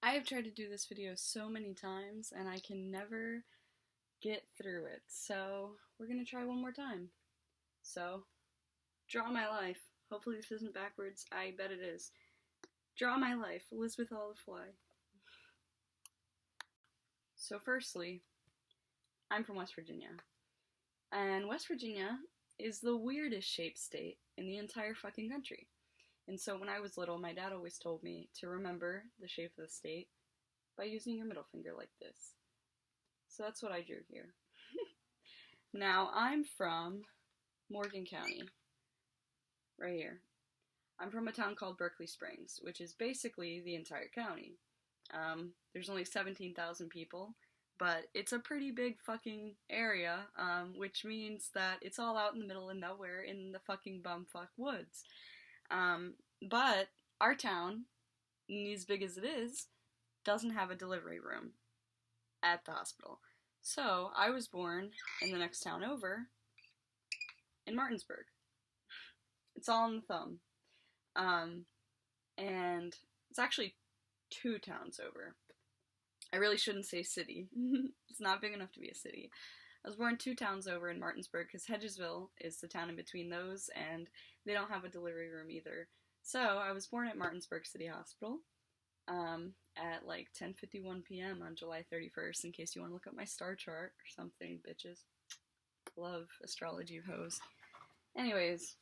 I have tried to do this video so many times and I can never get through it, so we're gonna try one more time. So, draw my life. Hopefully this isn't backwards. I bet it is. Draw my life, Elizabeth Olive Fly. So firstly, I'm from West Virginia. And West Virginia is the weirdest shaped state in the entire fucking country. And so when I was little, my dad always told me to remember the shape of the state by using your middle finger like this. So that's what I drew here. Now, I'm from Morgan County, right here. I'm from a town called Berkeley Springs, which is basically the entire county. There's only 17,000 people, but it's a pretty big fucking area, which means that it's all out in the middle of nowhere in the fucking bumfuck woods. But our town, as big as it is, doesn't have a delivery room at the hospital. So I was born in the next town over, in Martinsburg. It's all in the thumb. And it's actually 2 towns over. I really shouldn't say city. It's not big enough to be a city. I was born 2 towns over in Martinsburg because Hedgesville is the town in between those, and they don't have a delivery room either. So I was born at Martinsburg City Hospital at like 10:51 p.m. on July 31st, in case you want to look up my star chart or something, bitches. Love astrology hoes. Anyways,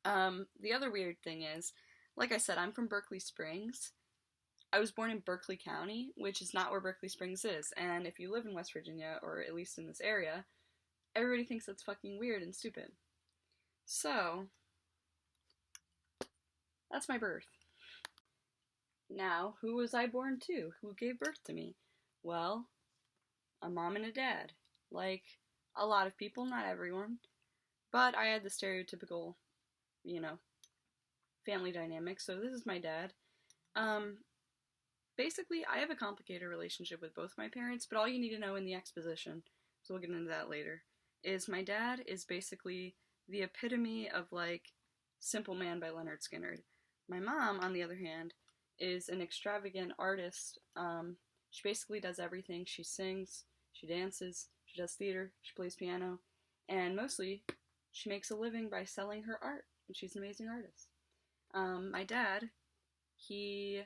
the other weird thing is, like I said, I'm from Berkeley Springs. I was born in Berkeley County, which is not where Berkeley Springs is, and if you live in West Virginia, or at least in this area, everybody thinks that's fucking weird and stupid. So, that's my birth. Now, who was I born to? Who gave birth to me? Well, a mom and a dad. Like a lot of people, not everyone. But I had the stereotypical, family dynamic, so this is my dad. Basically, I have a complicated relationship with both my parents, but all you need to know in the exposition, so we'll get into that later, is my dad is basically the epitome of, like, Simple Man by Leonard Skinner. My mom, on the other hand, is an extravagant artist. She basically does everything. She sings, she dances, she does theater, she plays piano, and mostly she makes a living by selling her art, and she's an amazing artist. My dad, he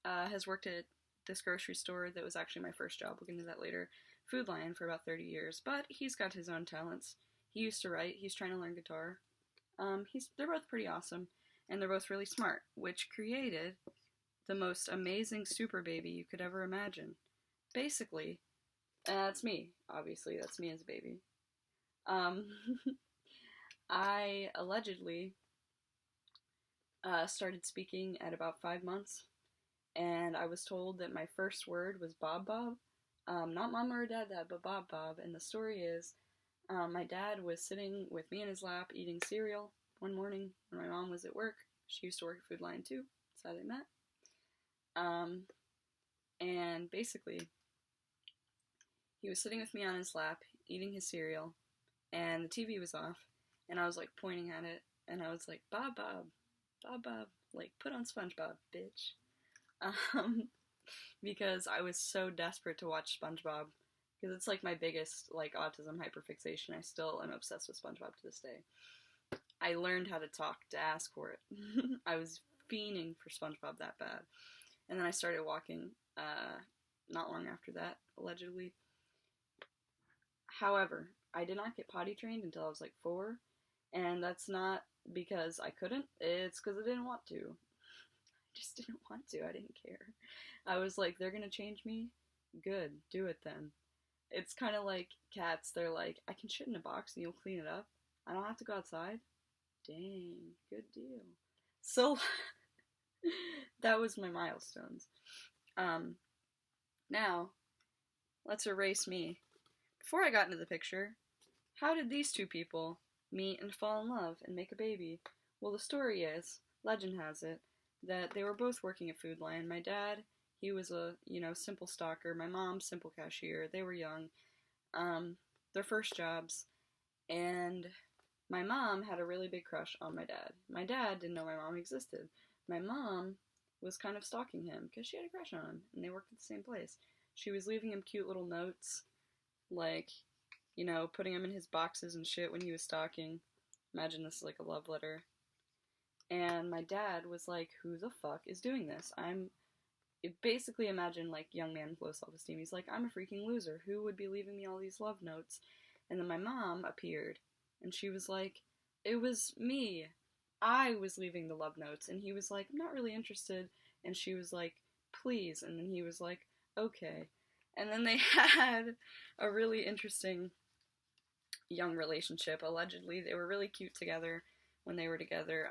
has worked at this grocery store that was actually my first job, we'll get into that later, Food Lion, for about 30 years, but he's got his own talents. He used to write, he's trying to learn guitar. They're both pretty awesome, and they're both really smart, which created the most amazing super baby you could ever imagine. Basically, that's me, obviously, that's me as a baby. I allegedly started speaking at about 5 months, and I was told that my first word was Bob Bob. Not Mama or Dad, but Bob Bob. And the story is, my dad was sitting with me in his lap eating cereal one morning when my mom was at work. She used to work at Food Lion too. That's how they met. And basically, he was sitting with me on his lap eating his cereal, and the TV was off, and I was like pointing at it, and I was like, Bob Bob, Bob Bob, like, put on SpongeBob, bitch. Because I was so desperate to watch SpongeBob, because it's like my biggest, like, autism hyperfixation. I still am obsessed with SpongeBob to this day. I learned how to talk to ask for it. I was fiending for SpongeBob that bad. And then I started walking, not long after that, allegedly. However, I did not get potty trained until I was like 4, and that's not because I couldn't, it's because I didn't want to. I just didn't want to, I didn't care. I was like, they're gonna change me? Good, do it then. It's kind of like cats, they're like, I can shit in a box and you'll clean it up. I don't have to go outside? Dang, good deal. So, that was my milestones. Now, let's erase me. Before I got into the picture, how did these 2 people meet and fall in love and make a baby? Well, the story is, legend has it, that they were both working at Food Lion. My dad, he was a, simple stocker. My mom, simple cashier. They were young. Their first jobs. And my mom had a really big crush on my dad. My dad didn't know my mom existed. My mom was kind of stalking him because she had a crush on him and they worked at the same place. She was leaving him cute little notes, like, you know, putting him in his boxes and shit when he was stalking. Imagine this is like a love letter. And my dad was like, who the fuck is doing this? Basically imagine like young man with low self-esteem. He's like, I'm a freaking loser. Who would be leaving me all these love notes? And then my mom appeared and she was like, it was me. I was leaving the love notes. And he was like, I'm not really interested. And she was like, please. And then he was like, okay. And then they had a really interesting young relationship. Allegedly, they were really cute together when they were together.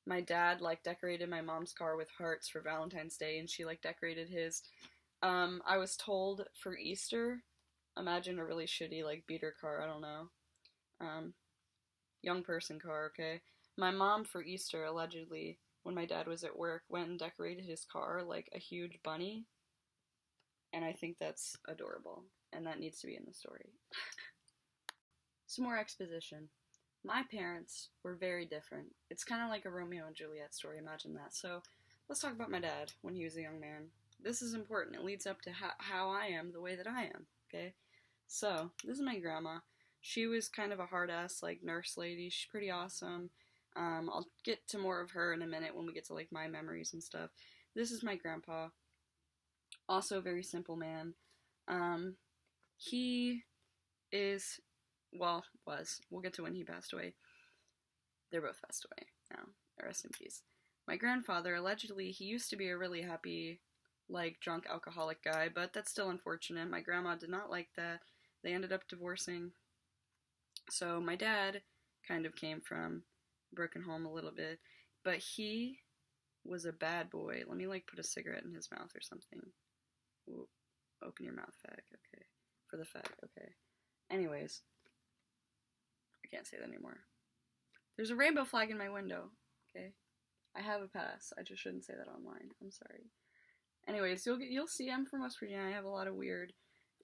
My dad, like, decorated my mom's car with hearts for Valentine's Day, and she, like, decorated his. I was told for Easter, imagine a really shitty, like, beater car, I don't know. Young person car, okay? My mom, for Easter, allegedly, when my dad was at work, went and decorated his car like a huge bunny. And I think that's adorable. And that needs to be in the story. Some more exposition. My parents were very different. It's kind of like a Romeo and Juliet story, imagine that. So, let's talk about my dad when he was a young man. This is important. It leads up to how I am the way that I am, okay? So, this is my grandma. She was kind of a hard-ass, like, nurse lady. She's pretty awesome. I'll get to more of her in a minute when we get to, like, my memories and stuff. This is my grandpa. Also a very simple man. He is... well, was. We'll get to when he passed away. They're both passed away now. Rest in peace. My grandfather, allegedly, he used to be a really happy, like, drunk alcoholic guy, but that's still unfortunate. My grandma did not like that. They ended up divorcing. So my dad kind of came from a broken home a little bit, but he was a bad boy. Let me, like, put a cigarette in his mouth or something. Ooh, open your mouth, fag. Okay. For the fag. Okay. Anyways. I can't say that anymore. There's a rainbow flag in my window, okay? I have a pass. I just shouldn't say that online. I'm sorry. Anyways, you'll see I'm from West Virginia. I have a lot of weird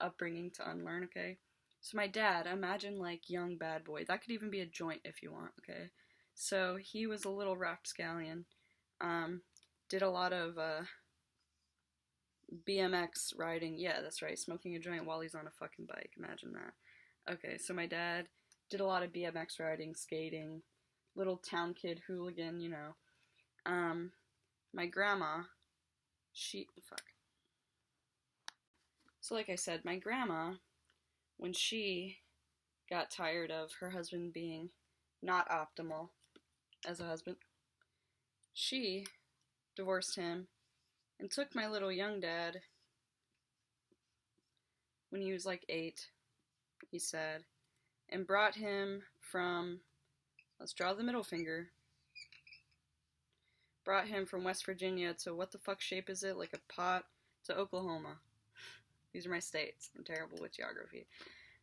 upbringing to unlearn, okay? So my dad, imagine like young bad boy. That could even be a joint if you want, okay? So he was a little rapscallion. Did a lot of BMX riding. Yeah, that's right. Smoking a joint while he's on a fucking bike. Imagine that. Okay, so my dad did a lot of BMX riding, skating, little town kid hooligan, you know. My grandma, So like I said, my grandma, when she got tired of her husband being not optimal as a husband, she divorced him and took my little young dad when he was like 8, he said, and brought him from, let's draw the middle finger, brought him from West Virginia to, what the fuck shape is it, like a pot, to Oklahoma. These are my states. I'm terrible with geography.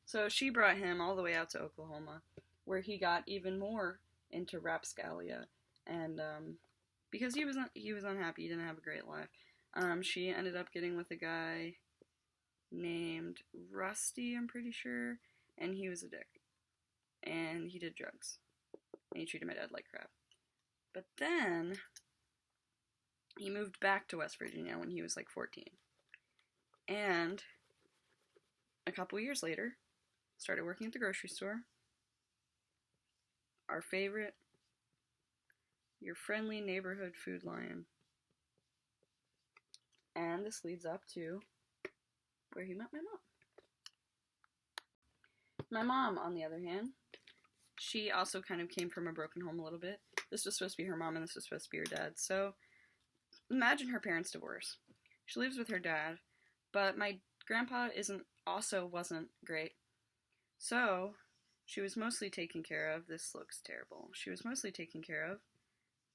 So she brought him all the way out to Oklahoma, where he got even more into rapscalia, and because he was unhappy, he didn't have a great life. She ended up getting with a guy named Rusty, I'm pretty sure, and he was a dick. And he did drugs. And he treated my dad like crap. But then, he moved back to West Virginia when he was like 14. And a couple years later, started working at the grocery store. Our favorite, your friendly neighborhood Food Lion. And this leads up to where he met my mom. My mom, on the other hand, she also kind of came from a broken home a little bit. This was supposed to be her mom and this was supposed to be her dad. So, imagine her parents' divorce. She lives with her dad, but my grandpa wasn't great. So, she was mostly taken care of, this looks terrible, she was mostly taken care of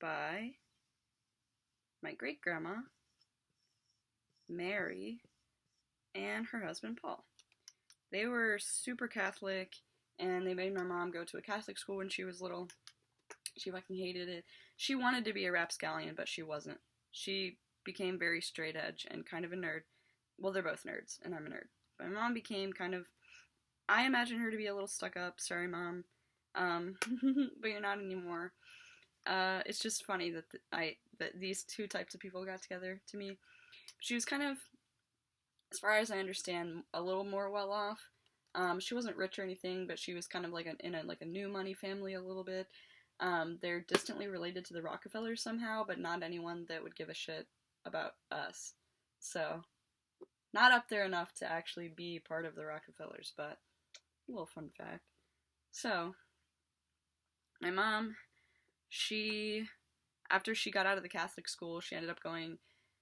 by my great-grandma, Mary, and her husband, Paul. They were super Catholic, and they made my mom go to a Catholic school when she was little. She fucking hated it. She wanted to be a rapscallion, but she wasn't. She became very straight edge and kind of a nerd. Well, they're both nerds, and I'm a nerd. But my mom became kind of... I imagine her to be a little stuck up. Sorry, Mom. But you're not anymore. It's just funny that that these two types of people got together to me. She was kind of, as far as I understand, a little more well off. She wasn't rich or anything, but she was kind of like in a new money family a little bit. They're distantly related to the Rockefellers somehow, but not anyone that would give a shit about us. So, not up there enough to actually be part of the Rockefellers, but a little fun fact. So, my mom, she, after she got out of the Catholic school, she ended up going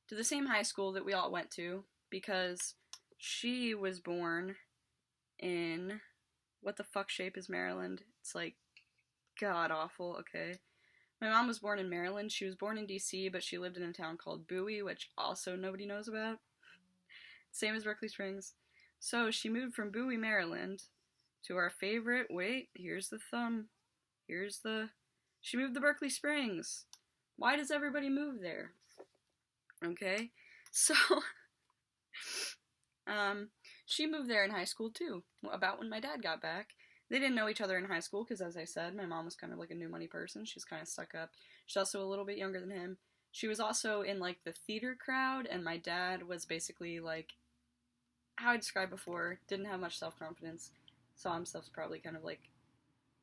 to the same high school that we all went to because she was born in, what the fuck shape is Maryland? It's like god awful, okay. My mom was born in Maryland. She was born in DC, but she lived in a town called Bowie, which also nobody knows about. Same as Berkeley Springs. So she moved from Bowie, Maryland to our favorite, wait, here's the thumb. She moved to Berkeley Springs. Why does everybody move there? Okay, so, she moved there in high school too, about when my dad got back. They didn't know each other in high school because, as I said, my mom was kind of like a new money person. She's kind of stuck up. She's also a little bit younger than him. She was also in like the theater crowd, and my dad was basically like, how I described before, didn't have much self-confidence, saw himself probably kind of like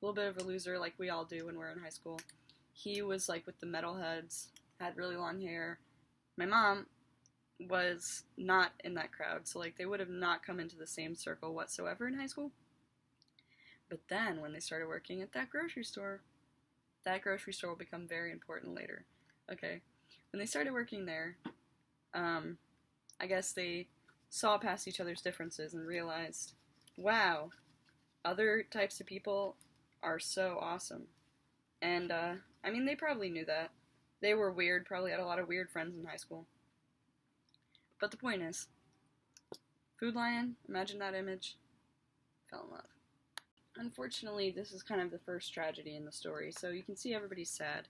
a little bit of a loser, like we all do when we're in high school. He was like with the metalheads, had really long hair. My mom was not in that crowd, so like they would have not come into the same circle whatsoever in high school. But then when they started working at that grocery store will become very important later. Okay, when they started working there, I guess they saw past each other's differences and realized, wow, other types of people are so awesome. And, I mean, they probably knew that. They were weird, probably had a lot of weird friends in high school. But the point is, Food Lion, imagine that image, fell in love. Unfortunately, this is kind of the first tragedy in the story, so you can see everybody's sad.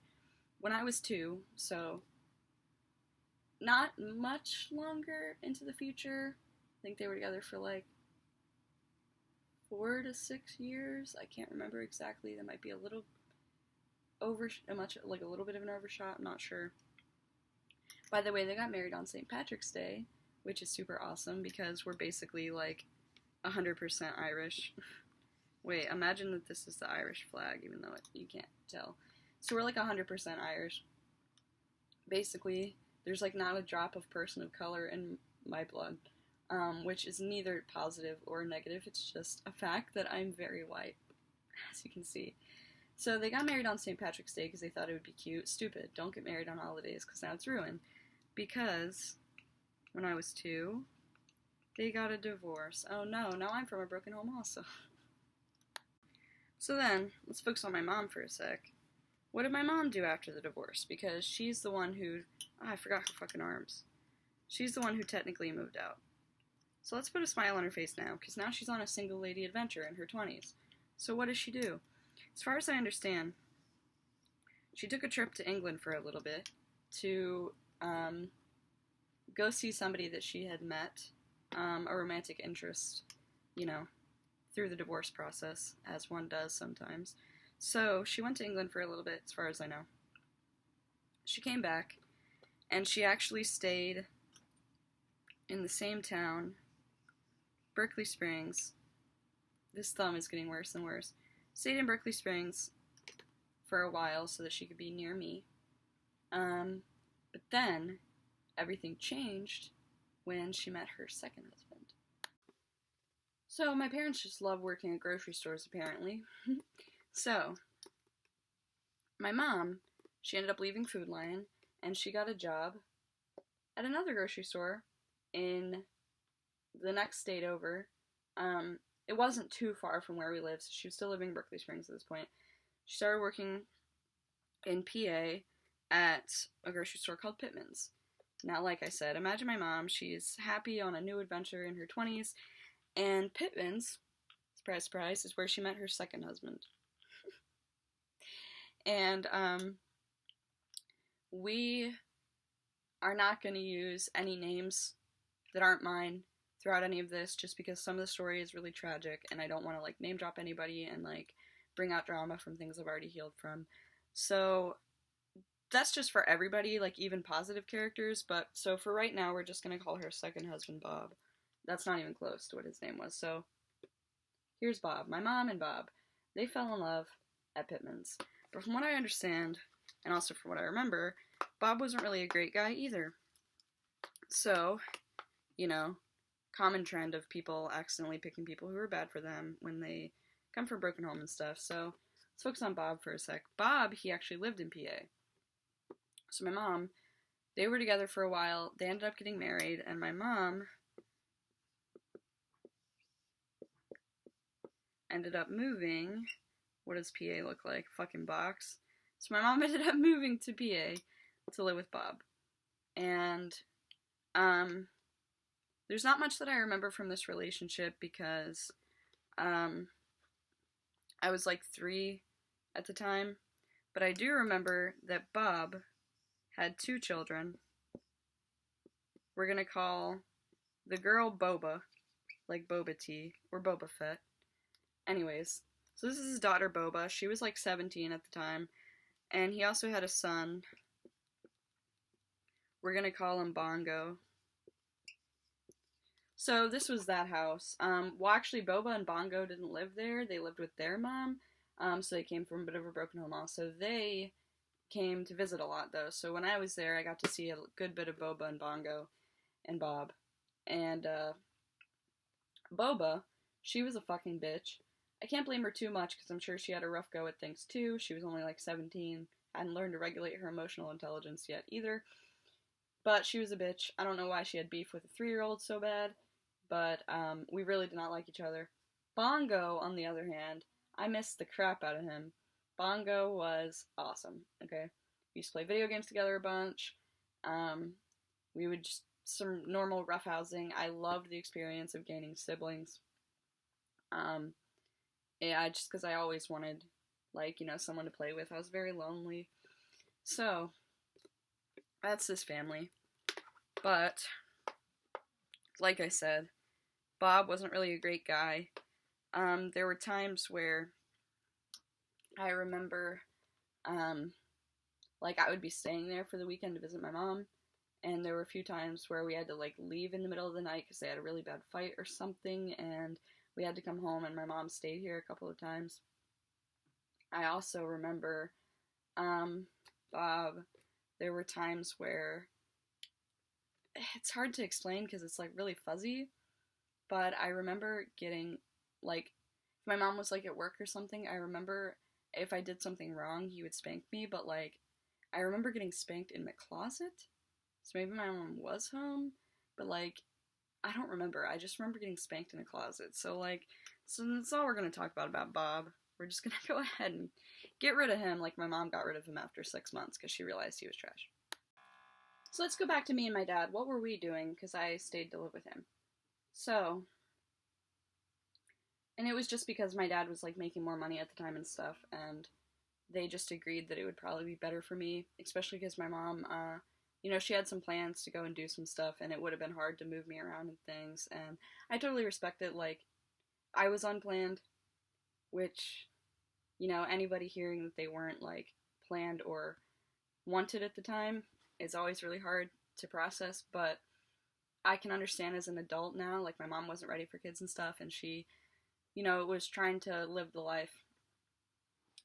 When I was 2, so not much longer into the future, I think they were together for like 4 to 6 years. I can't remember exactly. That might be a little a little bit of an overshot. I'm not sure. By the way, they got married on St. Patrick's Day, which is super awesome because we're basically like 100% Irish. Wait, imagine that this is the Irish flag, even though you can't tell. So we're like 100% Irish. Basically, there's like not a drop of person of color in my blood, which is neither positive or negative. It's just a fact that I'm very white, as you can see. So they got married on St. Patrick's Day because they thought it would be cute. Stupid. Don't get married on holidays because now it's ruined. Because when I was 2, they got a divorce. Oh no, now I'm from a broken home also. So then, let's focus on my mom for a sec. What did my mom do after the divorce? Because she's the one who... I forgot her fucking arms. She's the one who technically moved out. So let's put a smile on her face now, because now she's on a single lady adventure in her 20s. So what does she do? As far as I understand, she took a trip to England for a little bit to go see somebody that she had met, a romantic interest, through the divorce process, as one does sometimes. So she went to England for a little bit, as far as I know. She came back, and she actually stayed in the same town, Berkeley Springs. This thumb is getting worse and worse. Stayed in Berkeley Springs for a while so that she could be near me. But then everything changed when she met her second husband. So my parents just love working at grocery stores, apparently. So my mom, she ended up leaving Food Lion, and she got a job at another grocery store in the next state over. It wasn't too far from where we lived, so she was still living in Berkeley Springs at this point. She started working in PA at a grocery store called Pittman's. Now, like I said, imagine my mom. She's happy on a new adventure in her 20s, and Pittman's, surprise, surprise, is where she met her second husband. And, we are not going to use any names that aren't mine throughout any of this, just because some of the story is really tragic, and I don't want to, name drop anybody and, bring out drama from things I've already healed from. So, that's just for everybody, like even positive characters. But so for right now, we're just gonna call her second husband Bob. That's not even close to what his name was. So here's Bob. My mom and Bob, they fell in love at Pittman's. But from what I understand, and also from what I remember, Bob wasn't really a great guy either. So, you know, common trend of people accidentally picking people who are bad for them when they come from a broken home and stuff. So let's focus on Bob for a sec. Bob, he actually lived in PA. So my mom, they were together for a while. They ended up getting married, and my mom ended up moving. What does PA look like? Fucking box. So my mom ended up moving to PA to live with Bob. And there's not much that I remember from this relationship because I was like 3 at the time. But I do remember that Bob had 2 children. We're gonna call the girl Boba, like Boba Tea, or Boba Fett. Anyways, so this is his daughter Boba. She was like 17 at the time. And he also had a son. We're gonna call him Bongo. So this was that house. Well, actually, Boba and Bongo didn't live there. They lived with their mom. So they came from a bit of a broken home also. They came to visit a lot, though. So when I was there, I got to see a good bit of Boba and Bongo and Bob. And Boba, she was a fucking bitch. I can't blame her too much because I'm sure she had a rough go at things too. She was only like 17, hadn't learned to regulate her emotional intelligence yet either. But she was a bitch. I don't know why she had beef with a 3-year-old so bad, but we really did not like each other. Bongo, on the other hand, I missed the crap out of him. Bongo was awesome, okay? We used to play video games together a bunch. We would just, some normal roughhousing. I loved the experience of gaining siblings. Yeah, just because I always wanted, like, you know, someone to play with. I was very lonely. So, that's this family. But, like I said, Bob wasn't really a great guy. There were times where I remember, like, I would be staying there for the weekend to visit my mom, and there were a few times where we had to, like, leave in the middle of the night because they had a really bad fight or something, and we had to come home, and my mom stayed here a couple of times. I also remember, Bob, there were times where, it's hard to explain because it's, like, really fuzzy, but I remember getting, like, if my mom was, like, at work or something, I remember if I did something wrong, he would spank me, but, like, I remember getting spanked in my closet, so maybe my mom was home, but, like, I don't remember. I just remember getting spanked in a closet. So, like, so that's all we're going to talk about Bob. We're just going to go ahead and get rid of him like my mom got rid of him after 6 months because she realized he was trash. So let's go back to me and my dad. What were we doing? Because I stayed to live with him. So, and it was just because my dad was, like, making more money at the time and stuff, and they just agreed that it would probably be better for me, especially because my mom, you know, she had some plans to go and do some stuff, and it would have been hard to move me around and things, and I totally respect it. Like, I was unplanned, which, you know, anybody hearing that they weren't, like, planned or wanted at the time is always really hard to process, but I can understand as an adult now, like, my mom wasn't ready for kids and stuff, and she, you know, was trying to live the life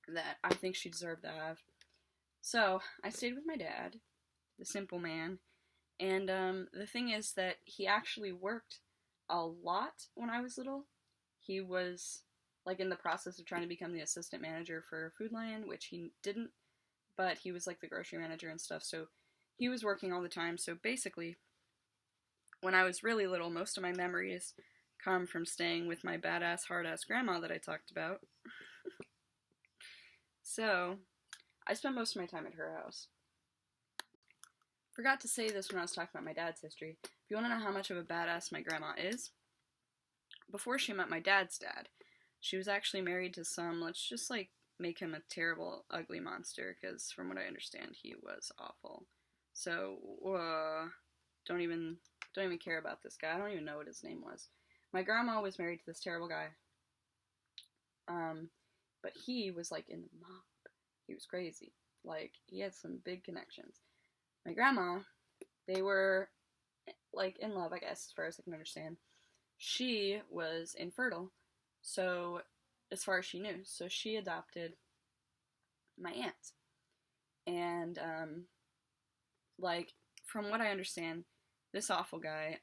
that I think she deserved to have. So, I stayed with my dad, the simple man, and the thing is that he actually worked a lot when I was little. He was, like, in the process of trying to become the assistant manager for Food Lion, which he didn't, but he was, like, the grocery manager and stuff, so he was working all the time. So basically, when I was really little, most of my memories come from staying with my badass, hard-ass grandma that I talked about. So, I spent most of my time at her house. Forgot to say this when I was talking about my dad's history. If you want to know how much of a badass my grandma is, before she met my dad's dad, she was actually married to some, let's just, like, make him a terrible, ugly monster, because from what I understand, he was awful. So, don't even care about this guy. I don't even know what his name was. My grandma was married to this terrible guy. But he was, like, in the mob. He was crazy. Like, he had some big connections. My grandma, they were, like, in love, I guess, as far as I can understand. She was infertile, so, as far as she knew. So she adopted my aunt. And, like, from what I understand, this awful guy,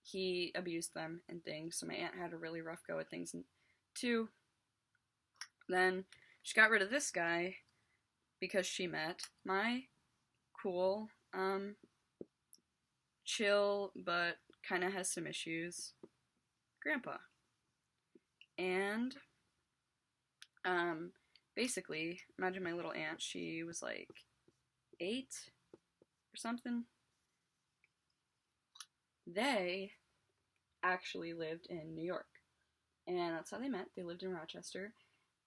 he abused them and things, so my aunt had a really rough go at things. And two, then she got rid of this guy because she met my cool, chill, but kind of has some issues, grandpa. And, basically, imagine my little aunt, she was like 8 or something. They actually lived in New York. And that's how they met. They lived in Rochester.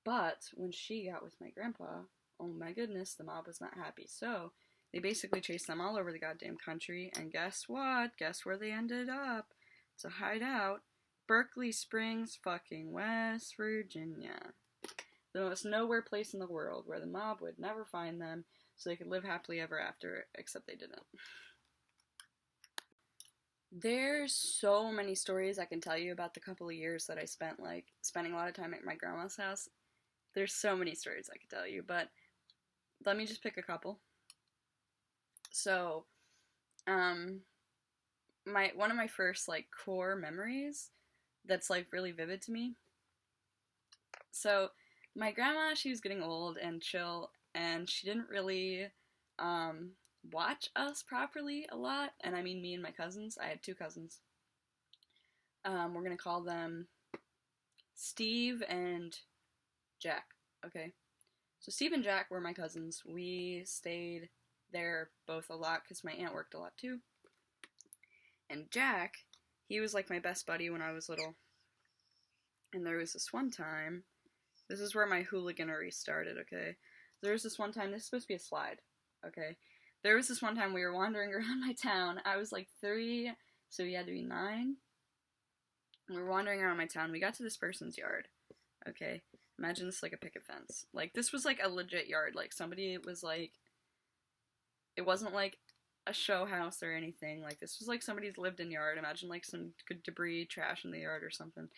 But when she got with my grandpa, oh my goodness, the mob was not happy. So they basically chased them all over the goddamn country. And guess what? Guess where they ended up? To hide out. Berkeley Springs, fucking West Virginia. The most nowhere place in the world where the mob would never find them so they could live happily ever after, except they didn't. There's so many stories I can tell you about the couple of years that I spent, like, spending a lot of time at my grandma's house. There's so many stories I could tell you, but let me just pick a couple. So, one of my first, like, core memories that's, like, really vivid to me. So, my grandma, she was getting old and chill, and she didn't really, watch us properly a lot, and I mean me and my cousins. I had 2 cousins. We're gonna call them Steve and Jack, okay? So Steve and Jack were my cousins. We stayed there both a lot because my aunt worked a lot too. And Jack, he was like my best buddy when I was little. And there was this one time, this is where my hooliganery started, okay? There was this one time, this is supposed to be a slide, okay? There was this one time we were wandering around my town. I was like 3, so he had to be 9. We were wandering around my town. We got to this person's yard, okay? Imagine this like a picket fence. Like, this was like a legit yard. Like, somebody was like, it wasn't like a show house or anything. Like, this was like somebody's lived in yard. Imagine like some good debris, trash in the yard or something.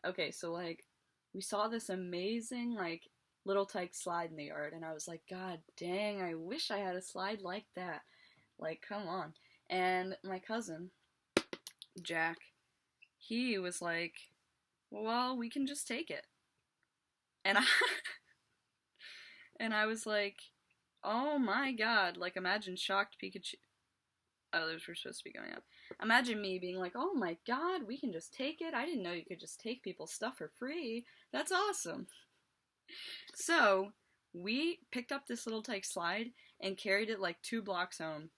Okay, so like, we saw this amazing like little tyke slide in the yard, and I was like, God dang, I wish I had a slide like that. Like, come on. And my cousin, Jack, he was like, well, we can just take it. And I was like, oh my god, like, imagine shocked Pikachu. Oh, those were supposed to be going up. Imagine me being like, oh my god, we can just take it? I didn't know you could just take people's stuff for free. That's awesome. So, we picked up this little tyke slide and carried it like 2 blocks home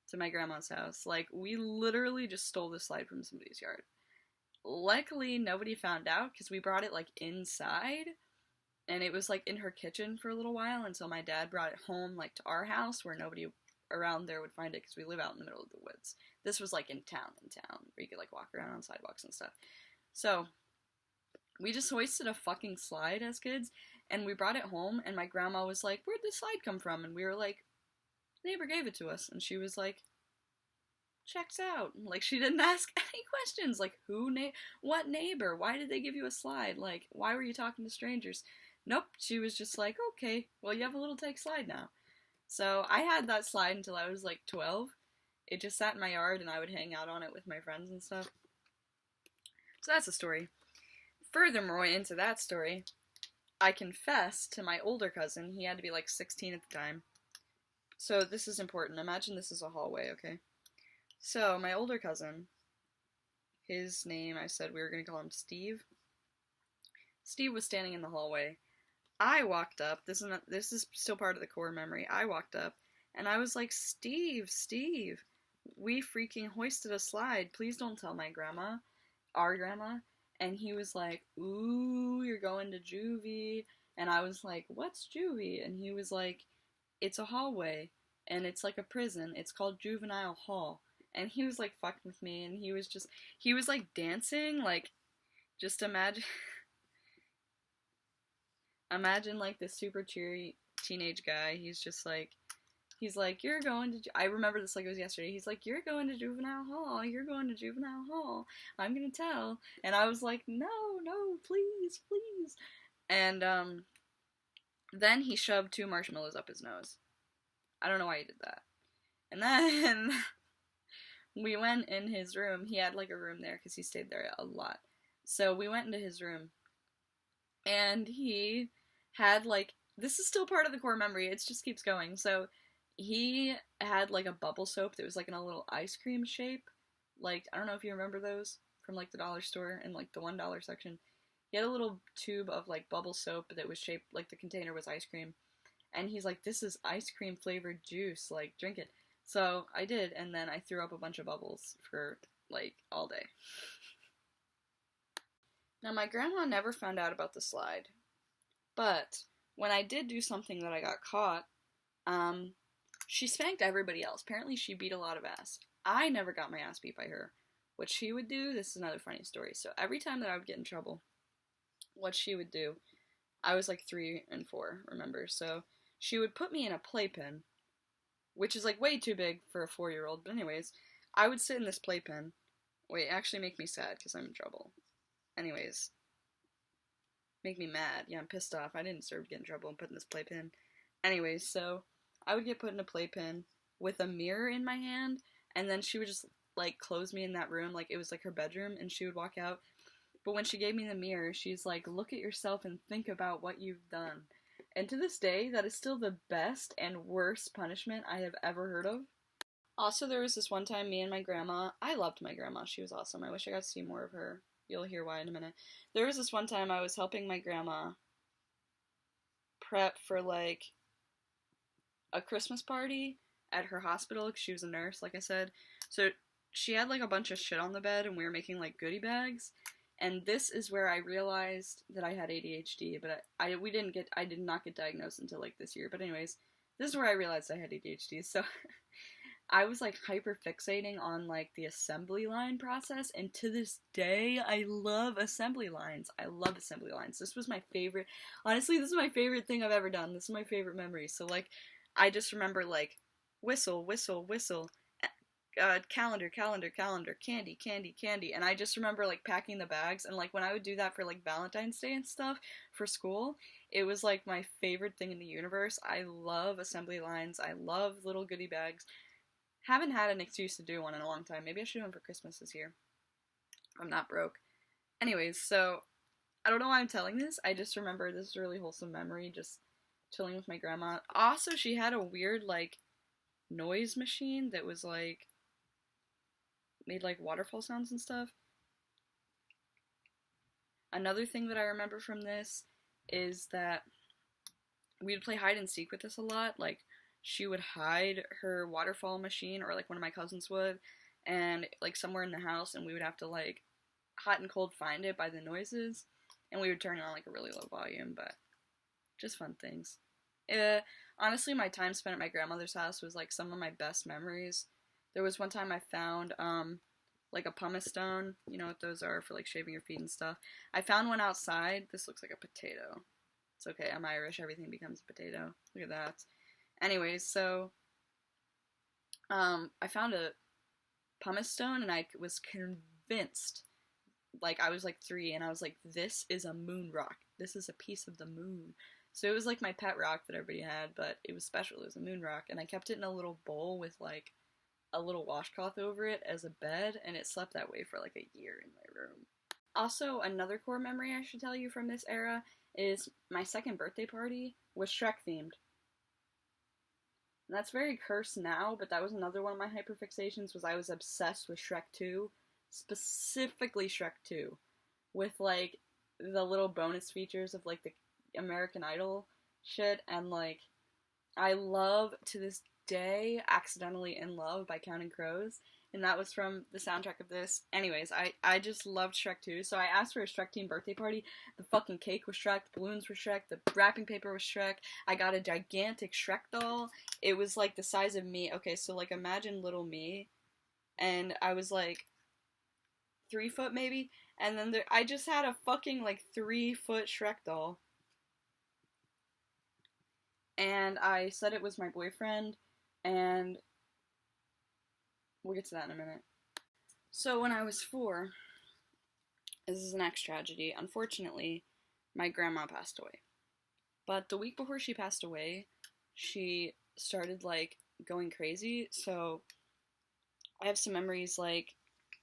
to my grandma's house. Like, we literally just stole the slide from somebody's yard. Luckily, nobody found out because we brought it like inside, and it was like in her kitchen for a little while until my dad brought it home like to our house where nobody around there would find it because we live out in the middle of the woods. This was like in town where you could like walk around on sidewalks and stuff. So we just hoisted a fucking slide as kids, and we brought it home, and my grandma was like, where'd this slide come from? And we were like, neighbor gave it to us. And she was like, checks out. Like, she didn't ask any questions. Like, what neighbor? Why did they give you a slide? Like, why were you talking to strangers? Nope. She was just like, okay, well, you have a little tyke slide now. So I had that slide until I was like 12. It just sat in my yard, and I would hang out on it with my friends and stuff. So that's the story. Furthermore, into that story, I confessed to my older cousin. He had to be like 16 at the time. So this is important. Imagine this is a hallway, okay? So my older cousin, his name, I said we were going to call him Steve. Steve was standing in the hallway. I walked up. This is still part of the core memory. I walked up, and I was like, Steve, we freaking hoisted a slide. Please don't tell my grandma, our grandma. And he was like, ooh, you're going to juvie. And I was like, what's juvie? And he was like, it's a hallway, and it's like a prison. It's called Juvenile Hall. And he was like fucking with me, and he was like dancing, like, just imagine like this super cheery teenage guy. He's like, you're going to, I remember this like it was yesterday. He's like, you're going to juvenile hall. You're going to juvenile hall. I'm going to tell. And I was like, no, please, please. And, then he shoved 2 marshmallows up his nose. I don't know why he did that. And then we went in his room. He had like a room there because he stayed there a lot. So we went into his room. And he had like, this is still part of the core memory. It just keeps going. So he had like a bubble soap that was like in a little ice cream shape. Like, I don't know if you remember those from like the dollar store and like the $1 section. He had a little tube of like bubble soap that was shaped like the container was ice cream. And he's like, this is ice cream flavored juice, like drink it. So I did, and then I threw up a bunch of bubbles for like all day. Now my grandma never found out about the slide. But when I did do something that I got caught, she spanked everybody else. Apparently she beat a lot of ass. I never got my ass beat by her. What she would do, this is another funny story. So every time that I would get in trouble, what she would do, I was like 3 and 4, remember? So she would put me in a playpen, which is like way too big for a 4-year-old. But anyways, I would sit in this playpen. Wait, actually make me sad because I'm in trouble. Anyways, make me mad. Yeah, I'm pissed off. I didn't deserve to get in trouble and put in this playpen. Anyways, so I would get put in a playpen with a mirror in my hand, and then she would just like close me in that room like it was like her bedroom, and she would walk out. But when she gave me the mirror, she's like, look at yourself and think about what you've done. And to this day, that is still the best and worst punishment I have ever heard of. Also, there was this one time me and my grandma, I loved my grandma, she was awesome. I wish I got to see more of her. You'll hear why in a minute. There was this one time I was helping my grandma prep for like a Christmas party at her hospital because she was a nurse, like I said. So she had like a bunch of shit on the bed and we were making like goodie bags. And this is where I realized that I had ADHD, but I did not get diagnosed until like this year. But anyways, this is where I realized I had ADHD. So I was like hyper fixating on like the assembly line process, and to this day I love assembly lines. I love assembly lines. This was my favorite. Honestly, this is my favorite thing I've ever done. This is my favorite memory. So like I just remember like whistle, whistle, whistle. Calendar, calendar, calendar, candy, candy, candy. And I just remember like packing the bags, and like when I would do that for like Valentine's Day and stuff for school, it was like my favorite thing in the universe. I love assembly lines. I love little goodie bags. Haven't had an excuse to do one in a long time. Maybe I should do one for Christmas this year. I'm not broke. Anyways, so I don't know why I'm telling this. I just remember this is a really wholesome memory, just chilling with my grandma. Also, she had a weird like noise machine that was like made like waterfall sounds and stuff. Another thing that I remember from this is that we would play hide and seek with this a lot. Like she would hide her waterfall machine, or like one of my cousins would, and like somewhere in the house, and we would have to like hot and cold find it by the noises, and we would turn it on like a really low volume, but just fun things. Honestly, my time spent at my grandmother's house was like some of my best memories. There was one time I found like a pumice stone. You know what those are for like shaving your feet and stuff. I found one outside. This looks like a potato. It's okay, I'm Irish, everything becomes a potato. Look at that. Anyways, so I found a pumice stone, and I was convinced, like I was like 3, and I was like, this is a moon rock. This is a piece of the moon. So it was like my pet rock that everybody had, but it was special. It was a moon rock, and I kept it in a little bowl with like a little washcloth over it as a bed, and it slept that way for like a year in my room. Also, another core memory I should tell you from this era is my second birthday party was Shrek themed. And that's very cursed now, but that was another one of my hyperfixations, was I was obsessed with Shrek 2, specifically Shrek 2, with like the little bonus features of like the American Idol shit, and like I love to this day Accidentally in Love by Counting Crows, and that was from the soundtrack of this. Anyways, I just loved Shrek 2, so I asked for a Shrek team birthday party. The fucking cake was Shrek, the balloons were Shrek, the wrapping paper was Shrek. I got a gigantic Shrek doll. It was like the size of me. Okay, so like imagine little me, and I was like 3 foot maybe, and then I just had a fucking like 3 foot Shrek doll. and I said it was my boyfriend, and we'll get to that in a minute. So when I was 4, this is the next tragedy. Unfortunately, my grandma passed away. But the week before she passed away, she started like going crazy. So I have some memories, like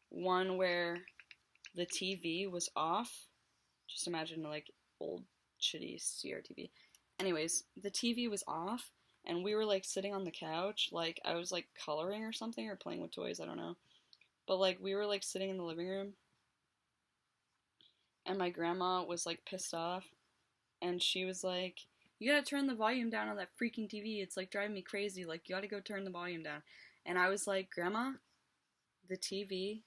one where the TV was off. Just imagine like old shitty CRTV. Anyways, the TV was off, and we were like sitting on the couch, like I was like coloring or something, or playing with toys, I don't know. But like we were like sitting in the living room, and my grandma was like pissed off, and she was like, "You gotta turn the volume down on that freaking TV. It's like driving me crazy. Like you gotta go turn the volume down." And I was like, "Grandma, the TV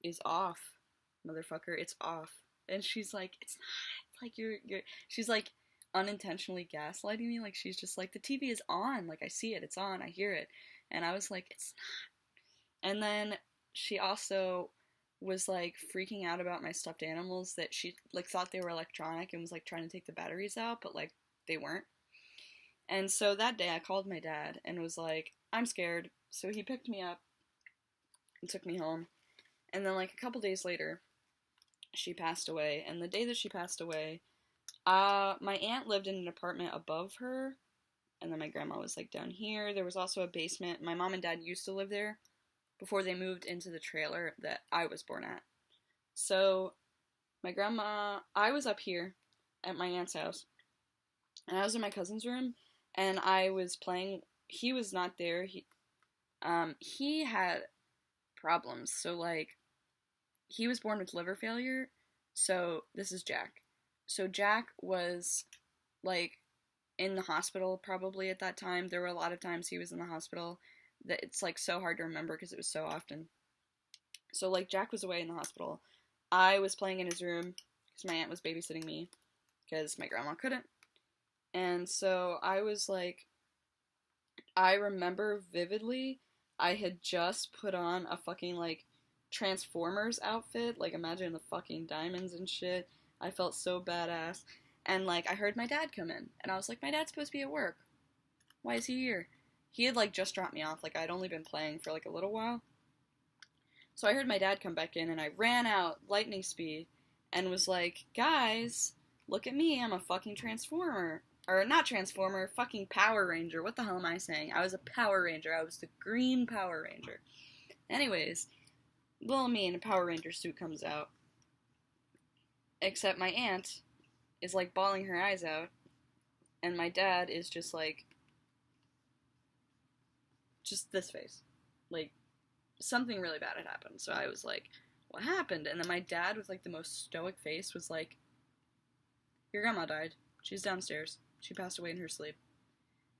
is off, motherfucker. It's off." And she's like, "It's not. Like you're." She's like unintentionally gaslighting me. Like she's just like, "The TV is on. Like I see it. It's on. I hear it." And I was like, "It's not." And then she also was like freaking out about my stuffed animals that she like thought they were electronic and was like trying to take the batteries out, but like they weren't. And so that day I called my dad and was like, "I'm scared." So he picked me up and took me home. And then like a couple days later, she passed away. And the day that she passed away, my aunt lived in an apartment above her, and then my grandma was like down here. There was also a basement. My mom and dad used to live there before they moved into the trailer that I was born at. So my grandma, I was up here at my aunt's house, and I was in my cousin's room, and I was playing. He was not there. He had problems. So like, he was born with liver failure. So this is Jack. So Jack was like in the hospital probably at that time. There were a lot of times he was in the hospital that it's like so hard to remember because it was so often. So like Jack was away in the hospital. I was playing in his room because my aunt was babysitting me because my grandma couldn't. And so I was like, I remember vividly, I had just put on a fucking like Transformers outfit. Like imagine the fucking diamonds and shit. I felt so badass. And like I heard my dad come in, and I was like, my dad's supposed to be at work. Why is he here? He had like just dropped me off. Like I'd only been playing for like a little while. So I heard my dad come back in, and I ran out lightning speed and was like, guys, look at me. I'm a fucking Transformer. Or not Transformer, fucking Power Ranger. What the hell am I saying? I was a Power Ranger. I was the green Power Ranger. Anyways, little me in a Power Ranger suit comes out. Except my aunt is like bawling her eyes out, and my dad is just like, just this face. Like, something really bad had happened. So I was like, what happened? And then my dad, with like the most stoic face, was like, your grandma died. She's downstairs. She passed away in her sleep.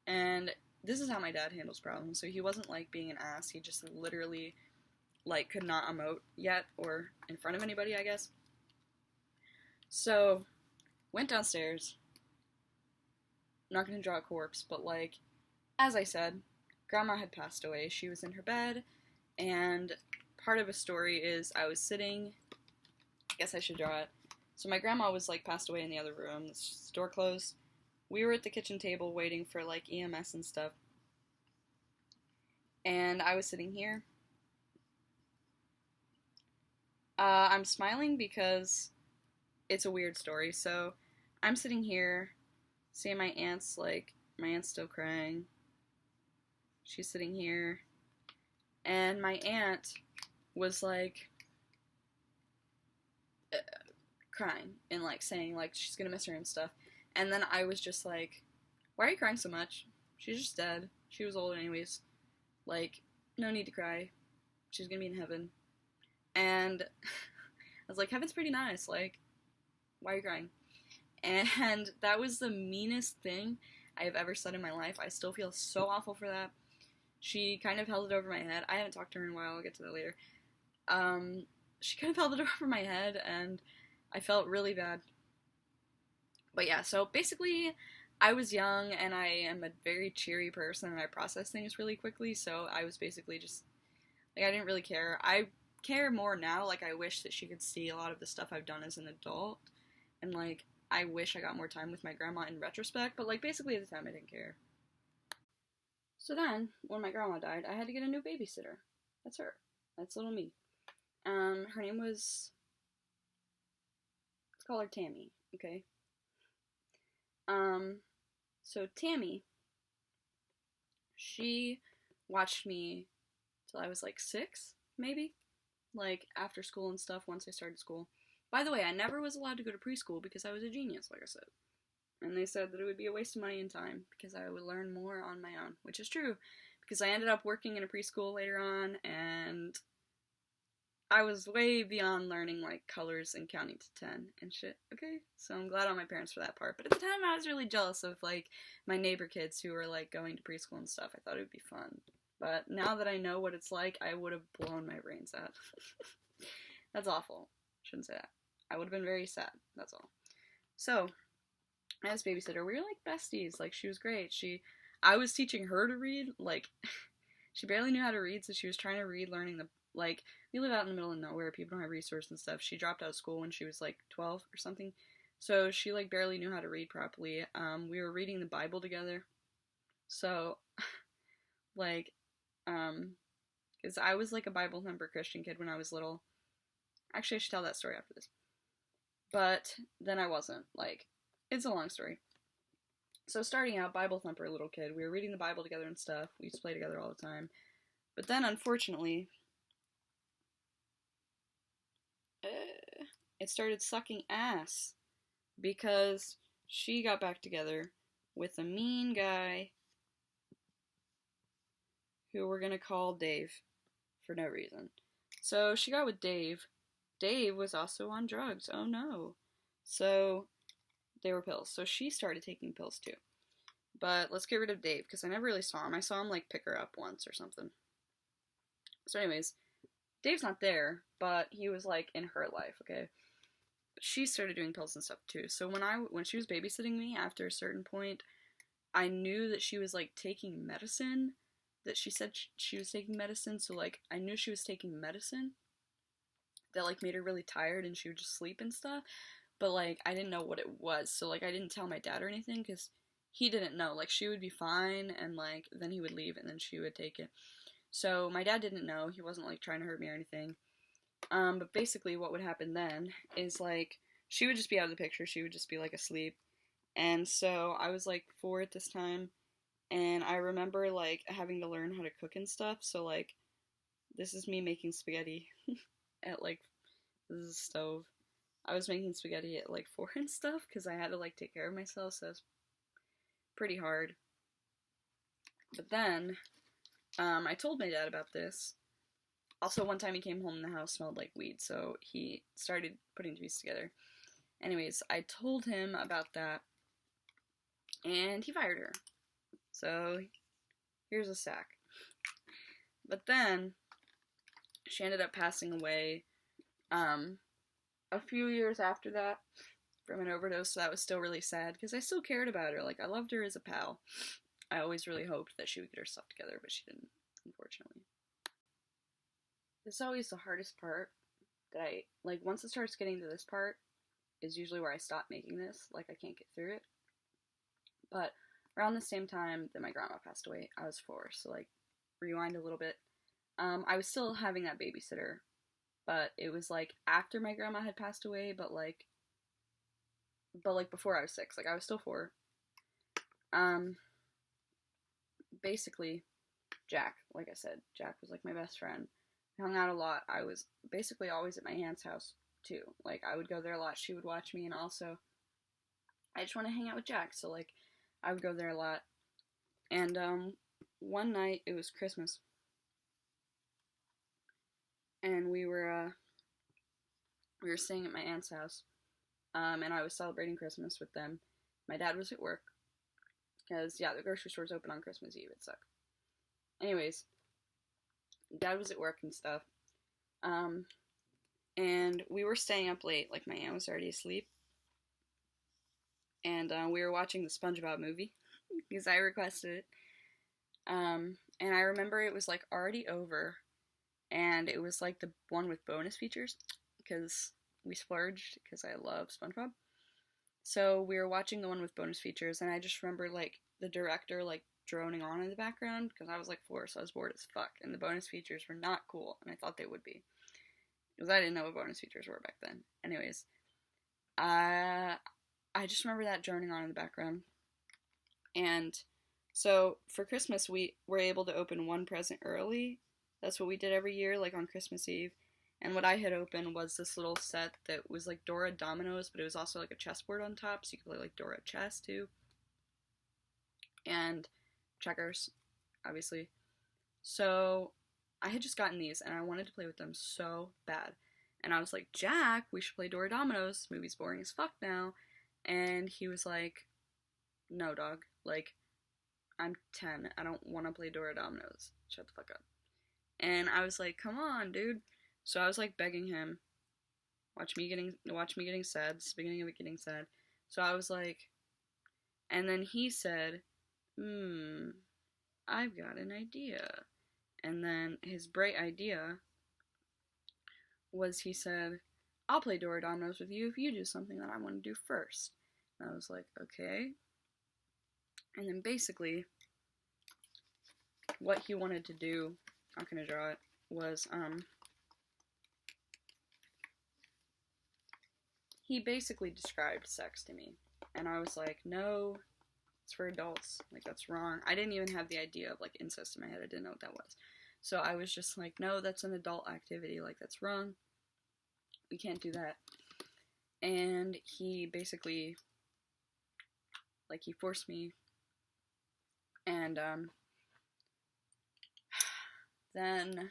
And this is how my dad handles problems. So he wasn't like being an ass. He just literally like could not emote yet, or in front of anybody, I guess. So went downstairs. I'm not gonna draw a corpse, but like, as I said, grandma had passed away. She was in her bed, and part of a story is I was sitting, I guess I should draw it. So my grandma was like passed away in the other room, the door closed. We were at the kitchen table waiting for like EMS and stuff. And I was sitting here. I'm smiling because it's a weird story. So I'm sitting here, seeing my aunt's still crying. She's sitting here. And my aunt was like crying and like saying like she's gonna miss her and stuff. And then I was just like, why are you crying so much? She's just dead. She was old anyways. Like, no need to cry. She's gonna be in heaven. And I was like, heaven's pretty nice. Like, why are you crying? And that was the meanest thing I have ever said in my life. I still feel so awful for that. She kind of held it over my head. I haven't talked to her in a while. I'll get to that later. She kind of held it over my head, and I felt really bad. But yeah, so basically, I was young, and I am a very cheery person, and I process things really quickly, so I was basically just, like, I didn't really care. I care more now, like, I wish that she could see a lot of the stuff I've done as an adult, and, like, I wish I got more time with my grandma in retrospect, but like basically at the time I didn't care. So then, when my grandma died, I had to get a new babysitter. That's her. That's little me. Her name was, let's call her Tammy, okay? So Tammy, she watched me till I was like 6, maybe? Like after school and stuff, once I started school. By the way, I never was allowed to go to preschool because I was a genius, like I said. And they said that it would be a waste of money and time because I would learn more on my own, which is true because I ended up working in a preschool later on and I was way beyond learning like colors and counting to 10 and shit, okay? So I'm glad on my parents for that part. But at the time I was really jealous of like my neighbor kids who were like going to preschool and stuff. I thought it would be fun. But now that I know what it's like, I would have blown my brains out. That's awful. Shouldn't say that. I would have been very sad. That's all. So, as babysitter, we were like besties. Like, she was great. I was teaching her to read. Like, she barely knew how to read, so she was trying to read, learning the, like, we live out in the middle of nowhere. People don't have resources and stuff. She dropped out of school when she was, like, 12 or something. So, she, like, barely knew how to read properly. We were reading the Bible together. So, like, because I was, like, a Bible thumper Christian kid when I was little. Actually, I should tell that story after this. But then I wasn't. Like, it's a long story. So starting out, Bible thumper little kid, we were reading the Bible together and stuff. We used to play together all the time. But then, unfortunately, it started sucking ass because she got back together with a mean guy who we're gonna call Dave for no reason. So she got with Dave. Dave was also on drugs. Oh no. So they were pills. So she started taking pills too. But let's get rid of Dave because I never really saw him. I saw him like pick her up once or something. So anyways, Dave's not there, but he was like in her life, okay? But she started doing pills and stuff too. So when she was babysitting me, after a certain point, I knew that she was like taking medicine. That she said she was taking medicine, so like I knew she was taking medicine that like made her really tired and she would just sleep and stuff. But like I didn't know what it was, so like I didn't tell my dad or anything because he didn't know. Like she would be fine and like then he would leave and then she would take it. So my dad didn't know. He wasn't like trying to hurt me or anything. But basically what would happen then is like she would just be out of the picture. She would just be like asleep. And so I was like 4 at this time and I remember like having to learn how to cook and stuff. So like this is me making spaghetti at like this is a stove. I was making spaghetti at like 4 and stuff because I had to like take care of myself, so it was pretty hard. But then I told my dad about this. Also, one time he came home and the house smelled like weed, so he started putting two pieces together. Anyways, I told him about that, and he fired her. So, here's a sack. But then, she ended up passing away a few years after that from an overdose, so that was still really sad, because I still cared about her. Like, I loved her as a pal. I always really hoped that she would get her stuff together, but she didn't, unfortunately. This is always the hardest part that like, once it starts getting to this part, is usually where I stop making this. Like, I can't get through it. But around the same time that my grandma passed away, I was 4, so, like, rewind a little bit. I was still having that babysitter, but it was, like, after my grandma had passed away, but before I was 6. Like, I was still 4. Basically, Jack, like I said, Jack was, like, my best friend. We hung out a lot. I was basically always at my aunt's house, too. Like, I would go there a lot. She would watch me, and also, I just want to hang out with Jack, so, like, I would go there a lot. And, one night, it was Christmas, and we were staying at my aunt's house, and I was celebrating Christmas with them. My dad was at work, because, yeah, the grocery store's open on Christmas Eve. It sucked. Anyways, Dad was at work and stuff, and we were staying up late. Like, my aunt was already asleep, and we were watching the SpongeBob movie, because I requested it, and I remember it was, like, already over, and it was, like, the one with bonus features, because we splurged, because I love SpongeBob. So we were watching the one with bonus features, and I just remember like the director like droning on in the background because I was like 4, so I was bored as fuck, and the bonus features were not cool, and I thought they would be because I didn't know what bonus features were back then. Anyways, I just remember that droning on in the background, and so for Christmas we were able to open one present early. That's what we did every year, like on Christmas Eve. And what I had opened was this little set that was like Dora dominoes, but it was also like a chessboard on top, so you could play like Dora chess too. And checkers, obviously. So I had just gotten these and I wanted to play with them so bad. And I was like, Jack, we should play Dora dominoes. This movie's boring as fuck now. And he was like, no, dog. Like, I'm 10. I don't want to play Dora dominoes. Shut the fuck up. And I was like, come on, dude. So I was like begging him, watch me getting sad. It's the beginning of it getting sad. So I was like, and then he said, I've got an idea. And then his bright idea was he said, I'll play Dora Dominoes with you if you do something that I want to do first. And I was like, okay. And then basically, what he wanted to do, I'm not gonna draw it, was, he basically described sex to me. And I was like, no, it's for adults. Like, that's wrong. I didn't even have the idea of, like, incest in my head. I didn't know what that was. So I was just like, no, that's an adult activity. Like, that's wrong. We can't do that. And he basically, like, he forced me. And, then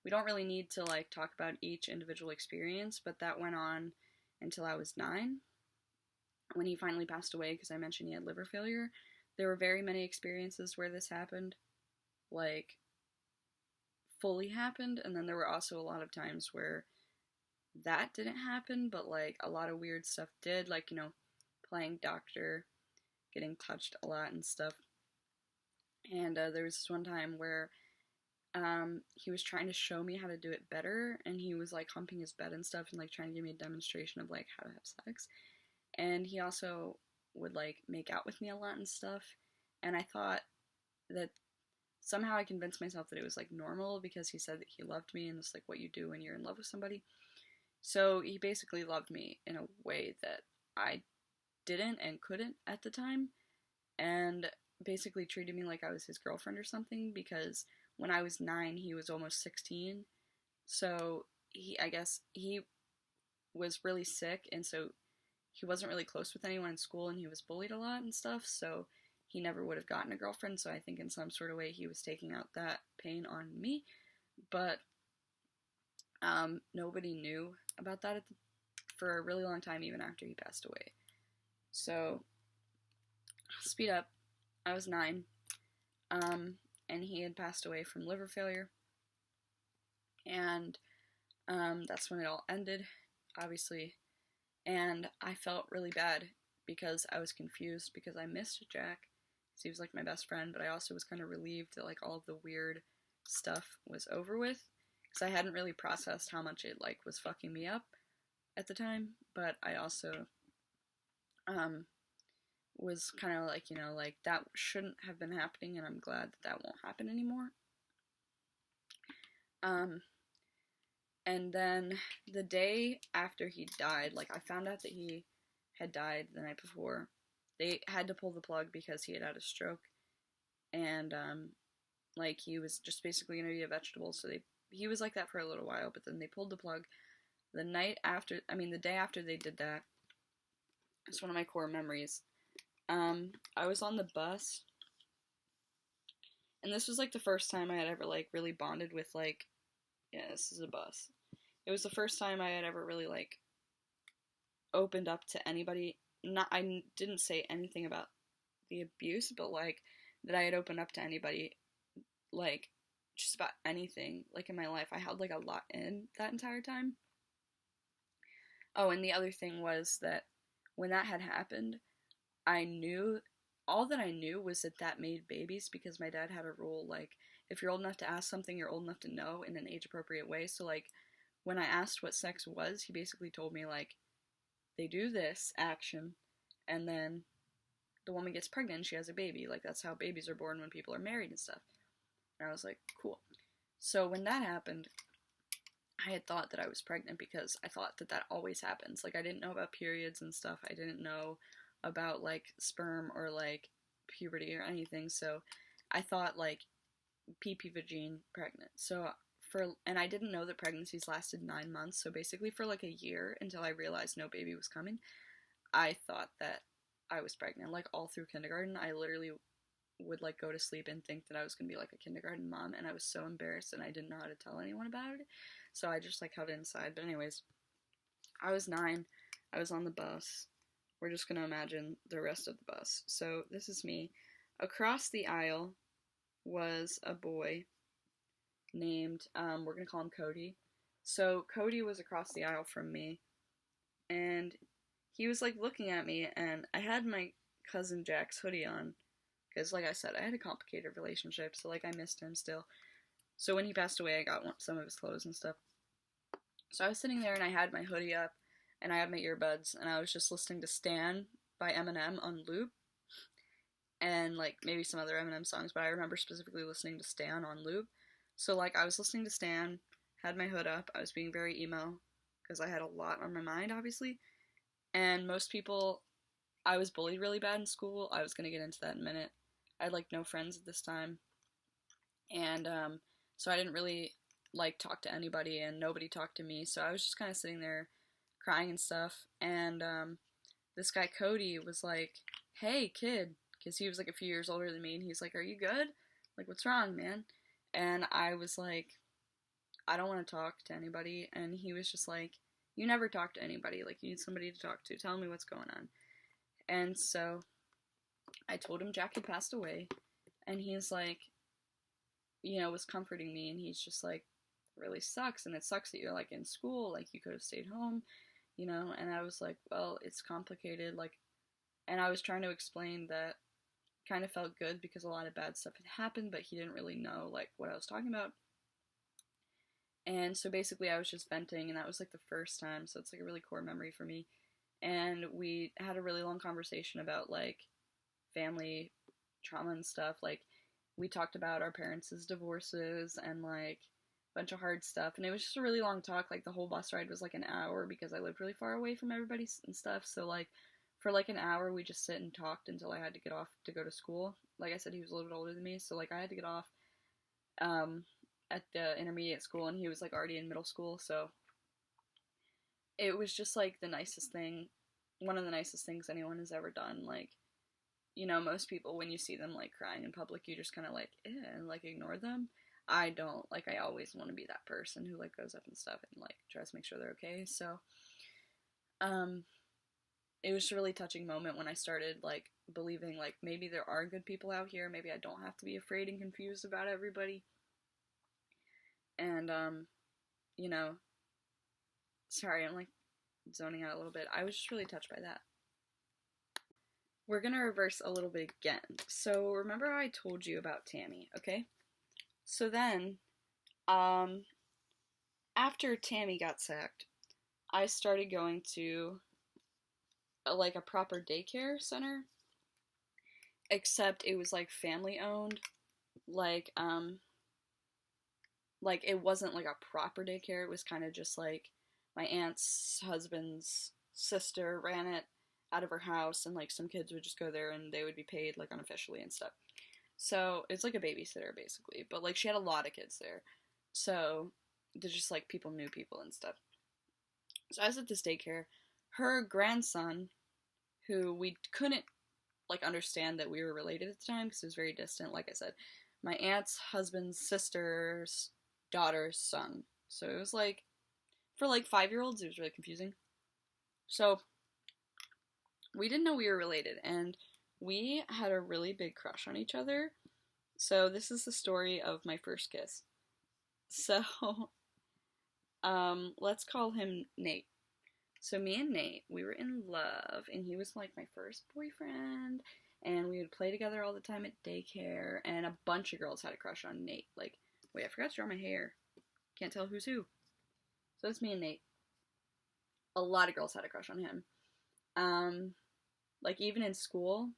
we don't really need to, like, talk about each individual experience, but that went on until I was 9. When he finally passed away, because I mentioned he had liver failure, there were very many experiences where this happened, like, fully happened, and then there were also a lot of times where that didn't happen, but, like, a lot of weird stuff did, like, you know, playing doctor, getting touched a lot and stuff. And there was this one time where he was trying to show me how to do it better, and he was, like, humping his bed and stuff and, like, trying to give me a demonstration of, like, how to have sex. And he also would, like, make out with me a lot and stuff. And I thought that somehow I convinced myself that it was, like, normal because he said that he loved me and it's, like, what you do when you're in love with somebody. So he basically loved me in a way that I didn't and couldn't at the time. And basically treated me like I was his girlfriend or something because when I was 9, he was almost 16. So I guess he was really sick, and so he wasn't really close with anyone in school, and he was bullied a lot and stuff, so he never would have gotten a girlfriend, so I think in some sort of way he was taking out that pain on me, but nobody knew about that for a really long time, even after he passed away. So, speed up, I was 9, and he had passed away from liver failure, and that's when it all ended, obviously. And I felt really bad because I was confused because I missed Jack. He was like my best friend, but I also was kind of relieved that like all of the weird stuff was over with because I hadn't really processed how much it like was fucking me up at the time. But I also was kind of like, you know, like that shouldn't have been happening, and I'm glad that that won't happen anymore. And then the day after he died, like, I found out that he had died the night before. They had to pull the plug because he had had a stroke. And, like, he was just basically going to be a vegetable. So he was like that for a little while, but then they pulled the plug. The day after they did that, it's one of my core memories. I was on the bus. And this was, like, the first time I had ever, like, really bonded with, like, yeah, this is a bus. It was the first time I had ever really, like, opened up to anybody. I didn't say anything about the abuse, but, like, that I had opened up to anybody, like, just about anything, like, in my life. I held, like, a lot in that entire time. Oh, and the other thing was that when that had happened, all that I knew was that made babies, because my dad had a rule, like, if you're old enough to ask something, you're old enough to know in an age-appropriate way. So, like, when I asked what sex was, he basically told me, like, they do this action, and then the woman gets pregnant and she has a baby. Like, that's how babies are born when people are married and stuff. And I was like, cool. So when that happened, I had thought that I was pregnant because I thought that that always happens. Like, I didn't know about periods and stuff. I didn't know about, like, sperm or, like, puberty or anything. So I thought, like, PP vagine pregnant. And I didn't know that pregnancies lasted 9 months. So basically for, like, a year until I realized no baby was coming, I thought that I was pregnant. Like, all through kindergarten, I literally would, like, go to sleep and think that I was gonna be, like, a kindergarten mom, and I was so embarrassed and I didn't know how to tell anyone about it. So I just, like, held it inside. But anyways, I was 9. I was on the bus. We're just gonna imagine the rest of the bus. So this is me. Across the aisle was a boy named, we're gonna call him Cody. So Cody was across the aisle from me, and he was, like, looking at me, and I had my cousin Jack's hoodie on, because, like I said, I had a complicated relationship, so, like, I missed him still. So when he passed away, I got some of his clothes and stuff. So I was sitting there, and I had my hoodie up, and I had my earbuds, and I was just listening to Stan by Eminem on loop, and, like, maybe some other Eminem songs, but I remember specifically listening to Stan on loop. So, like, I was listening to Stan, had my hood up, I was being very emo, because I had a lot on my mind, obviously, and most people, I was bullied really bad in school. I was gonna get into that in a minute. I had, like, no friends at this time, and, so I didn't really, like, talk to anybody, and nobody talked to me, so I was just kind of sitting there crying and stuff, and, this guy Cody was like, hey, kid, because he was, like, a few years older than me, and he's like, are you good? Like, what's wrong, man? And I was like, I don't want to talk to anybody, and he was just like, you never talk to anybody, like, you need somebody to talk to, tell me what's going on. And so I told him Jack had passed away, and he's like, you know, was comforting me, and he's just like, it really sucks, and it sucks that you're, like, in school, like, you could have stayed home, you know. And I was like, well, it's complicated, like, and I was trying to explain that kind of felt good because a lot of bad stuff had happened, but he didn't really know, like, what I was talking about. And so basically I was just venting, and that was, like, the first time, so it's, like, a really core memory for me. And we had a really long conversation about, like, family trauma and stuff. Like, we talked about our parents' divorces and, like, a bunch of hard stuff, and it was just a really long talk. Like, the whole bus ride was, like, an hour because I lived really far away from everybody and stuff. So, like, for, like, an hour we just sit and talked until I had to get off to go to school. Like I said, he was a little bit older than me, so, like, I had to get off at the intermediate school, and he was, like, already in middle school. So it was just, like, the nicest thing, one of the nicest things anyone has ever done. Like, you know, most people, when you see them, like, crying in public, you just kind of, like, and, like, ignore them. I don't. Like, I always want to be that person who, like, goes up and stuff and, like, tries to make sure they're okay. So it was a really touching moment when I started, like, believing, like, maybe there are good people out here, maybe I don't have to be afraid and confused about everybody. And you know, sorry, I'm, like, zoning out a little bit. I was just really touched by that. We're gonna reverse a little bit again. So remember how I told you about Tammy, okay? So then, after Tammy got sacked, I started going to like a proper daycare center, except it was, like, family owned. Like, like, it wasn't, like, a proper daycare. It was kind of just, like, my aunt's husband's sister ran it out of her house, and, like, some kids would just go there and they would be paid, like, unofficially and stuff. So it's like a babysitter, basically, but, like, she had a lot of kids there, so they're just, like, people knew people and stuff. So I was at this daycare. Her grandson, who we couldn't, like, understand that we were related at the time because it was very distant, like I said, my aunt's husband's sister's daughter's son. So it was, like, for, like, 5-year-olds, it was really confusing. So we didn't know we were related, and we had a really big crush on each other. So this is the story of my first kiss. So, let's call him Nate. So me and Nate, we were in love, and he was, like, my first boyfriend, and we would play together all the time at daycare, and a bunch of girls had a crush on Nate. Like, wait, I forgot to draw my hair. Can't tell who's who. So it's me and Nate. A lot of girls had a crush on him. Like, even in school,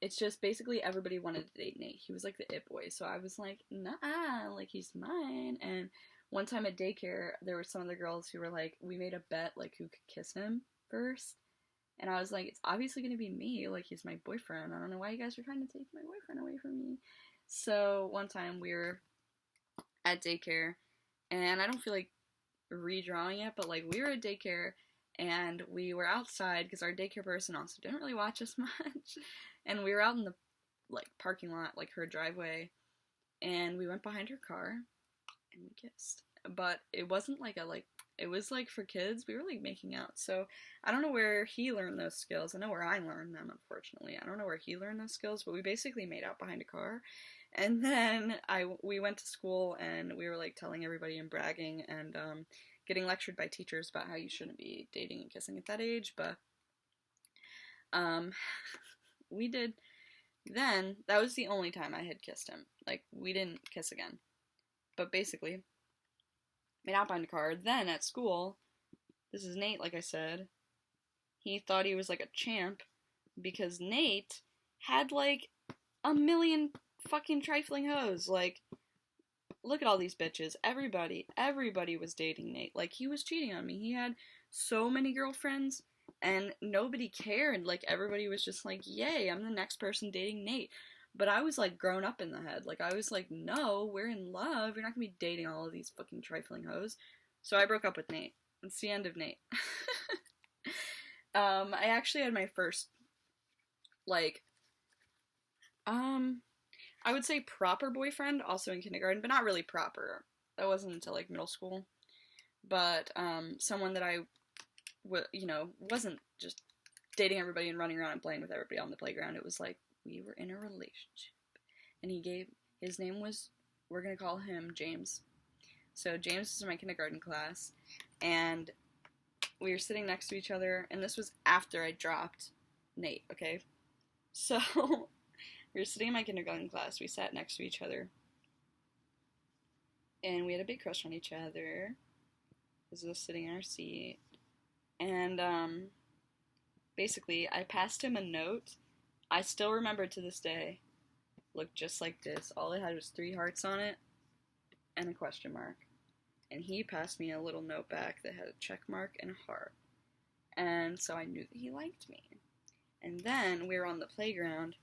it's just basically everybody wanted to date Nate. He was like the it boy. So I was like, nah, like, he's mine. And one time at daycare, there were some of the girls who were like, we made a bet, like, who could kiss him first. And I was like, it's obviously gonna be me. Like, he's my boyfriend. I don't know why you guys are trying to take my boyfriend away from me. So one time we were at daycare, and I don't feel like redrawing it, but like we were at daycare and we were outside because our daycare person also didn't really watch us much, and we were out in the like parking lot, like her driveway, and we went behind her car and we kissed. But it wasn't like a like it was like for kids. We were like making out. So I don't know where he learned those skills. I know where I learned them, unfortunately. I don't know where he learned those skills, but we basically made out behind a car. And then we went to school and we were like telling everybody and bragging and getting lectured by teachers about how you shouldn't be dating and kissing at that age. But um, we did. Then that was the only time I had kissed him. Like, we didn't kiss again. But basically, made out behind a car. Then at school, this is Nate, like I said. He thought he was like a champ because Nate had like a million fucking trifling hoes. Like, look at all these bitches. Everybody was dating Nate. Like, he was cheating on me. He had so many girlfriends and nobody cared. Like, everybody was just like, yay, I'm the next person dating Nate. But I was like grown up in the head. Like, I was like, no, we're in love. You're not gonna be dating all of these fucking trifling hoes. So I broke up with Nate. It's the end of Nate. I actually had my first, like, I would say proper boyfriend also in kindergarten, but not really proper. That wasn't until like middle school. But someone that I, wasn't just dating everybody and running around and playing with everybody on the playground. It was like we were in a relationship, and his name was, we're gonna call him James. So James was in my kindergarten class, and we were sitting next to each other, and this was after I dropped Nate. Okay, so. We were sitting in my kindergarten class. We sat next to each other. And we had a big crush on each other. As we were sitting in our seat. And basically, I passed him a note. I still remember to this day. Looked just like this. All it had was 3 hearts on it. And a question mark. And he passed me a little note back that had a check mark and a heart. And so I knew that he liked me. And then we were on the playground.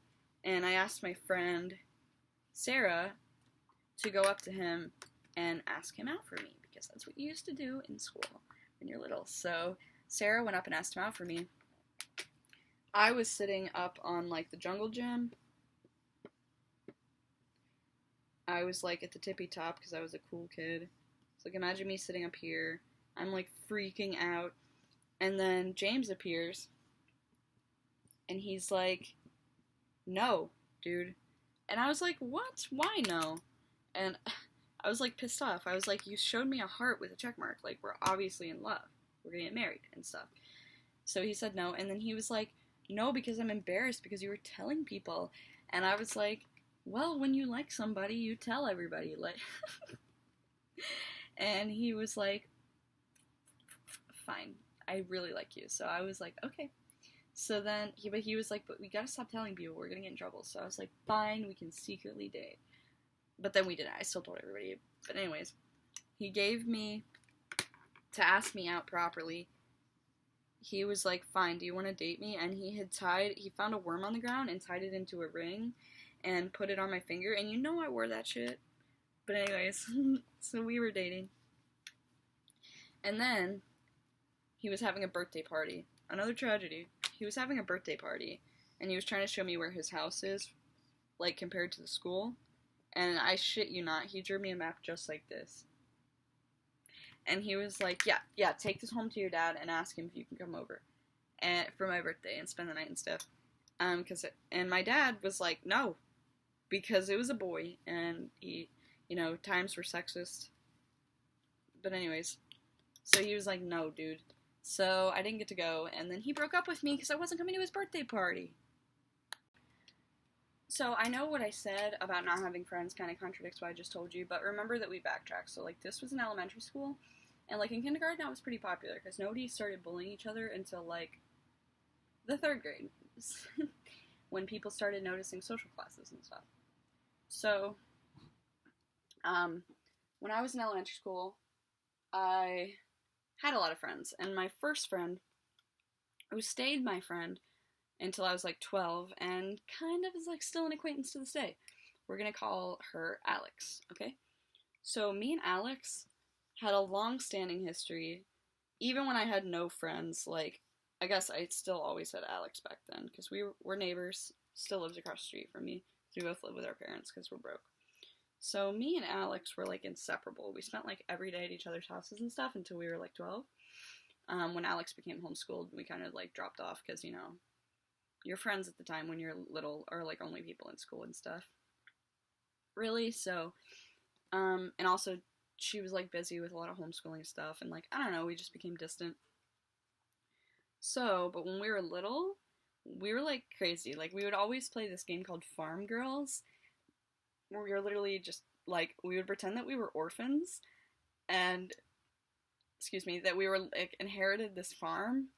And I asked my friend, Sarah, to go up to him and ask him out for me, because that's what you used to do in school when you're little. So Sarah went up and asked him out for me. I was sitting up on, like, the jungle gym. I was, like, at the tippy top because I was a cool kid. So, like, imagine me sitting up here. I'm, like, freaking out. And then James appears. And he's like, no, dude. And I was like, what? Why no? And I was like pissed off. I was like, you showed me a heart with a check mark. Like, we're obviously in love. We're gonna get married and stuff. So he said no. And then he was like, no, because I'm embarrassed because you were telling people. And I was like, well, when you like somebody, you tell everybody. Like, and he was like, fine. I really like you. So I was like, okay. So then, he was like, but we gotta stop telling people, we're gonna get in trouble. So I was like, fine, we can secretly date. But then we didn't. I still told everybody. But anyways, he gave me, to ask me out properly, he was like, fine, do you want to date me? And he found a worm on the ground and tied it into a ring and put it on my finger. And you know I wore that shit. But anyways, so we were dating. And then, he was having a birthday party. Another tragedy. He was having a birthday party, and he was trying to show me where his house is, like, compared to the school, and I shit you not, he drew me a map just like this. And he was like, yeah, take this home to your dad and ask him if you can come over and for my birthday and spend the night and stuff. And my dad was like, no, because it was a boy, and he, times were sexist. But anyways, so he was like, no, dude. So I didn't get to go, and then he broke up with me because I wasn't coming to his birthday party. So I know what I said about not having friends kind of contradicts what I just told you, but remember that we backtracked. So, like, this was in elementary school, And, like, in kindergarten, that was pretty popular because nobody started bullying each other until, like, the third grade when people started noticing social classes and stuff. So, when I was in elementary school, I had a lot of friends. And my first friend, who stayed my friend until I was, like, 12 and kind of is, like, still an acquaintance to this day. We're gonna call her Alex, okay? So me and Alex had a long-standing history. Even when I had no friends, like, I guess I still always had Alex back then, because we were neighbors, still lives across the street from me. We both live with our parents because we're broke. So me and Alex were, like, inseparable. We spent, like, every day at each other's houses and stuff until we were, like, 12. When Alex became homeschooled, we kind of, like, dropped off because, you know, your friends at the time when you're little are, like, only people in school and stuff. Really, so, and also, she was, like, busy with a lot of homeschooling stuff, and, like, I don't know, we just became distant. So, but when we were little, we were, like, crazy. Like, we would always play this game called Farm Girls, where we were literally just, like, we would pretend that we were orphans, and, excuse me, that we were, like, inherited this farm,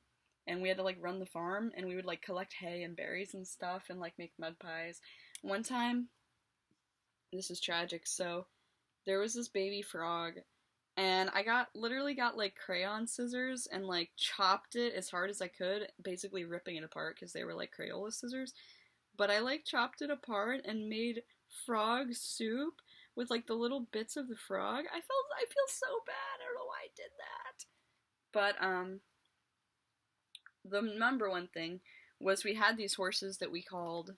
and we had to, like, run the farm, and we would, like, collect hay and berries and stuff, and, like, make mud pies. One time, this is tragic, so, there was this baby frog, and I literally got, like, crayon scissors and, like, chopped it as hard as I could, basically ripping it apart because they were, like, Crayola scissors. But I, like, chopped it apart and made frog soup with, like, the little bits of the frog. I feel so bad. I don't know why I did that. But, the number one thing was we had these horses that we called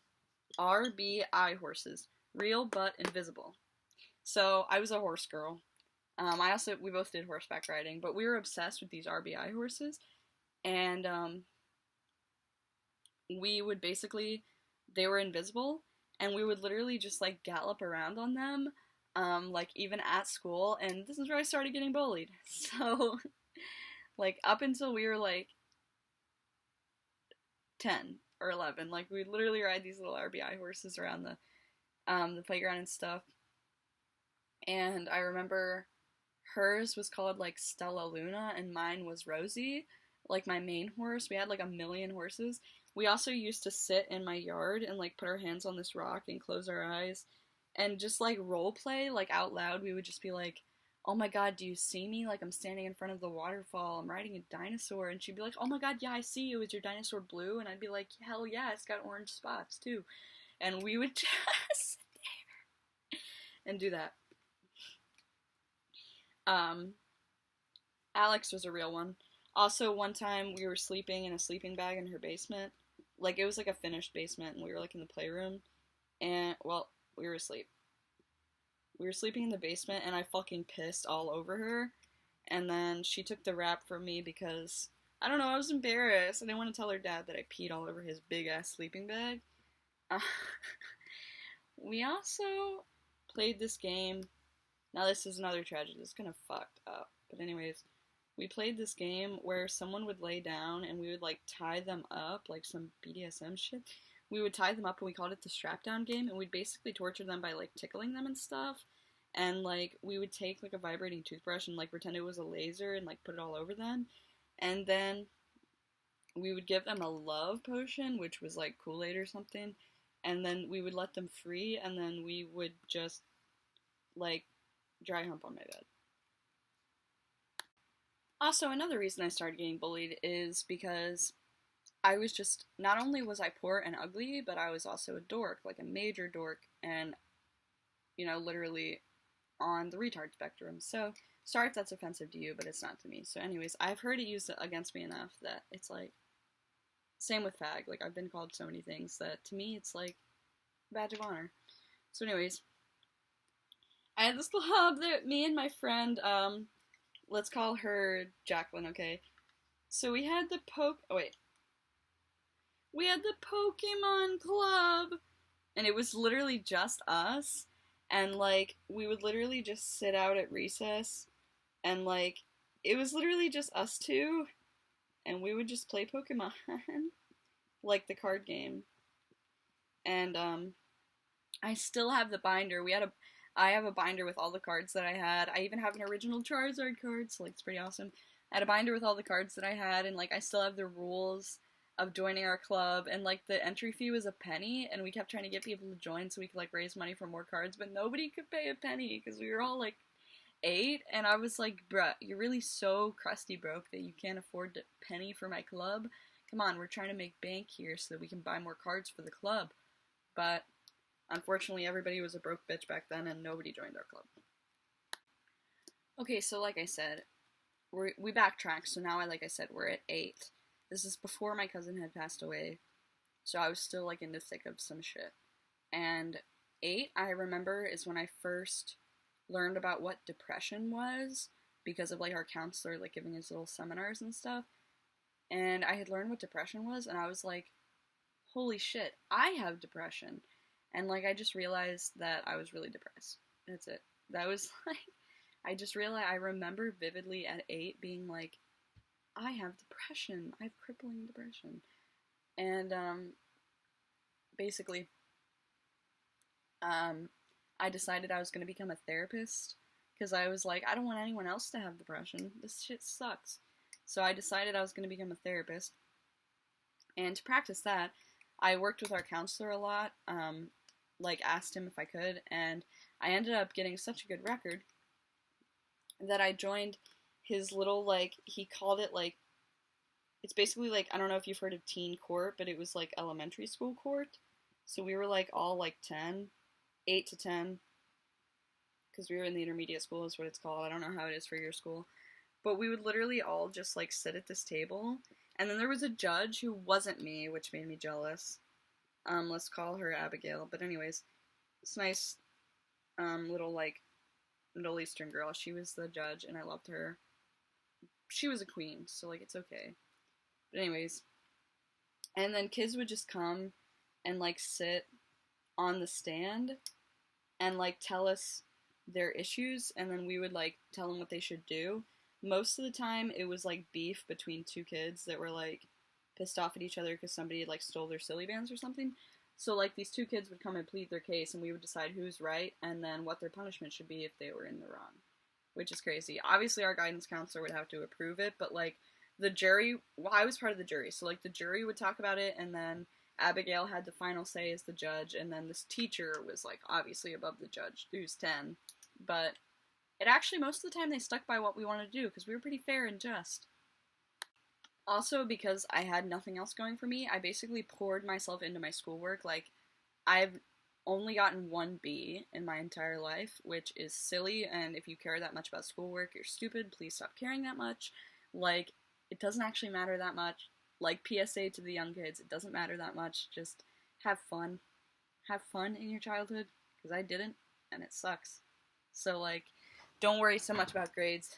RBI horses. Real but invisible. So, I was a horse girl. We both did horseback riding, but we were obsessed with these RBI horses, and, we would basically, they were invisible, and we would literally just, like, gallop around on them, like, even at school, and this is where I started getting bullied. So, like, up until we were, like, 10 or 11, like, we'd literally ride these little RBI horses around the playground and stuff, and I remember hers was called, like, Stella Luna, and mine was Rosie, like, my main horse. We had, like, a million horses. We also used to sit in my yard and, like, put our hands on this rock and close our eyes and just, like, role play, like, out loud. We would just be like, oh my god, do you see me? Like, I'm standing in front of the waterfall. I'm riding a dinosaur. And she'd be like, oh my god, yeah, I see you. Is your dinosaur blue? And I'd be like, hell yeah, it's got orange spots, too. And we would just sit there and do that. Alex was a real one. Also, one time we were sleeping in a sleeping bag in her basement. Like, it was like a finished basement, and we were, like, in the playroom. And, well, we were asleep. We were sleeping in the basement, and I fucking pissed all over her. And then she took the rap from me because, I don't know, I was embarrassed. I didn't want to tell her dad that I peed all over his big-ass sleeping bag. We also played this game. Now, this is another tragedy. This is kind of fucked up. But anyways, we played this game where someone would lay down and we would, like, tie them up, like some BDSM shit. We would tie them up and we called it the strap down game, and we'd basically torture them by, like, tickling them and stuff. And, like, we would take, like, a vibrating toothbrush and, like, pretend it was a laser and, like, put it all over them. And then we would give them a love potion, which was, like, Kool-Aid or something. And then we would let them free, and then we would just, like, dry hump on my bed. Also, another reason I started getting bullied is because I was just, not only was I poor and ugly, but I was also a dork, like a major dork, and, you know, literally on the retard spectrum. So, sorry if that's offensive to you, but it's not to me. So anyways, I've heard it used against me enough that it's like, same with fag, like, I've been called so many things that, to me, it's like, badge of honor. So anyways, I had this club that me and my friend, let's call her Jacqueline, okay? So we had the we had the Pokemon Club, and it was literally just us, and, like, we would literally just sit out at recess, and, like, it was literally just us two, and we would just play Pokemon, like the card game, and, I still have the binder. I have a binder with all the cards that I had. I even have an original Charizard card, so like it's pretty awesome. I had a binder with all the cards that I had, and like I still have the rules of joining our club, and like the entry fee was a penny, and we kept trying to get people to join so we could like raise money for more cards, but nobody could pay a penny because we were all like 8, and I was like, bruh, you're really so crusty broke that you can't afford a penny for my club. Come on, we're trying to make bank here so that we can buy more cards for the club. But unfortunately, everybody was a broke bitch back then, and nobody joined our club. Okay, so like I said, we backtrack. So now, like I said, we're at 8. This is before my cousin had passed away, so I was still like in the thick of some shit. And 8, I remember, is when I first learned about what depression was because of like our counselor like giving us little seminars and stuff. And I had learned what depression was, and I was like, holy shit, I have depression. And like I just realized that I was really depressed. That's it. That was like, I just realized, I remember vividly at 8 being like, I have depression. I have crippling depression. And basically I decided I was going to become a therapist because I was like, I don't want anyone else to have depression. This shit sucks. So I decided I was going to become a therapist. And to practice that, I worked with our counselor a lot, like asked him if I could, and I ended up getting such a good record that I joined his little, like, he called it, like, it's basically like, I don't know if you've heard of teen court, but it was like elementary school court. So we were like all like 10, 8 to 10, because we were in the intermediate school is what it's called. I don't know how it is for your school. But we would literally all just like sit at this table, and then there was a judge who wasn't me, which made me jealous. Let's call her Abigail. But anyways, this nice little like Middle Eastern girl. She was the judge, and I loved her. She was a queen, so like it's okay. But anyways, and then kids would just come and like sit on the stand and like tell us their issues, and then we would like tell them what they should do. Most of the time it was like beef between two kids that were like pissed off at each other because somebody like stole their silly bands or something. So like these two kids would come and plead their case, and we would decide who's right and then what their punishment should be if they were in the wrong, which is crazy. Obviously our guidance counselor would have to approve it, but like the jury, well, I was part of the jury, so like the jury would talk about it, and then Abigail had the final say as the judge, and then this teacher was like obviously above the judge, who's 10, but it actually, most of the time, they stuck by what we wanted to do, because we were pretty fair and just. Also, because I had nothing else going for me, I basically poured myself into my schoolwork. Like, I've only gotten 1 B in my entire life, which is silly, and if you care that much about schoolwork, you're stupid. Please stop caring that much. Like, it doesn't actually matter that much. Like, PSA to the young kids, it doesn't matter that much. Just have fun. Have fun in your childhood, because I didn't, and it sucks. So, like, don't worry so much about grades.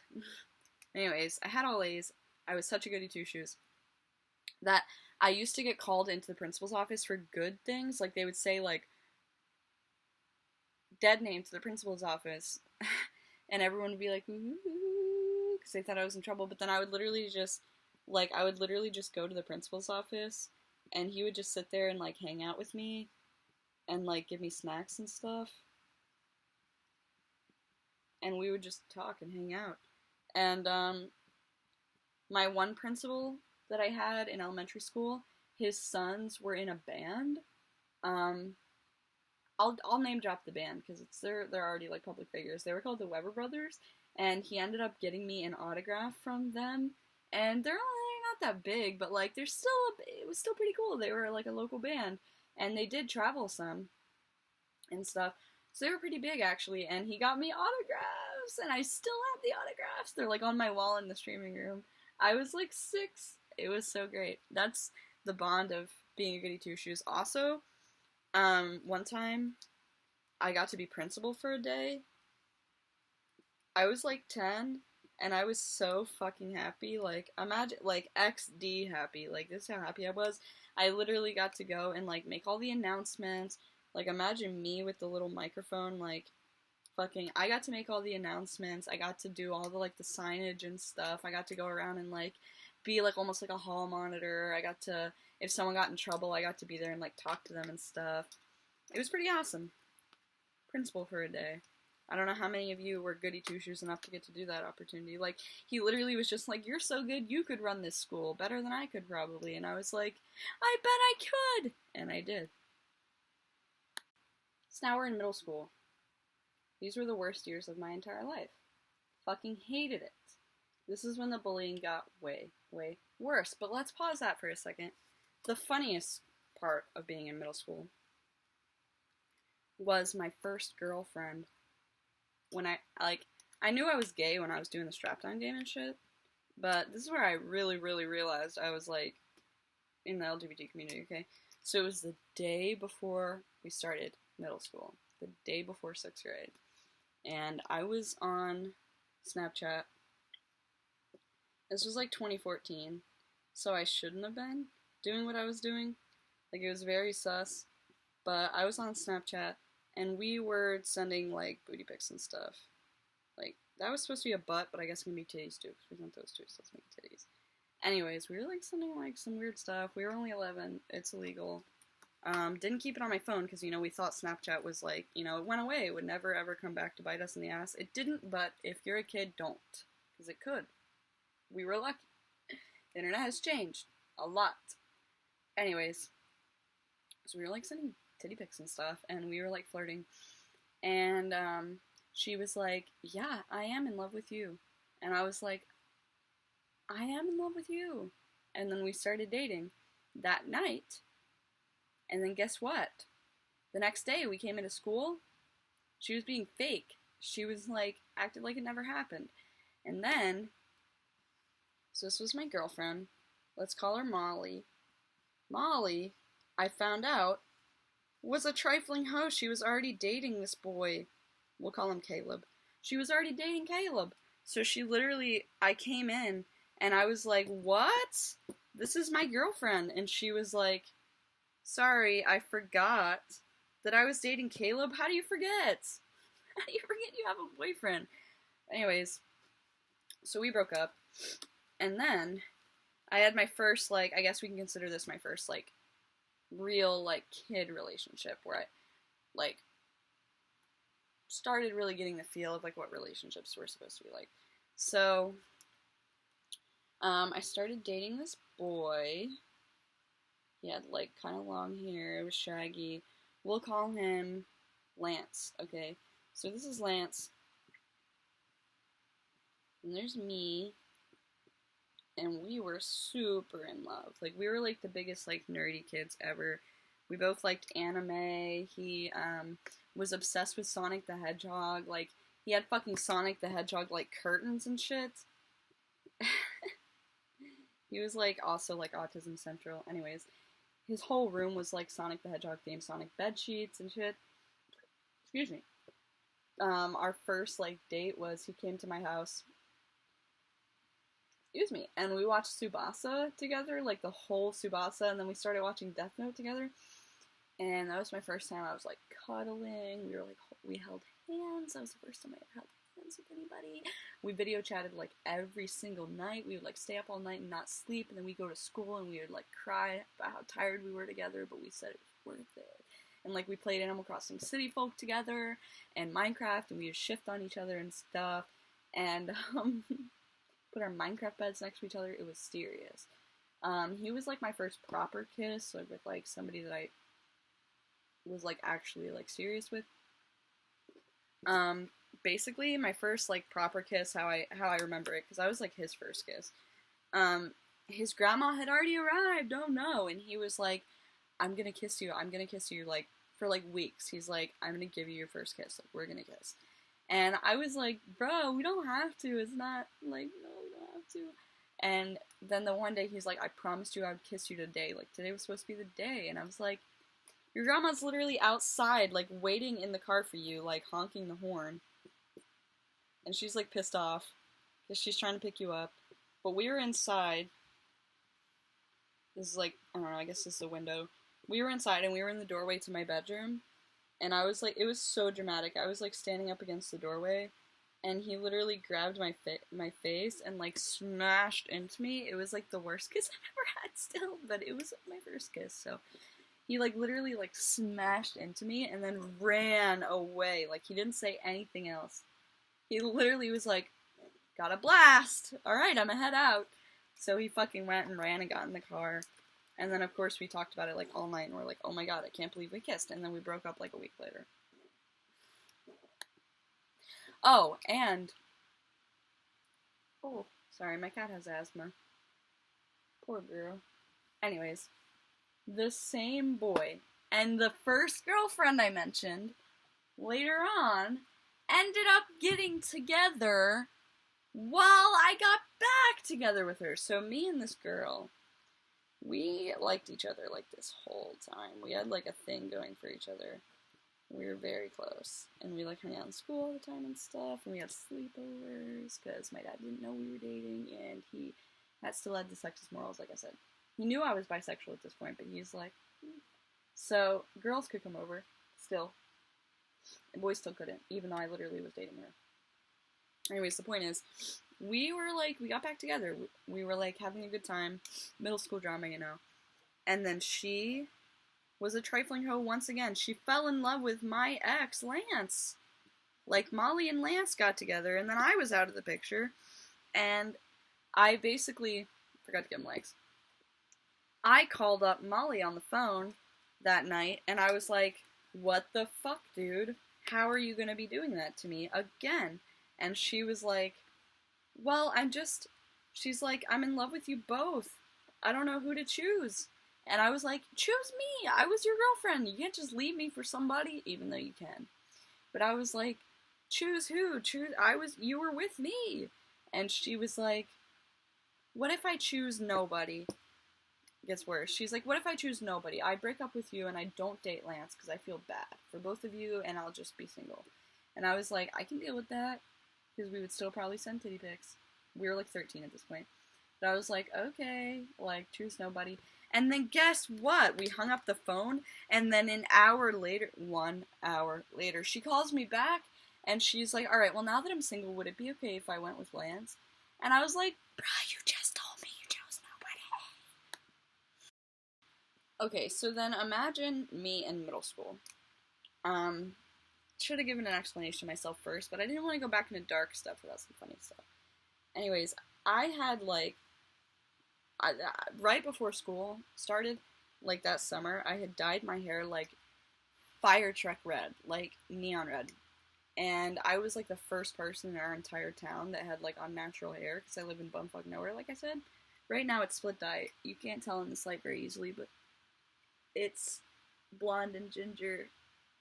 Anyways, I had all A's. I was such a goody two-shoes that I used to get called into the principal's office for good things. Like, they would say, like, dead name to the principal's office. And everyone would be like, ooh, because they thought I was in trouble. But then I would literally just, like, go to the principal's office, and he would just sit there and, like, hang out with me and, like, give me snacks and stuff. And we would just talk and hang out. And my one principal that I had in elementary school, his sons were in a band. I'll name drop the band because they're already like public figures. They were called the Weber Brothers, and he ended up getting me an autograph from them. And they're not that big, but like it was still pretty cool. They were like a local band, and they did travel some and stuff. So they were pretty big, actually, and he got me autographs, and I still have the autographs. They're, like, on my wall in the streaming room. I was, like, 6. It was so great. That's the bond of being a goody two-shoes. Also, one time, I got to be principal for a day. I was, like, 10, and I was so fucking happy. Like, imagine, like, XD happy. Like, this is how happy I was. I literally got to go and, like, make all the announcements. Like, imagine me with the little microphone, like, fucking, I got to make all the announcements, I got to do all the, like, the signage and stuff, I got to go around and, like, be, like, almost like a hall monitor, I got to, if someone got in trouble, I got to be there and, like, talk to them and stuff. It was pretty awesome. Principal for a day. I don't know how many of you were goody two-shoes enough to get to do that opportunity. Like, he literally was just like, you're so good, you could run this school better than I could probably. And I was like, I bet I could! And I did. So now we're in middle school. These were the worst years of my entire life. Fucking hated it. This is when the bullying got way, way worse. But let's pause that for a second. The funniest part of being in middle school was my first girlfriend. When I knew I was gay when I was doing the strap down game and shit, but this is where I really, really realized I was, like, in the LGBT community, okay? So it was the day before we started middle school, the day before 6th grade, and I was on Snapchat. This was, like, 2014, so I shouldn't have been doing what I was doing. Like, it was very sus, but I was on Snapchat, and we were sending, like, booty pics and stuff. Like, that was supposed to be a butt, but I guess it can be titties, too, because we sent those two, so let's make it titties. Anyways, we were, like, sending, like, some weird stuff. We were only 11. It's illegal. Didn't keep it on my phone, because, you know, we thought Snapchat was, like, you know, it went away. It would never, ever come back to bite us in the ass. It didn't, but if you're a kid, don't. Because it could. We were lucky. The internet has changed. A lot. Anyways. So we were, like, sending titty pics and stuff, and we were, like, flirting. And, she was like, yeah, I am in love with you. And I was like, I am in love with you. And then we started dating that night. And then guess what? The next day we came into school. She was being fake. She was like, acted like it never happened. And then, so this was my girlfriend. Let's call her Molly. Molly, I found out, was a trifling hoe. She was already dating this boy. We'll call him Caleb. She was already dating Caleb. So she literally, I came in and I was like, what? This is my girlfriend. And she was like, sorry, I forgot that I was dating Caleb. How do you forget? How do you forget you have a boyfriend? Anyways, so we broke up. And then I had my first, like, I guess we can consider this my first, like, real, like, kid relationship where I, like, started really getting the feel of, like, what relationships were supposed to be like. So, I started dating this boy. He had, like, kind of long hair. It was shaggy. We'll call him Lance, okay? So this is Lance. And there's me. And we were super in love. Like, we were, like, the biggest, like, nerdy kids ever. We both liked anime. He, was obsessed with Sonic the Hedgehog. Like, he had fucking Sonic the Hedgehog, like, curtains and shit. He was, like, also, like, Autism Central. Anyways, his whole room was, like, Sonic the Hedgehog themed, Sonic bed sheets and shit. Excuse me. Our first, like, date was he came to my house. Excuse me. And we watched Tsubasa together, like, the whole Tsubasa, and then we started watching Death Note together. And that was my first time I was, like, cuddling. We were, like, we held hands. That was the first time I ever held hands with anybody. We video chatted, like, every single night. We would, like, stay up all night and not sleep. And then we'd go to school and we would, like, cry about how tired we were together. But we said it was worth it. And, like, we played Animal Crossing City Folk together. And Minecraft. And we would shift on each other and stuff. And, put our Minecraft beds next to each other. It was serious. He was, like, my first proper kiss. Like, with, like, somebody that I was, like, actually, like, serious with. Basically, my first, like, proper kiss, how I remember it, because I was, like, his first kiss. His grandma had already arrived, oh no, and he was like, I'm gonna kiss you, like, for, like, weeks. He's like, I'm gonna give you your first kiss, like, we're gonna kiss. And I was like, bro, we don't have to, it's not, like, no, we don't have to. And then the one day, he's like, I promised you I would kiss you today, like, today was supposed to be the day, and I was like, your grandma's literally outside, like, waiting in the car for you, like, honking the horn. And she's, like, pissed off, because she's trying to pick you up. But we were inside. This is, like, I don't know, I guess this is a window. We were inside, and we were in the doorway to my bedroom. And I was, like, it was so dramatic. I was, like, standing up against the doorway, and he literally grabbed my face and, like, smashed into me. It was, like, the worst kiss I've ever had still, but it was my first kiss, so... He, like, literally, like, smashed into me and then ran away. Like, he didn't say anything else. He literally was like, got a blast! Alright, I'm gonna head out. So he fucking went and ran and got in the car. And then, of course, we talked about it, like, all night, and we're like, oh my god, I can't believe we kissed. And then we broke up, like, a week later. Oh, and... Oh, sorry, my cat has asthma. Poor girl. Anyways, the same boy and the first girlfriend I mentioned later on ended up getting together while I got back together with her. So me and this girl, we liked each other like this whole time. We had like a thing going for each other. We were very close, and we like hung out in school all the time and stuff, and we had sleepovers, because my dad didn't know we were dating, and he still had the sexist morals, like I said. He knew I was bisexual at this point, but he's like, So, girls could come over, still, and boys still couldn't, even though I literally was dating her. Anyways, the point is, we got back together, we were like having a good time, middle school drama, you know, and then she was a trifling hoe once again. She fell in love with my ex, Lance. Like, Molly and Lance got together, and then I was out of the picture, and I basically forgot to give him legs. I called up Molly on the phone that night, and I was like, what the fuck, dude? How are you gonna be doing that to me again? And she was like, well, she's like, I'm in love with you both. I don't know who to choose. And I was like, choose me! I was your girlfriend! You can't just leave me for somebody, even though you can. But I was like, choose who? You were with me! And she was like, what if I choose nobody? It gets worse. She's like, what if I choose nobody? I break up with you and I don't date Lance because I feel bad for both of you and I'll just be single. And I was like, I can deal with that, because we would still probably send titty pics. We were like 13 at this point. But I was like, okay, like, choose nobody. And then guess what? We hung up the phone, and then 1 hour later, she calls me back, and she's like, alright, well, now that I'm single, would it be okay if I went with Lance? And I was like, bruh, you just told me you chose nobody. Okay, so then imagine me in middle school. Should have given an explanation myself first, but I didn't want to go back into dark stuff without some funny stuff. Anyways, I had, like, right before school started, like that summer, I had dyed my hair like fire truck red, like neon red. And I was like the first person in our entire town that had like unnatural hair, because I live in bumfuck nowhere, like I said. Right now it's split dye. You can't tell in this light very easily, but it's blonde and ginger.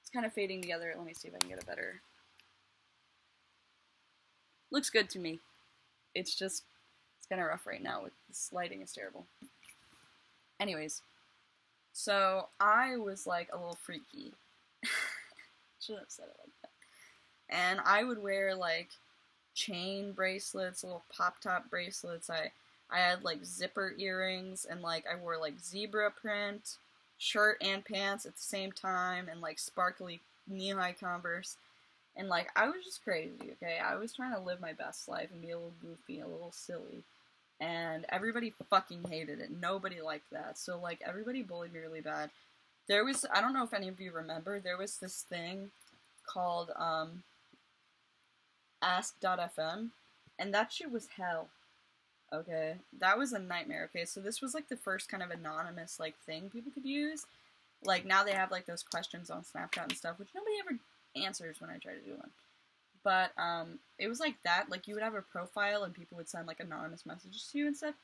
It's kind of fading together. Let me see if I can get a better... Looks good to me. It's just... kind of rough right now with this lighting is terrible. Anyways, so I was like a little freaky. Shouldn't have said it like that. And I would wear like chain bracelets, little pop top bracelets. I had like zipper earrings, and like I wore like zebra print shirt and pants at the same time, and like sparkly knee-high Converse. And like I was just crazy, okay? I was trying to live my best life and be a little goofy, a little silly. And everybody fucking hated it. Nobody liked that. So, like, everybody bullied me really bad. There was, I don't know if any of you remember, there was this thing called, Ask.fm, and that shit was hell. Okay? That was a nightmare, okay? So this was, like, the first kind of anonymous, like, thing people could use. Like, now they have, like, those questions on Snapchat and stuff, which nobody ever answers when I try to do one. But, it was like that. Like, you would have a profile, and people would send, like, anonymous messages to you and stuff.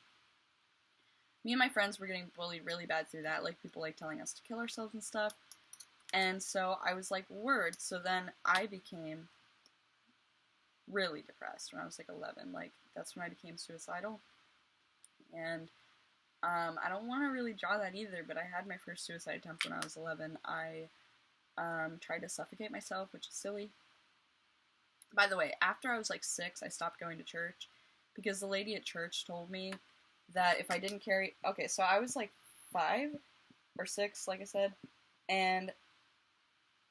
Me and my friends were getting bullied really bad through that. Like, people, like, telling us to kill ourselves and stuff. And so I was like, word. So then I became really depressed when I was, like, 11. Like, that's when I became suicidal. And, I don't want to really draw that either, but I had my first suicide attempt when I was 11. I, tried to suffocate myself, which is silly. By the way, after I was like 6, I stopped going to church, because the lady at church told me that if I didn't carry... Okay, so I was like 5 or 6, like I said, and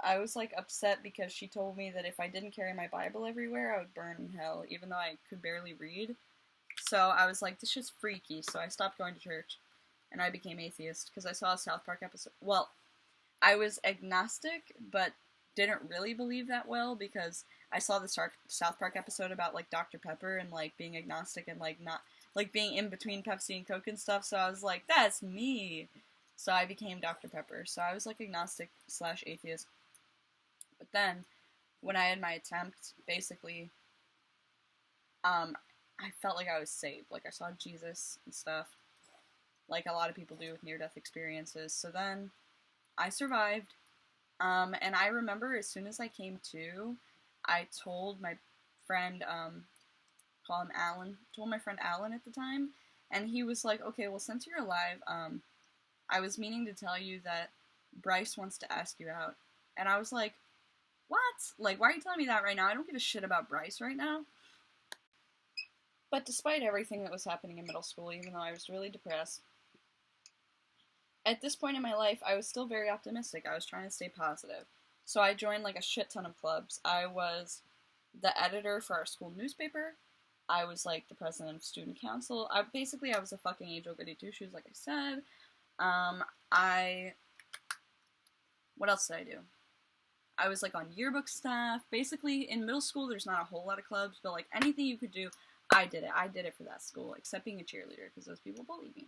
I was like upset because she told me that if I didn't carry my Bible everywhere, I would burn in hell, even though I could barely read. So I was like, this shit's freaky, so I stopped going to church, and I became atheist, because I saw a South Park episode... Well, I was agnostic, but didn't really believe that well because I saw the South Park episode about like Dr. Pepper and like being agnostic and like not like being in between Pepsi and Coke and stuff. So I was like, that's me. So I became Dr. Pepper. So I was like agnostic / atheist. But then when I had my attempt, basically, I felt like I was saved. Like I saw Jesus and stuff, like a lot of people do with near-death experiences. So then I survived. And I remember as soon as I came to, I told my friend, call him Alan, told my friend Alan at the time, and he was like, okay, well, since you're alive, I was meaning to tell you that Bryce wants to ask you out. And I was like, what? Like, why are you telling me that right now? I don't give a shit about Bryce right now. But despite everything that was happening in middle school, even though I was really depressed, at this point in my life, I was still very optimistic. I was trying to stay positive. So I joined like a shit ton of clubs. I was the editor for our school newspaper. I was like the president of student council. I was a fucking angel goody two shoes, like I said. What else did I do? I was like on yearbook staff. Basically, in middle school, there's not a whole lot of clubs, but like anything you could do, I did it. I did it for that school, except being a cheerleader, because those people bullied me.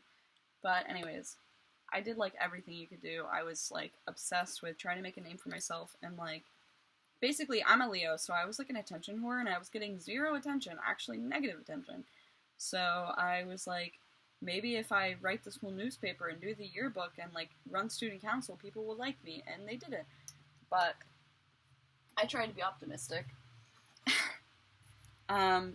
But anyways, I did like everything you could do. I was like obsessed with trying to make a name for myself, and like, basically, I'm a Leo, so I was like an attention whore, and I was getting zero attention, actually negative attention. So I was like, maybe if I write the school newspaper and do the yearbook and like run student council, people will like me, and they didn't. But I tried to be optimistic.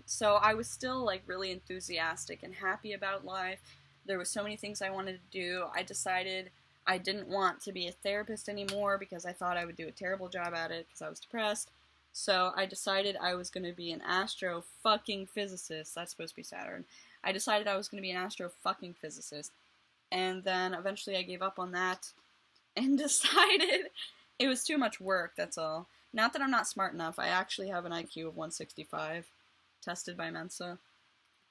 So I was still like really enthusiastic and happy about life. There were so many things I wanted to do. I decided I didn't want to be a therapist anymore because I thought I would do a terrible job at it because I was depressed. So I decided I was going to be an astro-fucking-physicist. That's supposed to be Saturn. I decided I was going to be an astro-fucking-physicist. And then eventually I gave up on that and decided it was too much work, that's all. Not that I'm not smart enough. I actually have an IQ of 165, tested by Mensa.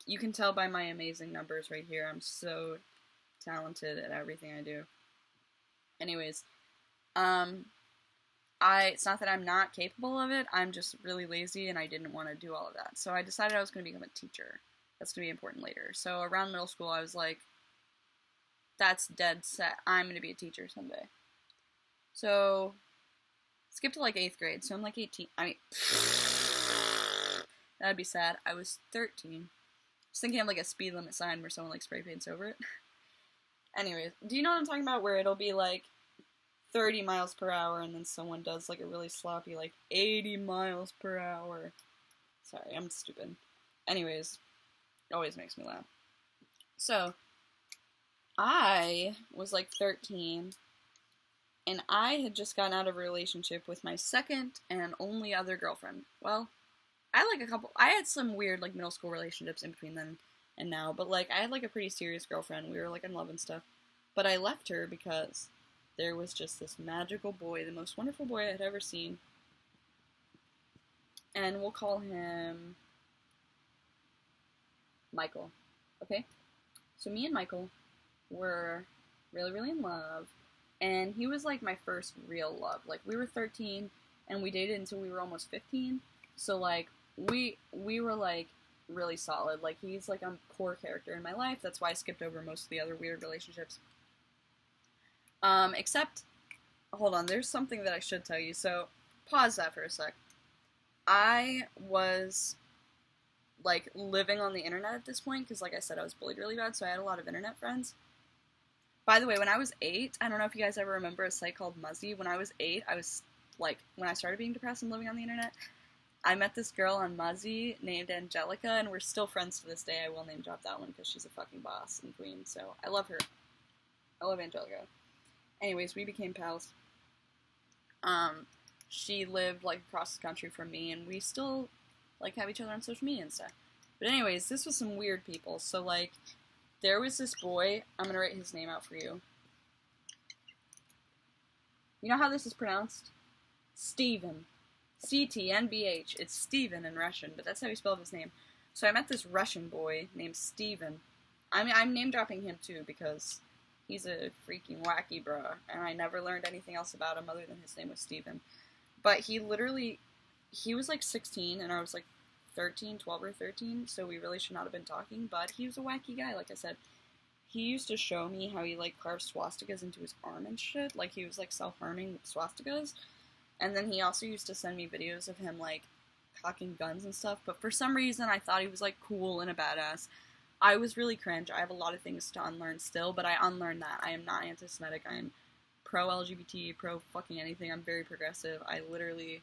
You can tell by my amazing numbers right here. I'm so talented at everything I do. Anyways, it's not that I'm not capable of it, I'm just really lazy and I didn't want to do all of that. So I decided I was going to become a teacher. That's going to be important later. So around middle school, I was like, that's dead set. I'm going to be a teacher someday. So, skip to like 8th grade. So I'm like 18. That'd be sad. I was 13. I was thinking of like a speed limit sign where someone like spray paints over it. Anyways, do you know what I'm talking about? Where it'll be like 30 miles per hour and then someone does like a really sloppy like 80 miles per hour. Sorry, I'm stupid. Anyways, it always makes me laugh. So, I was like 13 and I had just gotten out of a relationship with my second and only other girlfriend. Well, I had some weird like middle school relationships in between then and now, but like I had like a pretty serious girlfriend. We were like in love and stuff. But I left her because there was just this magical boy, the most wonderful boy I had ever seen. And we'll call him Michael. Okay? So me and Michael were really, really in love. And he was like my first real love. Like we were 13 and we dated until we were almost 15. So like we were like really solid. Like he's like a core character in my life. That's why I skipped over most of the other weird relationships. Except, hold on, there's something that I should tell you. So pause that for a sec. I was like living on the internet at this point because like I said, I was bullied really bad. So I had a lot of internet friends. By the way, when I was 8, I don't know if you guys ever remember a site called Muzzy. When I was 8, I was, like, when I started being depressed and living on the internet, I met this girl on Muzzy named Angelica, and we're still friends to this day. I will name drop that one because she's a fucking boss and queen, so I love her. I love Angelica. Anyways, we became pals. She lived, like, across the country from me, and we still, like, have each other on social media and stuff. But anyways, this was some weird people, so, like, there was this boy, I'm gonna write his name out for you. You know how this is pronounced? Steven. C-T-N-B-H. It's Steven in Russian, but that's how you spell his name. So I met this Russian boy named Steven. I'm name dropping him too because He's a freaking wacky bruh, and I never learned anything else about him other than his name was Steven. But he was like 16, and I was like 13, 12 or 13, so we really should not have been talking, but he was a wacky guy, like I said. He used to show me how he, like, carved swastikas into his arm and shit, like he was, like, self-harming swastikas, and then he also used to send me videos of him, like, cocking guns and stuff, but for some reason I thought he was, like, cool and a badass. I was really cringe. I have a lot of things to unlearn still, but I unlearned that. I am not anti-Semitic. I am pro-LGBT, pro-fucking anything. I'm very progressive. I literally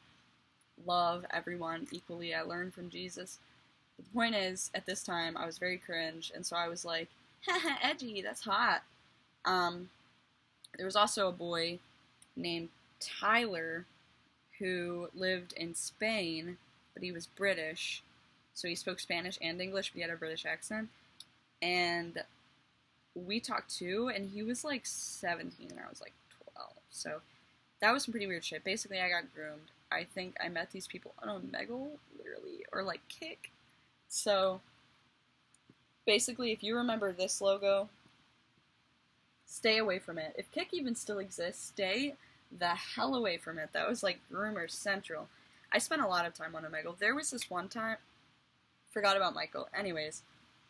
love everyone equally. I learned from Jesus. But the point is, at this time, I was very cringe, and so I was like, haha, edgy, that's hot. There was also a boy named Tyler who lived in Spain, but he was British, so he spoke Spanish and English, but he had a British accent. And we talked too, and he was like 17 and I was like 12. So that was some pretty weird shit. Basically, I got groomed. I think I met these people on Omegle, literally, or like Kick. So basically, if you remember this logo, stay away from it. If Kick even still exists, stay the hell away from it. That was like Groomer Central. I spent a lot of time on Omegle. There was this one time, forgot about Michael. Anyways,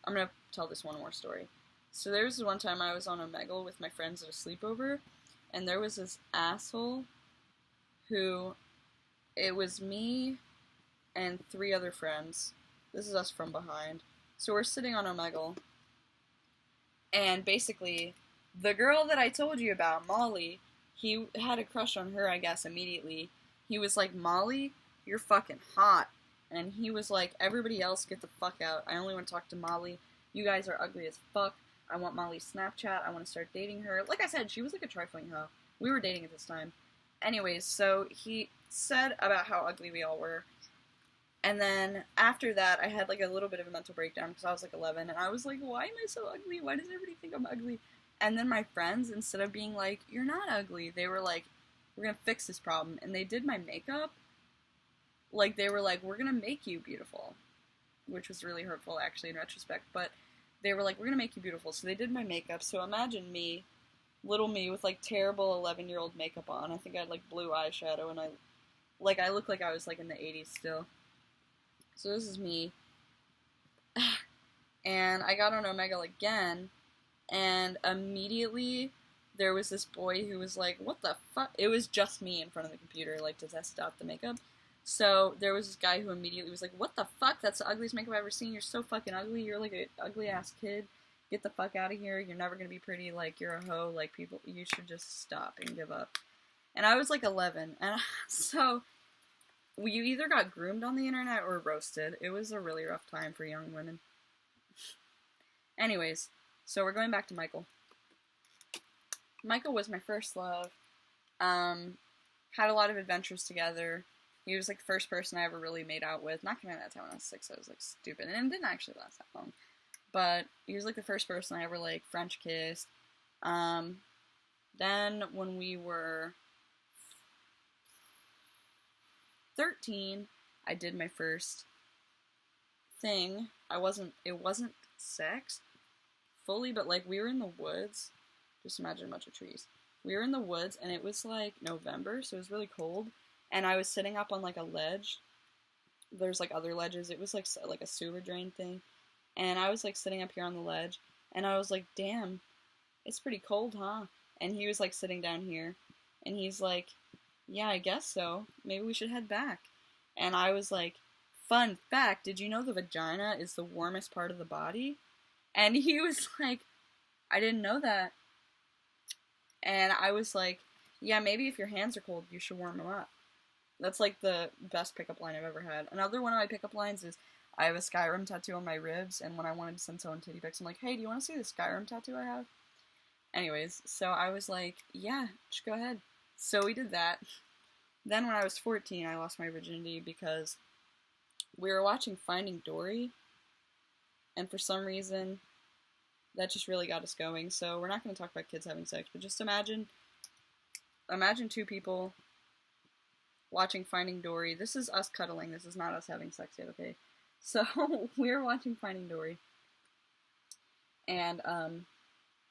I'm gonna tell this one more story. So there was this one time I was on Omegle with my friends at a sleepover, and there was this asshole who, it was me and 3 other friends. This is us from behind. So we're sitting on Omegle, and basically, the girl that I told you about, Molly, he had a crush on her, I guess, immediately. He was like, Molly, you're fucking hot. And he was like, everybody else get the fuck out. I only want to talk to Molly. You guys are ugly as fuck. I want Molly's Snapchat. I want to start dating her. Like I said, she was like a trifling hoe. We were dating at this time. Anyways, so he said about how ugly we all were. And then after that, I had like a little bit of a mental breakdown because I was like 11. And I was like, why am I so ugly? Why does everybody think I'm ugly? And then my friends, instead of being like, you're not ugly, they were like, we're going to fix this problem. And they did my makeup. Like, they were like, we're going to make you beautiful. Which was really hurtful, actually, in retrospect. But they were like, we're going to make you beautiful. So they did my makeup. So imagine me, little me, with, like, terrible 11-year-old makeup on. I think I had, like, blue eyeshadow. And I looked like I was, like, in the 80s still. So this is me. And I got on Omegle again. And immediately there was this boy who was like, what the fuck? It was just me in front of the computer, like, to test out the makeup. So there was this guy who immediately was like, what the fuck? That's the ugliest makeup I've ever seen. You're so fucking ugly. You're like an ugly-ass kid. Get the fuck out of here. You're never gonna be pretty. Like, you're a hoe. Like, people, you should just stop and give up. And I was like 11. And so you either got groomed on the internet or roasted. It was a really rough time for young women. Anyways, so we're going back to Michael. Michael was my first love. Had a lot of adventures together. He was, like, the first person I ever really made out with. Not gonna that time when I was 6, I was, like, stupid. And it didn't actually last that long. But he was, like, the first person I ever, like, French kissed. Then when we were 13, I did my first thing. It wasn't sex fully, but, like, we were in the woods. Just imagine a bunch of trees. We were in the woods, and it was, like, November, so it was really cold. And I was sitting up on, like, a ledge. There's, like, other ledges. It was, like a sewer drain thing. And I was, like, sitting up here on the ledge. And I was like, damn, it's pretty cold, huh? And he was, like, sitting down here. And he's like, yeah, I guess so. Maybe we should head back. And I was like, fun fact, did you know the vagina is the warmest part of the body? And he was like, I didn't know that. And I was like, yeah, maybe if your hands are cold, you should warm them up. That's, like, the best pickup line I've ever had. Another one of my pickup lines is, I have a Skyrim tattoo on my ribs, and when I wanted to send someone titty pics, I'm like, hey, do you want to see the Skyrim tattoo I have? Anyways, so I was like, yeah, just go ahead. So we did that. Then when I was 14, I lost my virginity because we were watching Finding Dory, and for some reason, that just really got us going. So we're not going to talk about kids having sex, but just imagine 2 people watching Finding Dory. This is us cuddling. This is not us having sex yet, okay? So we were watching Finding Dory, and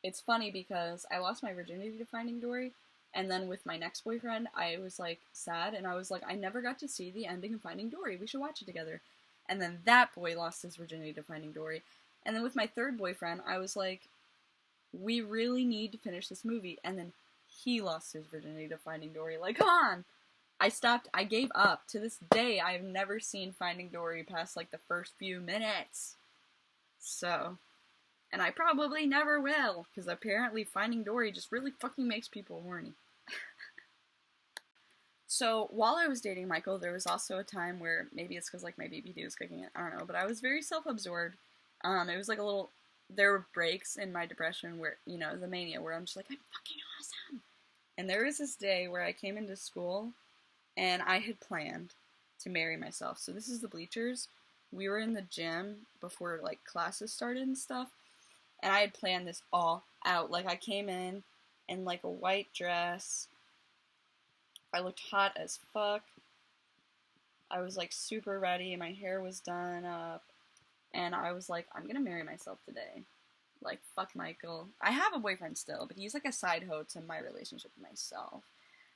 it's funny because I lost my virginity to Finding Dory, and then with my next boyfriend, I was like sad, and I was like, I never got to see the ending of Finding Dory. We should watch it together. And then that boy lost his virginity to Finding Dory. And then with my third boyfriend, I was like, we really need to finish this movie. And then he lost his virginity to Finding Dory. Like, come on! I stopped, I gave up. To this day, I have never seen Finding Dory past, like, the first few minutes. So, and I probably never will, because apparently Finding Dory just really fucking makes people horny. So, while I was dating Michael, there was also a time where, maybe it's because, like, my BPD was kicking it, I don't know, but I was very self-absorbed. It was like a little, there were breaks in my depression where, you know, the mania, where I'm just like, I'm fucking awesome! And there was this day where I came into school, and I had planned to marry myself. So this is the bleachers. We were in the gym before, like, classes started and stuff, and I had planned this all out. Like, I came in like, a white dress. I looked hot as fuck. I was, like, super ready. My hair was done up. And I was like, I'm gonna marry myself today. Like, fuck Michael. I have a boyfriend still, but he's, like, a side hoe to my relationship with myself.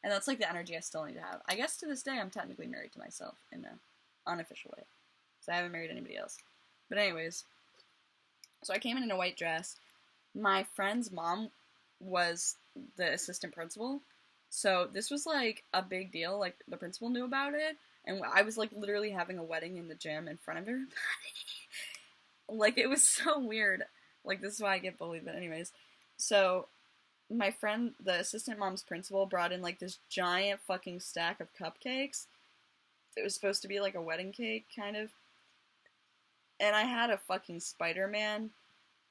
And that's, like, the energy I still need to have. I guess to this day, I'm technically married to myself in an unofficial way. So I haven't married anybody else. But anyways, so I came in a white dress. My friend's mom was the assistant principal. So this was, like, a big deal. Like, the principal knew about it. And I was, like, literally having a wedding in the gym in front of everybody. Like, it was so weird. Like, this is why I get bullied. But anyways, so my friend, the assistant mom's principal, brought in, like, this giant fucking stack of cupcakes. It was supposed to be, like, a wedding cake, kind of. And I had a fucking Spider-Man,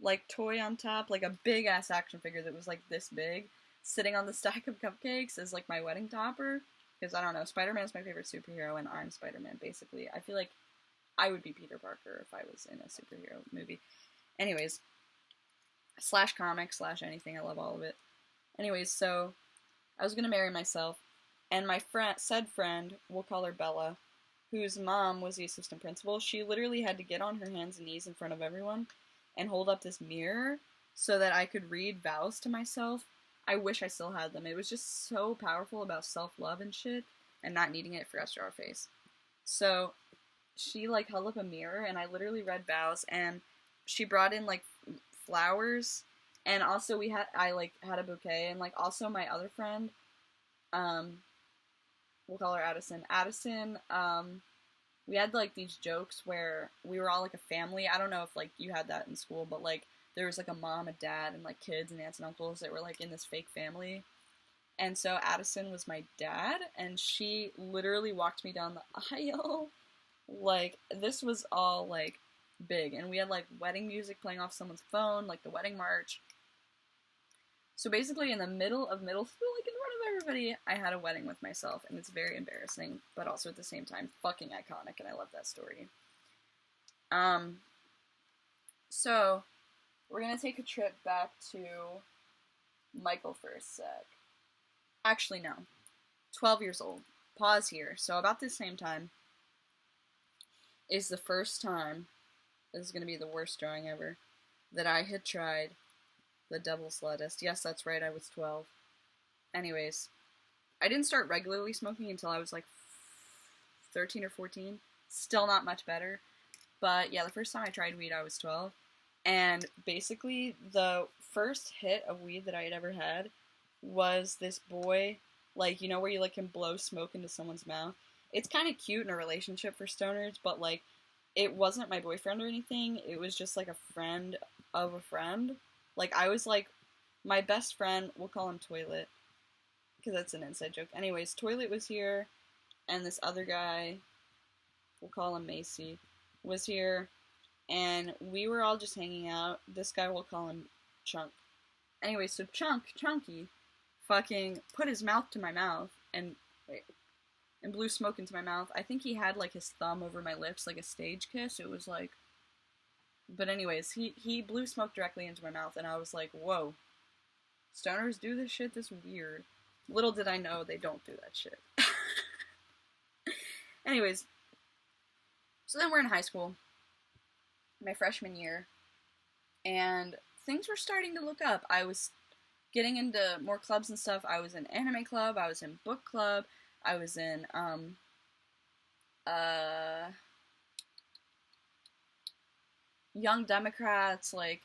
like, toy on top. Like, a big-ass action figure that was, like, this big, sitting on the stack of cupcakes as, like, my wedding topper. Because, I don't know, Spider-Man's my favorite superhero, and I'm Spider-Man, basically. I feel like I would be Peter Parker if I was in a superhero movie. Anyways, slash comic, slash anything, I love all of it. Anyways, so I was gonna marry myself, and my said friend, we'll call her Bella, whose mom was the assistant principal, she literally had to get on her hands and knees in front of everyone and hold up this mirror so that I could read vows to myself. I wish I still had them. It was just so powerful about self-love and shit, and not needing it for SDR face. So she, like, held up a mirror, and I literally read vows, and she brought in, like, flowers. And also I had a bouquet, and, like, also my other friend, we'll call her Addison. Addison, we had, like, these jokes where we were all, like, a family. I don't know if, like, you had that in school, but, like, there was, like, a mom, a dad, and, like, kids and aunts and uncles that were, like, in this fake family. And so Addison was my dad, and she literally walked me down the aisle. Like, this was all, like, big. And we had, like, wedding music playing off someone's phone, like the wedding march. So basically, in the middle of middle school, like, in front of everybody, I had a wedding with myself, and it's very embarrassing, but also at the same time, fucking iconic, and I love that story. So, we're gonna take a trip back to Michael for a sec. Actually, no. 12 years old. Pause here. So, about the same time is the first time, this is gonna be the worst drawing ever, that I had tried the devil's lettuce. Yes, that's right, I was 12. Anyways, I didn't start regularly smoking until I was like 13 or 14. Still not much better. But yeah, the first time I tried weed, I was 12. And basically, the first hit of weed that I had ever had was this boy, like, you know where you, like, can blow smoke into someone's mouth? It's kind of cute in a relationship for stoners, but, like, it wasn't my boyfriend or anything. It was just, like, a friend of a friend. Like, I was, like, my best friend, we'll call him Toilet, because that's an inside joke. Anyways, Toilet was here, and this other guy, we'll call him Macy, was here, and we were all just hanging out. This guy, we'll call him Chunk. Anyway, so Chunky, fucking put his mouth to my mouth, and blew smoke into my mouth. I think he had, like, his thumb over my lips, like a stage kiss. It was, like, but anyways, he blew smoke directly into my mouth, and I was like, whoa. Stoners do this shit? This weird. Little did I know they don't do that shit. Anyways, so then we're in high school, my freshman year, and things were starting to look up. I was getting into more clubs and stuff. I was in anime club, I was in book club, I was in Young Democrats, like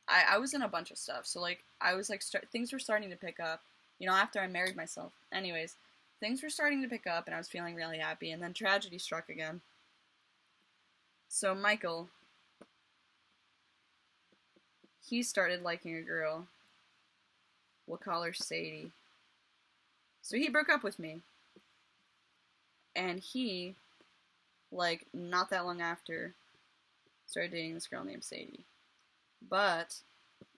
I was in a bunch of stuff. So like I was like things were starting to pick up, you know, after I married myself. Anyways, things were starting to pick up and I was feeling really happy, and then tragedy struck again. So Michael, he started liking a girl. We'll call her Sadie. So he broke up with me. And he, like, not that long after, started dating this girl named Sadie. But,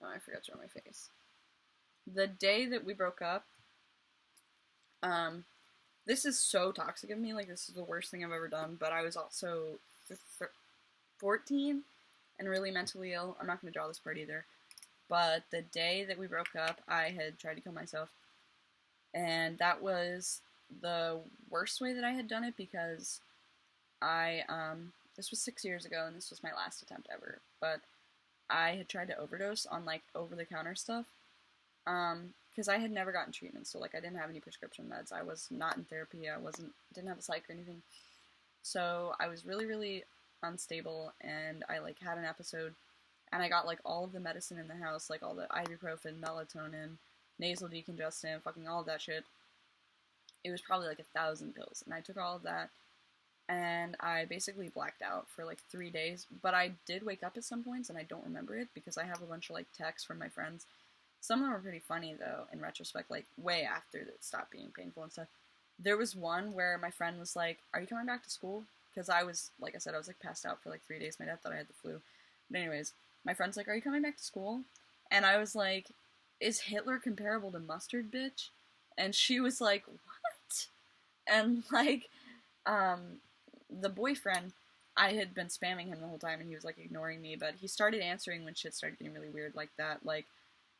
oh, I forgot to draw my face. The day that we broke up, this is so toxic of me, like, this is the worst thing I've ever done, but I was also 14 and really mentally ill. I'm not going to draw this part either. But the day that we broke up, I had tried to kill myself. And that was the worst way that I had done it, because this was 6 years ago, and this was my last attempt ever, but I had tried to overdose on, like, over-the-counter stuff, because I had never gotten treatment, so, like, I didn't have any prescription meds, I was not in therapy, didn't have a psych or anything, so I was really, really unstable, and I, like, had an episode, and I got, like, all of the medicine in the house, like, all the ibuprofen, melatonin, nasal decongestant, fucking all of that shit. It was probably like 1,000 pills, and I took all of that, and I basically blacked out for like 3 days, but I did wake up at some points, and I don't remember it, because I have a bunch of like texts from my friends. Some of them were pretty funny, though, in retrospect, like way after it stopped being painful and stuff. There was one where my friend was like, "Are you coming back to school?" Because I was, like I said, I was like passed out for like 3 days. My dad thought I had the flu. But anyways, my friend's like, "Are you coming back to school?" And I was like, "Is Hitler comparable to mustard, bitch?" And she was like, "What?" And like, the boyfriend, I had been spamming him the whole time, and he was like ignoring me, but he started answering when shit started getting really weird like that. Like,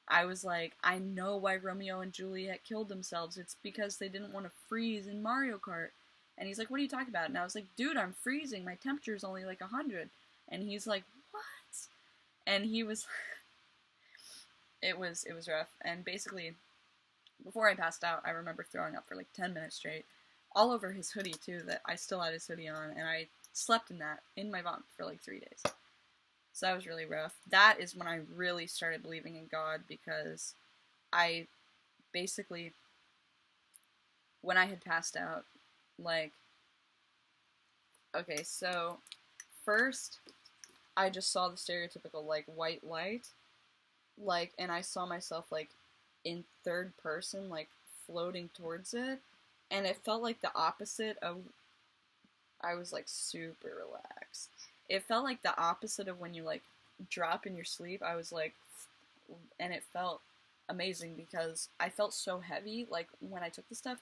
I was like, "I know why Romeo and Juliet killed themselves. It's because they didn't want to freeze in Mario Kart." And he's like, "What are you talking about?" And I was like, "Dude, I'm freezing. My temperature is only like 100. And he's like, "What?" And he was, it was rough. And basically, before I passed out, I remember throwing up for like 10 minutes straight, all over his hoodie too, that I still had his hoodie on, and I slept in that, in my vomit, for like 3 days. So that was really rough. That is when I really started believing in God, because I basically, when I had passed out, like, okay, so first I just saw the stereotypical, like, white light, like, and I saw myself, like, in third person, like, floating towards it, and it felt like the opposite of, I was, like, super relaxed. It felt like the opposite of when you, like, drop in your sleep. I was, like, and it felt amazing, because I felt so heavy, like, when I took the stuff.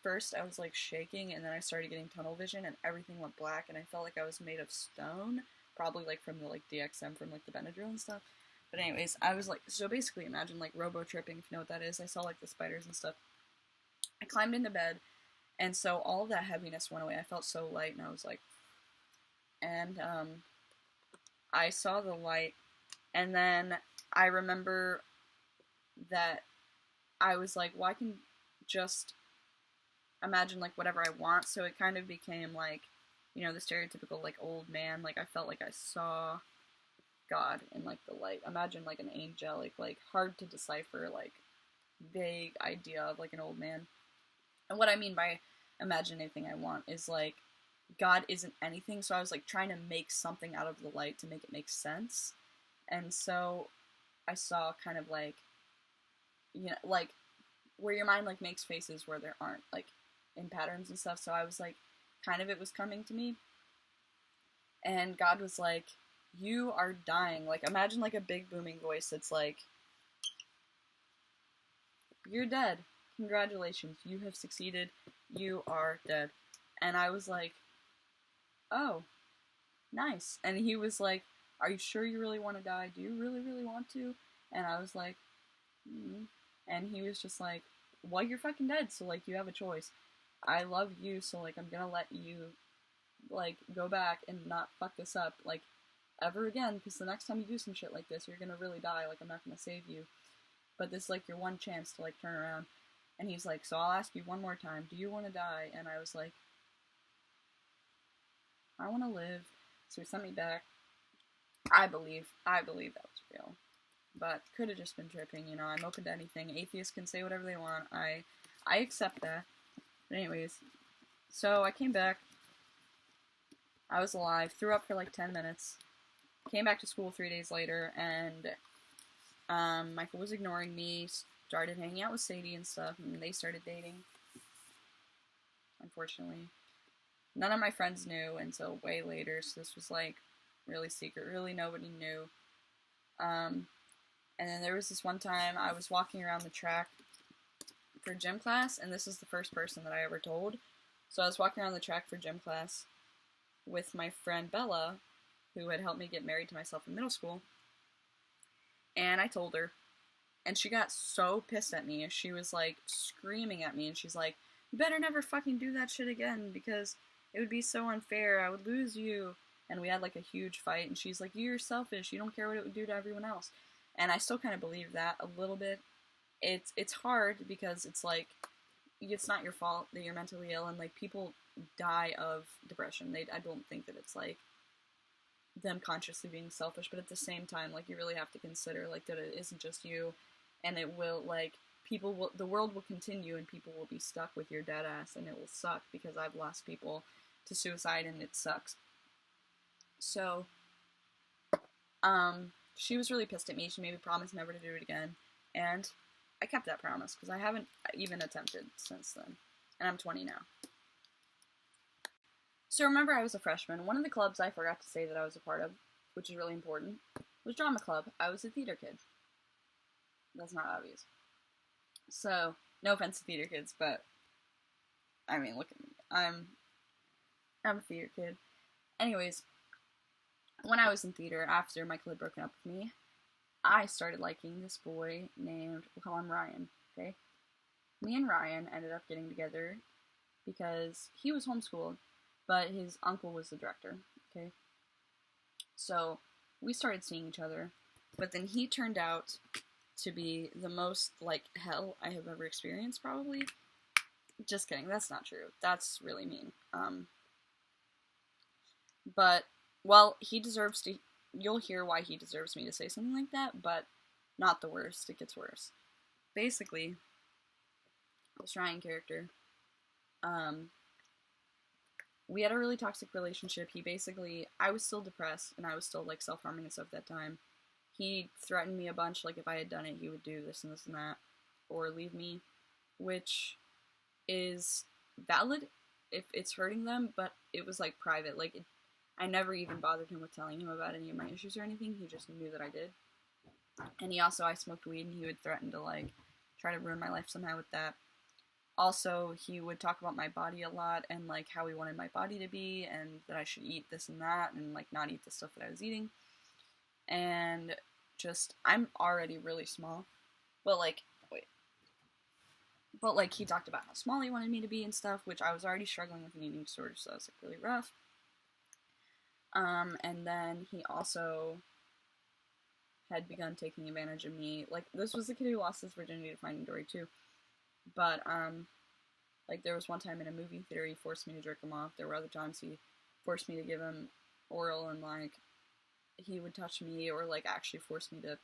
First, I was, like, shaking, and then I started getting tunnel vision, and everything went black, and I felt like I was made of stone, probably, like, from the, like, DXM from, like, the Benadryl and stuff. But anyways, I was, like, so basically imagine, like, robo-tripping, if you know what that is. I saw, like, the spiders and stuff. I climbed into bed, and so all of that heaviness went away. I felt so light, and I was, like, and, I saw the light, and then I remember that I was like, well, I can just imagine, like, whatever I want, so it kind of became, like, you know, the stereotypical, like, old man, like, I felt like I saw God in, like, the light. Imagine, like, an angelic, like, hard to decipher, like, vague idea of, like, an old man. And what I mean by imagine anything I want is, like, God isn't anything, so I was, like, trying to make something out of the light to make it make sense. And so I saw kind of, like, you know, like, where your mind, like, makes faces where there aren't, like, in patterns and stuff. So I was, like, kind of, it was coming to me. And God was like, "You are dying." Like, imagine, like, a big booming voice that's like, "You're dead. Congratulations. You have succeeded. You are dead." And I was like, "Oh, nice." And he was like, "Are you sure you really want to die? Do you really, really want to?" And I was like, mm. And he was just like, "Well, you're fucking dead, so, like, you have a choice. I love you, so, like, I'm gonna let you, like, go back and not fuck this up. Like, ever again, because the next time you do some shit like this, you're gonna really die. Like, I'm not gonna save you. But this is, like, your one chance to, like, turn around. And he's like, so I'll ask you one more time, do you want to die? And I was like, I want to live. So he sent me back. I believe that was real. But could have just been tripping, you know, I'm open to anything. Atheists can say whatever they want. I accept that. But anyways, so I came back. I was alive, threw up for like 10 minutes. Came back to school 3 days later, and Michael was ignoring me, started hanging out with Sadie and stuff, and they started dating. Unfortunately. None of my friends knew until way later, so this was like really secret. Really nobody knew. And then there was this one time I was walking around the track for gym class, and this is the first person that I ever told. So I was walking around the track for gym class with my friend Bella, who had helped me get married to myself in middle school, and I told her, and she got so pissed at me. She was like screaming at me, and she's like, you better never fucking do that shit again, because it would be so unfair, I would lose you. And we had like a huge fight, and she's like, you're selfish, you don't care what it would do to everyone else. And I still kind of believe that a little bit. It's hard because it's like, it's not your fault that you're mentally ill, and like people die of depression. I don't think that it's like them consciously being selfish, but at the same time, like, you really have to consider like that it isn't just you, and it will, like, the world will continue, and people will be stuck with your dead ass, and it will suck, because I've lost people to suicide, and it sucks. So she was really pissed at me. She made me promise never to do it again, and I kept that promise, because I haven't even attempted since then, and I'm 20 now. So remember, I was a freshman. One of the clubs I forgot to say that I was a part of, which is really important, was drama club. I was a theater kid. That's not obvious. So, no offense to theater kids, but, I mean, look at me. I'm a theater kid. Anyways, when I was in theater, after Michael had broken up with me, I started liking this boy named, we'll call him Ryan, okay? Me and Ryan ended up getting together because he was homeschooled, but his uncle was the director, okay? So, we started seeing each other, but then he turned out to be the most, like, hell I have ever experienced, probably. Just kidding, that's not true. That's really mean. But, well, he deserves to, you'll hear why he deserves me to say something like that, but not the worst, it gets worse. Basically, this Ryan character, we had a really toxic relationship. I was still depressed, and I was still, like, self-harming and stuff at that time. He threatened me a bunch, like, if I had done it, he would do this and this and that, or leave me, which is valid if it's hurting them, but it was, like, private. Like, I never even bothered him with telling him about any of my issues or anything. He just knew that I did. And I smoked weed, and he would threaten to, like, try to ruin my life somehow with that. Also, he would talk about my body a lot, and, like, how he wanted my body to be, and that I should eat this and that, and, like, not eat the stuff that I was eating. And just, I'm already really small, but, like, he talked about how small he wanted me to be and stuff, which I was already struggling with an eating disorder, so that was, like, really rough. And then he also had begun taking advantage of me. Like, this was the kid who lost his virginity to Finding Dory, too. But, like, there was one time in a movie theater he forced me to jerk him off. There were other times he forced me to give him oral, and, like, he would touch me, or, like, actually force me to,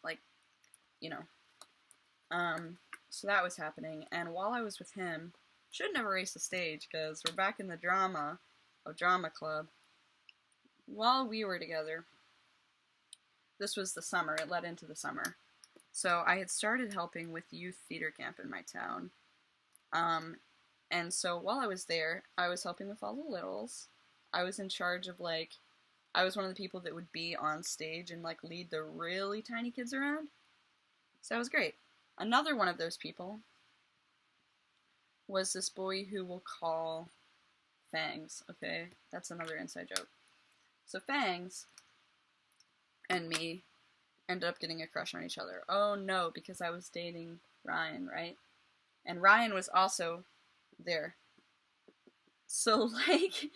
like, you know. So that was happening, and while I was with him, should never erase the stage, because we're back in the drama of drama club. While we were together, this was the summer, it led into the summer. So I had started helping with youth theater camp in my town. And so while I was there, I was helping with all the littles. I was in charge of, like, I was one of the people that would be on stage and, like, lead the really tiny kids around. So that was great. Another one of those people was this boy who we'll call Fangs, okay? That's another inside joke. So Fangs and me ended up getting a crush on each other. Oh no, because I was dating Ryan, right? And Ryan was also there. So, like,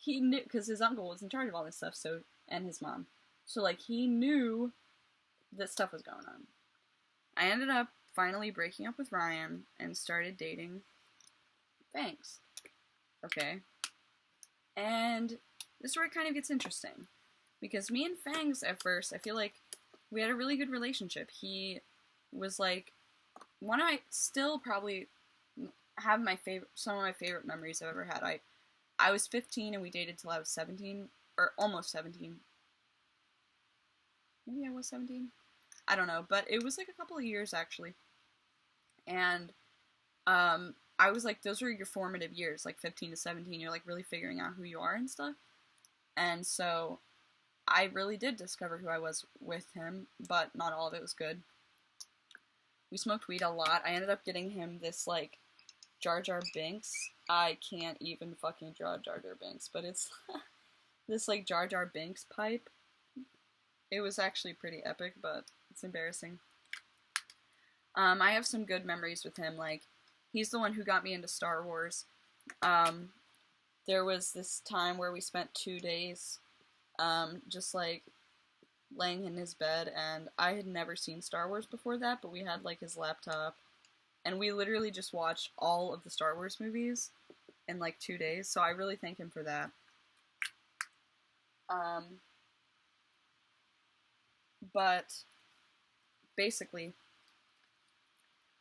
he knew, because his uncle was in charge of all this stuff, so, and his mom. So, like, he knew that stuff was going on. I ended up finally breaking up with Ryan and started dating Fangs. Okay. And this is where it kind of gets interesting. Because me and Fangs, at first, I feel like we had a really good relationship. He was, like, I still probably have some of my favorite memories I've ever had. I was 15 and we dated till I was 17, or almost 17. Maybe I was 17? I don't know, but it was like a couple of years actually. And I was like, those were your formative years, like 15 to 17. You're like really figuring out who you are and stuff. And so I really did discover who I was with him, but not all of it was good. We smoked weed a lot. I ended up getting him this like Jar Jar Binks. I can't even fucking draw Jar Jar Binks, but it's this like Jar Jar Binks pipe. It was actually pretty epic, but it's embarrassing. I have some good memories with him. Like, he's the one who got me into Star Wars. There was this time where we spent 2 days, just like laying in his bed, and I had never seen Star Wars before that, but we had like his laptop, and we literally just watched all of the Star Wars movies in like 2 days. So I really thank him for that. But basically,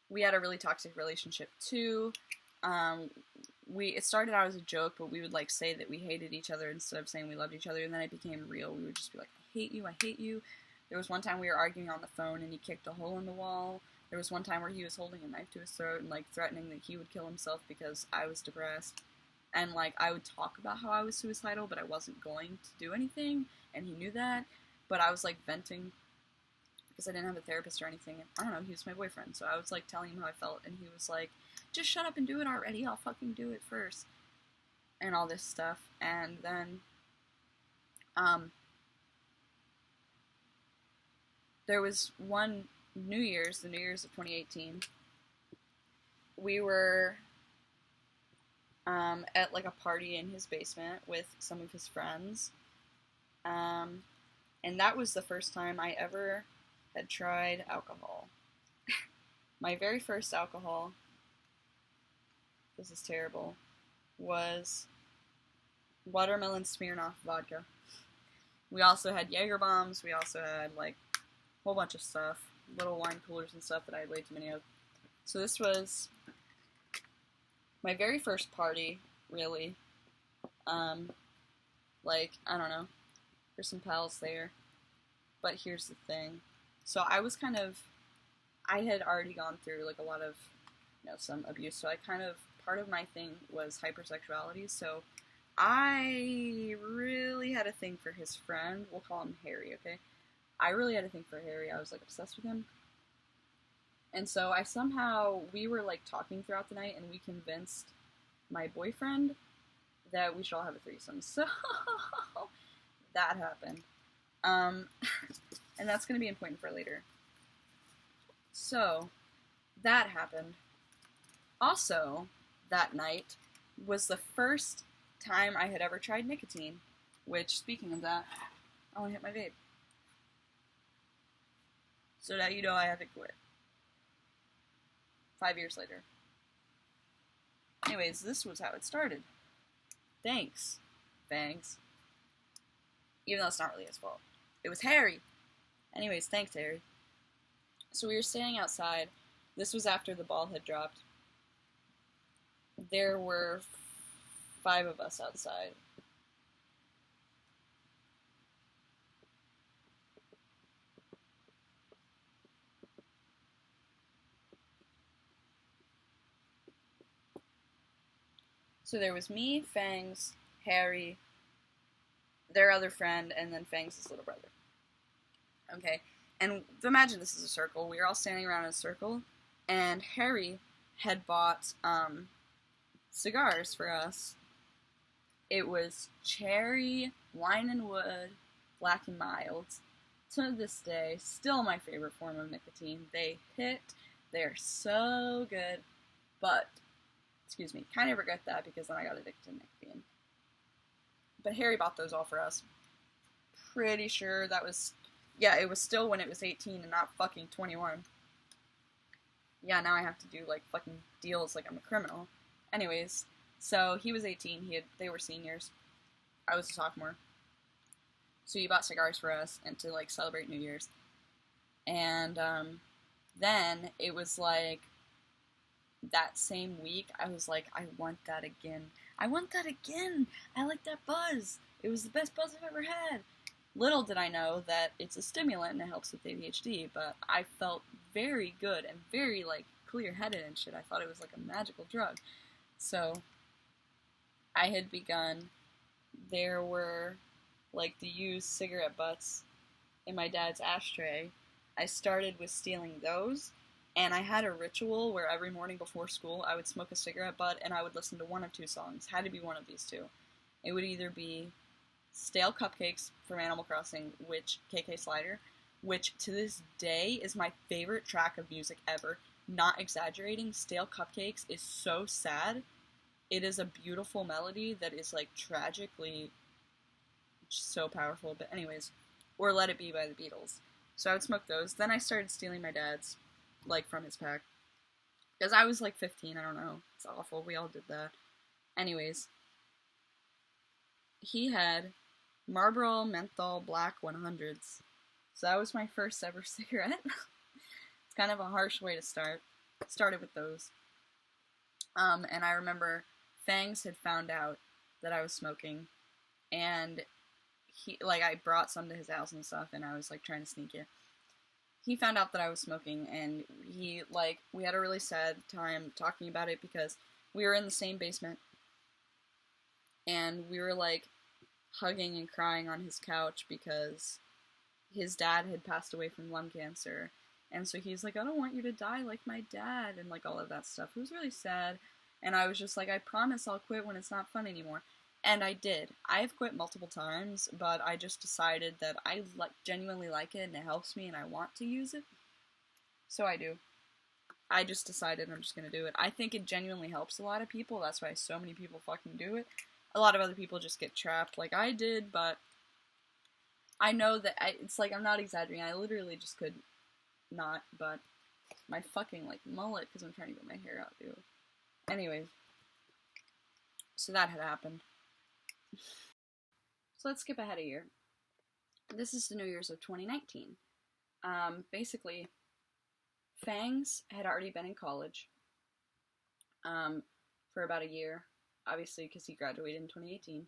we had a really toxic relationship too. It started out as a joke, but we would like say that we hated each other instead of saying we loved each other, and then it became real. We would just be like, I hate you, I hate you. There was one time we were arguing on the phone and he kicked a hole in the wall. There was one time where he was holding a knife to his throat and like threatening that he would kill himself because I was depressed. And like I would talk about how I was suicidal, but I wasn't going to do anything, and he knew that. But I was like venting because I didn't have a therapist or anything. I don't know, he was my boyfriend, so I was like telling him how I felt, and he was like, just shut up and do it already, I'll fucking do it first. And all this stuff. And then, there was one New Year's, the New Year's of 2018, we were, at like a party in his basement with some of his friends, and that was the first time I ever had tried alcohol. My very first alcohol, this is terrible, was watermelon Smirnoff vodka. We also had Jaeger bombs, we also had like a whole bunch of stuff, little wine coolers and stuff that I had way too many of. So this was my very first party, really. Like, I don't know, there's some pals there. But here's the thing. So I had already gone through like a lot of, some abuse, so part of my thing was hypersexuality, so I really had a thing for his friend. We'll call him Harry, okay? I really had a thing for Harry. I was like obsessed with him. And so we were like talking throughout the night, and we convinced my boyfriend that we should all have a threesome. So that happened. And that's going to be important for later. So that happened. Also, that night was the first time I had ever tried nicotine, which, speaking of that, I want to hit my vape. So now you know I haven't quit. 5 years later. Anyways, this was how it started. Thanks, Fangs. Even though it's not really his fault. It was Harry. Anyways, thanks, Harry. So we were standing outside. This was after the ball had dropped. There were 5 of us outside. So there was me, Fangs, Harry, their other friend, and then Fangs' little brother. Okay, and imagine this is a circle. We were all standing around in a circle, and Harry had bought cigars for us. It was cherry, wine and wood, black and mild. To this day, still my favorite form of nicotine. They hit. They're so good. But, kind of regret that because then I got addicted to nicotine. But Harry bought those all for us. Pretty sure that was, yeah, it was still when it was 18 and not fucking 21. Yeah, now I have to do, like, fucking deals like I'm a criminal. Anyways, so he was 18, they were seniors. I was a sophomore. So he bought cigars for us and to, like, celebrate New Year's. And, then it was, like, that same week, I was like, I want that again. I want that again! I like that buzz! It was the best buzz I've ever had! Little did I know that it's a stimulant and it helps with ADHD, but I felt very good and very, like, clear-headed and shit. I thought it was, like, a magical drug. So, I had begun, there were, like, the used cigarette butts in my dad's ashtray. I started with stealing those, and I had a ritual where every morning before school I would smoke a cigarette butt and I would listen to one of two songs. Had to be one of these two. It would either be Stale Cupcakes from Animal Crossing, which KK Slider, which to this day is my favorite track of music ever. Not exaggerating, Stale Cupcakes is so sad. It is a beautiful melody that is, like, tragically so powerful. But anyways, or Let It Be by the Beatles. So I would smoke those. Then I started stealing my dad's, like, from his pack. Because I was, like, 15, I don't know. It's awful, we all did that. Anyways, he had Marlboro Menthol Black 100s. So that was my first ever cigarette. It's kind of a harsh way to start. Started with those. And I remember Fangs had found out that I was smoking, and he, like, I brought some to his house and stuff, and I was, like, trying to sneak it. He found out that I was smoking, and he, like, we had a really sad time talking about it because we were in the same basement, and we were, like, hugging and crying on his couch because his dad had passed away from lung cancer, and so he's like, I don't want you to die like my dad, and, like, all of that stuff. It was really sad, and I was just like, I promise I'll quit when it's not fun anymore. And I did. I have quit multiple times, but I just decided that I genuinely like it and it helps me and I want to use it. So I do. I just decided I'm just gonna do it. I think it genuinely helps a lot of people. That's why so many people fucking do it. A lot of other people just get trapped like I did, but I know that it's like, I'm not exaggerating. I literally just could not, but my fucking, like, mullet, because I'm trying to get my hair out, too. Anyways. So that had happened. So let's skip ahead a year. This is the New Year's of 2019. Basically, Fangs had already been in college for about a year, obviously because he graduated in 2018.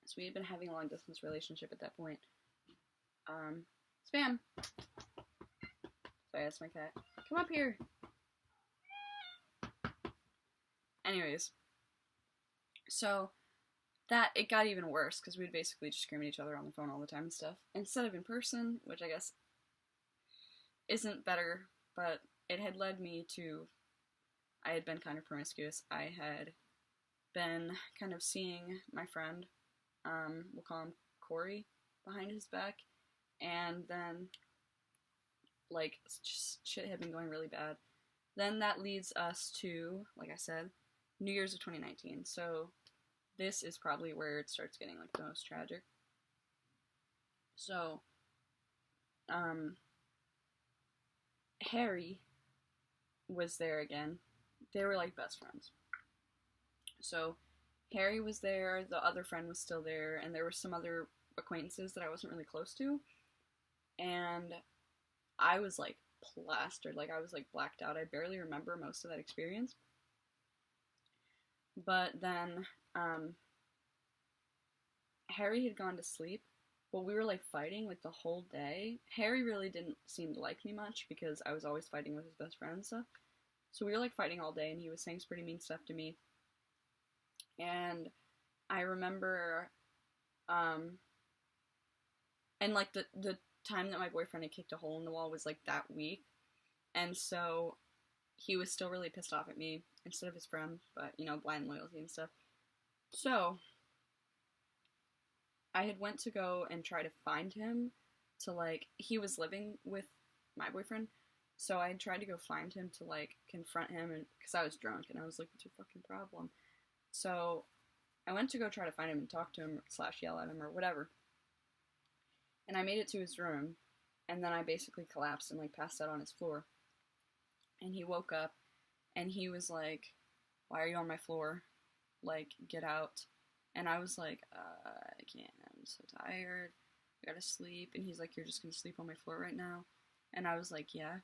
So we had been having a long-distance relationship at that point. Spam! Sorry, that's my cat. Come up here! Anyways. So that, it got even worse, because we'd basically just scream at each other on the phone all the time and stuff, instead of in person, which I guess isn't better, but it had led me to, I had been kind of promiscuous. I had been kind of seeing my friend, we'll call him Corey, behind his back, and then, like, just shit had been going really bad. Then that leads us to, like I said, New Year's of 2019, so this is probably where it starts getting, like, the most tragic. So, Harry was there again. They were, like, best friends. So, Harry was there, the other friend was still there, and there were some other acquaintances that I wasn't really close to. And I was, like, plastered. Like, I was, like, blacked out. I barely remember most of that experience. But then, Harry had gone to sleep, but we were, like, fighting, like, the whole day. Harry really didn't seem to like me much, because I was always fighting with his best friend and stuff. So we were, like, fighting all day, and he was saying some pretty mean stuff to me. And I remember, and, like, the time that my boyfriend had kicked a hole in the wall was, like, that week. And so he was still really pissed off at me instead of his friend, but, you know, blind loyalty and stuff. So I had went to go and try to find him to, like, he was living with my boyfriend, so I had tried to go find him to, like, confront him, and because I was drunk, and I was like, what's your fucking problem? So I went to go try to find him and talk to him / yell at him or whatever. And I made it to his room, and then I basically collapsed and like passed out on his floor. And he woke up, and he was like, "Why are you on my floor? Like, get out." And I was like, "I can't. I'm so tired. I gotta sleep." And he's like, "You're just gonna sleep on my floor right now?" And I was like, "Yeah."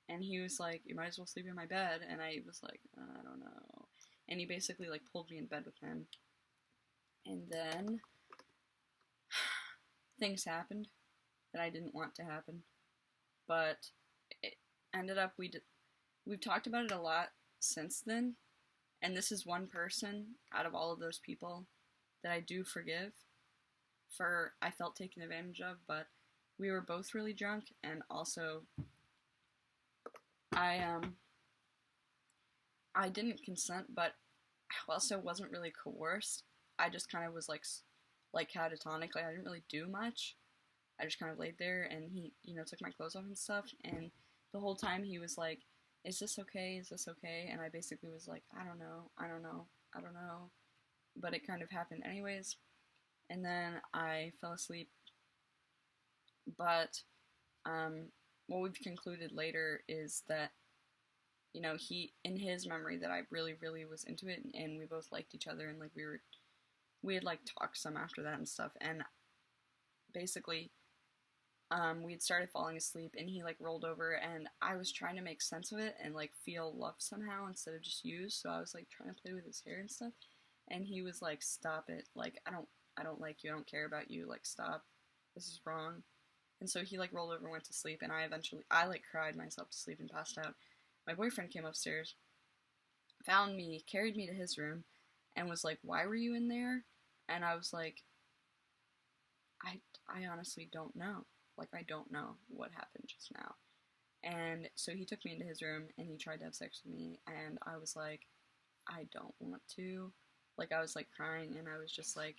And he was like, "You might as well sleep in my bed." And I was like, "I don't know." And he basically like pulled me in bed with him. And then things happened that I didn't want to happen. But it ended up we've talked about it a lot since then. And this is one person out of all of those people that I do forgive for I felt taken advantage of, but we were both really drunk, and also I didn't consent, but I also wasn't really coerced. I just kind of was like catatonic, like I didn't really do much. I just kind of laid there, and he, took my clothes off and stuff, and the whole time he was like, "Is this okay? Is this okay?" And I basically was like, "I don't know, I don't know, I don't know," but it kind of happened anyways, and then I fell asleep, but what we've concluded later is that, he, in his memory, that I really, really was into it, and we both liked each other, and like we had like talked some after that and stuff, and basically we had started falling asleep, and he like rolled over, and I was trying to make sense of it and like feel love somehow instead of just used. So I was like trying to play with his hair and stuff, and he was like, "Stop it! Like I don't like you. I don't care about you. Like stop. This is wrong." And so he like rolled over and went to sleep, and I like cried myself to sleep and passed out. My boyfriend came upstairs, found me, carried me to his room, and was like, "Why were you in there?" And I was like, I honestly don't know. Like, I don't know what happened just now. And so he took me into his room, and he tried to have sex with me, and I was like, I don't want to. Like, I was like crying, and I was just like,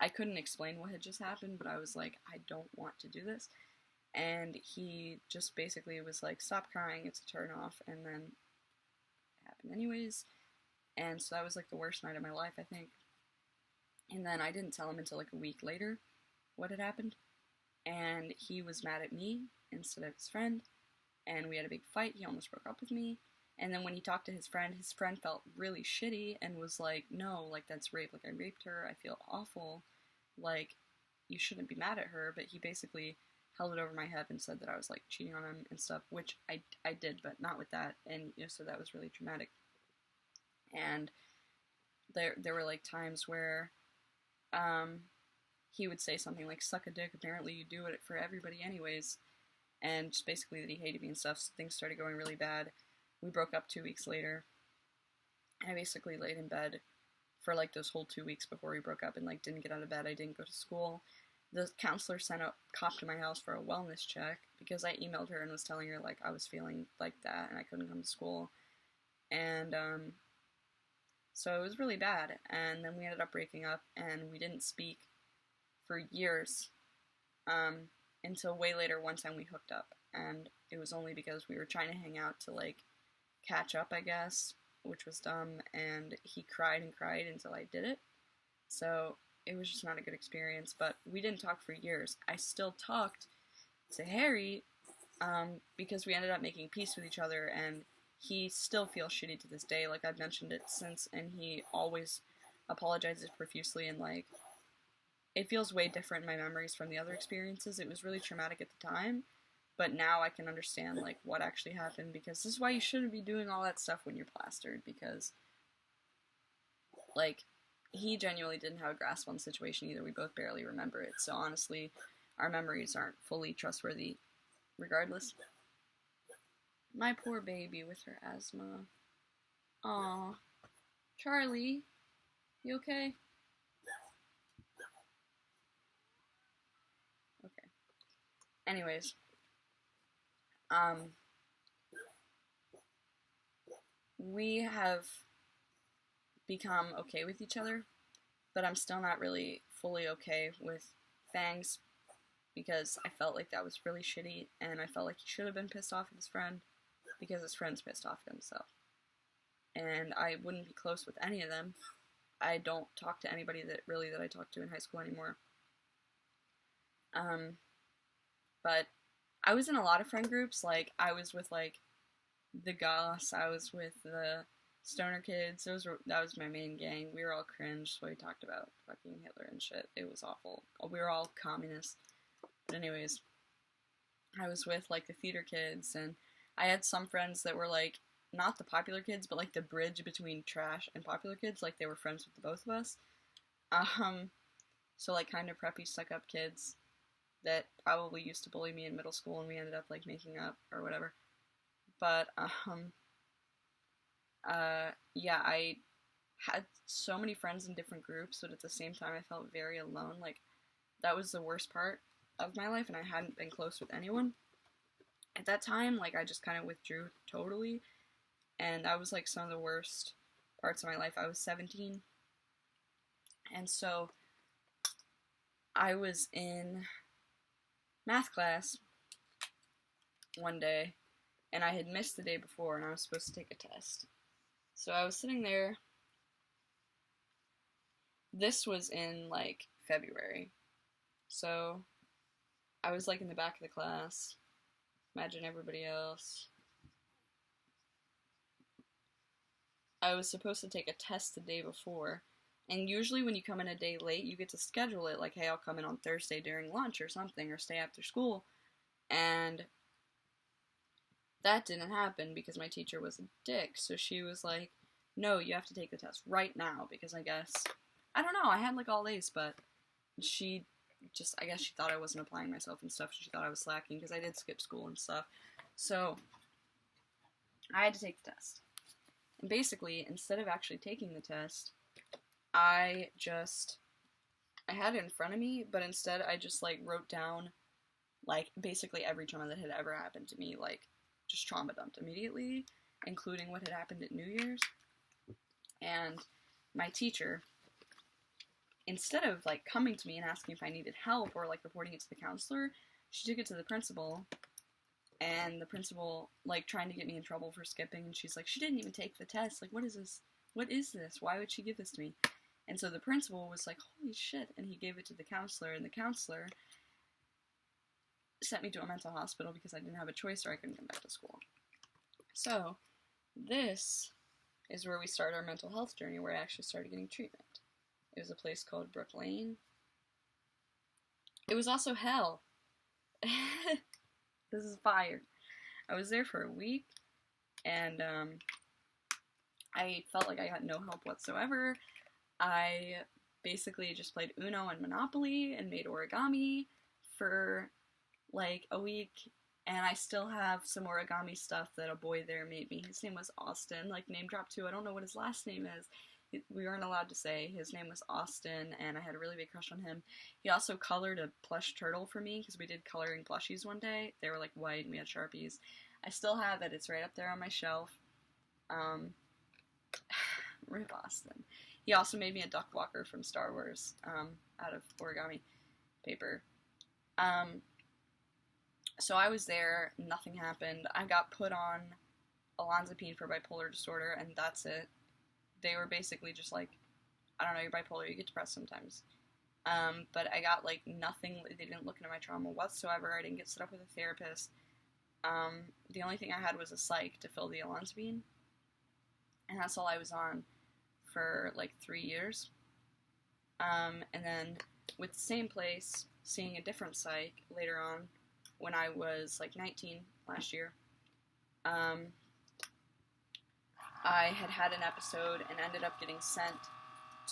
I couldn't explain what had just happened, but I was like, I don't want to do this. And he just basically was like, "Stop crying, it's a turn off," and then it happened anyways. And so that was like the worst night of my life, I think. And then I didn't tell him until like a week later what had happened. And he was mad at me instead of his friend. And we had a big fight. He almost broke up with me. And then when he talked to his friend felt really shitty and was like, "No, like that's rape. Like I raped her. I feel awful. Like you shouldn't be mad at her." But he basically held it over my head and said that I was like cheating on him and stuff, which I did, but not with that. And so that was really traumatic. And there were like times where he would say something like, "Suck a dick, apparently you do it for everybody anyways," and just basically that he hated me and stuff. So things started going really bad. We broke up 2 weeks later. I basically laid in bed for like those whole 2 weeks before we broke up, and like didn't get out of bed. I didn't go to school. The counselor sent a cop to my house for a wellness check because I emailed her and was telling her like I was feeling like that and I couldn't come to school. And so it was really bad. And then we ended up breaking up, and we didn't speak for years until way later. One time we hooked up, and it was only because we were trying to hang out to like catch up, I guess, which was dumb, and he cried and cried until I did it. So it was just not a good experience, but we didn't talk for years. I still talked to Harry because we ended up making peace with each other, and he still feels shitty to this day. Like I've mentioned it since, and he always apologizes profusely, and like it feels way different in my memories from the other experiences. It was really traumatic at the time, but now I can understand like what actually happened, because this is why you shouldn't be doing all that stuff when you're plastered, because like he genuinely didn't have a grasp on the situation either. We both barely remember it, so honestly our memories aren't fully trustworthy regardless. My poor baby with her asthma. Aw. Charlie, you okay? Okay. Anyways, we have become okay with each other, but I'm still not really fully okay with Fangs because I felt like that was really shitty, and I felt like he should have been pissed off at his friend because his friend's pissed off at himself. And I wouldn't be close with any of them I don't talk to anybody that I talked to in high school anymore. But I was in a lot of friend groups. Like, I was with, like, the Goss, I was with the Stoner Kids. That was my main gang. We were all cringe, so we talked about fucking Hitler and shit. It was awful. We were all communists. But anyways, I was with, like, the theater kids, and I had some friends that were, like, not the popular kids, but, like, the bridge between trash and popular kids. Like, they were friends with the both of us. So, like, kind of preppy, stuck-up kids that probably used to bully me in middle school, and we ended up, like, making up or whatever. But, yeah, I had so many friends in different groups, but at the same time I felt very alone. Like, that was the worst part of my life, and I hadn't been close with anyone. At that time, like, I just kind of withdrew totally, and that was, like, some of the worst parts of my life. I was 17, and so I was in math class one day, and I had missed the day before, and I was supposed to take a test. So I was sitting there. This was in, like, February. So I was, like, in the back of the class. Imagine everybody else. I was supposed to take a test the day before. And usually when you come in a day late, you get to schedule it. Like, hey, I'll come in on Thursday during lunch or something, or stay after school. And that didn't happen because my teacher was a dick. So she was like, no, you have to take the test right now, because I guess, I don't know, I had, like, all A's, but she just, I guess she thought I wasn't applying myself and stuff. She thought I was slacking because I did skip school and stuff. So I had to take the test. And basically, instead of actually taking the test, I had it in front of me, but instead I just, like, wrote down, like, basically every trauma that had ever happened to me, like, just trauma dumped immediately, including what had happened at New Year's. And my teacher, instead of, like, coming to me and asking if I needed help or, like, reporting it to the counselor, she took it to the principal, and the principal, like, trying to get me in trouble for skipping, and she's like, she didn't even take the test, like, what is this? What is this? Why would she give this to me? And so the principal was like, holy shit, and he gave it to the counselor, and the counselor sent me to a mental hospital because I didn't have a choice or I couldn't come back to school. So, this is where we start our mental health journey, where I actually started getting treatment. It was a place called Brook Lane. It was also hell. This is fire. I was there for a week, and I felt like I got no help whatsoever. I basically just played Uno and Monopoly and made origami for, like, a week, and I still have some origami stuff that a boy there made me. His name was Austin, like, name drop too. I don't know what his last name is. We weren't allowed to say. His name was Austin, and I had a really big crush on him. He also colored a plush turtle for me, because we did coloring plushies one day. They were, like, white, and we had Sharpies. I still have it. It's right up there on my shelf. Rip Austin. He also made me a duck walker from Star Wars, out of origami paper. So I was there, nothing happened. I got put on olanzapine for bipolar disorder, and that's it. They were basically just like, I don't know, you're bipolar, you get depressed sometimes. But I got, like, nothing. They didn't look into my trauma whatsoever. I didn't get set up with a therapist. The only thing I had was a psych to fill the olanzapine, and that's all I was on for, like, 3 years. And then with the same place, seeing a different psych later on, when I was, like, 19 last year, I had an episode and ended up getting sent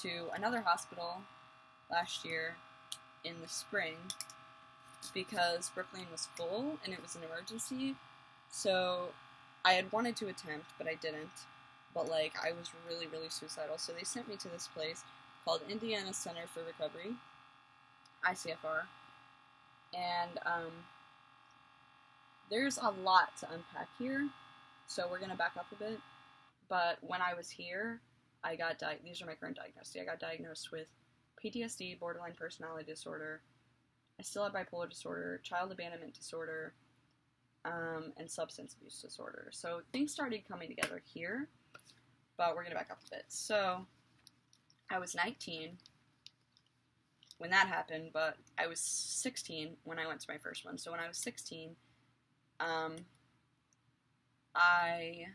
to another hospital last year in the spring because Brook Lane was full and it was an emergency. So I had wanted to attempt, but I didn't. But, like, I was really, really suicidal. So they sent me to this place called Indiana Center for Recovery, ICFR. And there's a lot to unpack here, so we're going to back up a bit. But when I was here, I got these are my current diagnoses. I got diagnosed with PTSD, borderline personality disorder. I still have bipolar disorder, child abandonment disorder, and substance abuse disorder. So things started coming together here, but we're going to back up a bit. So I was 19 when that happened, but I was 16 when I went to my first one. So when I was 16, I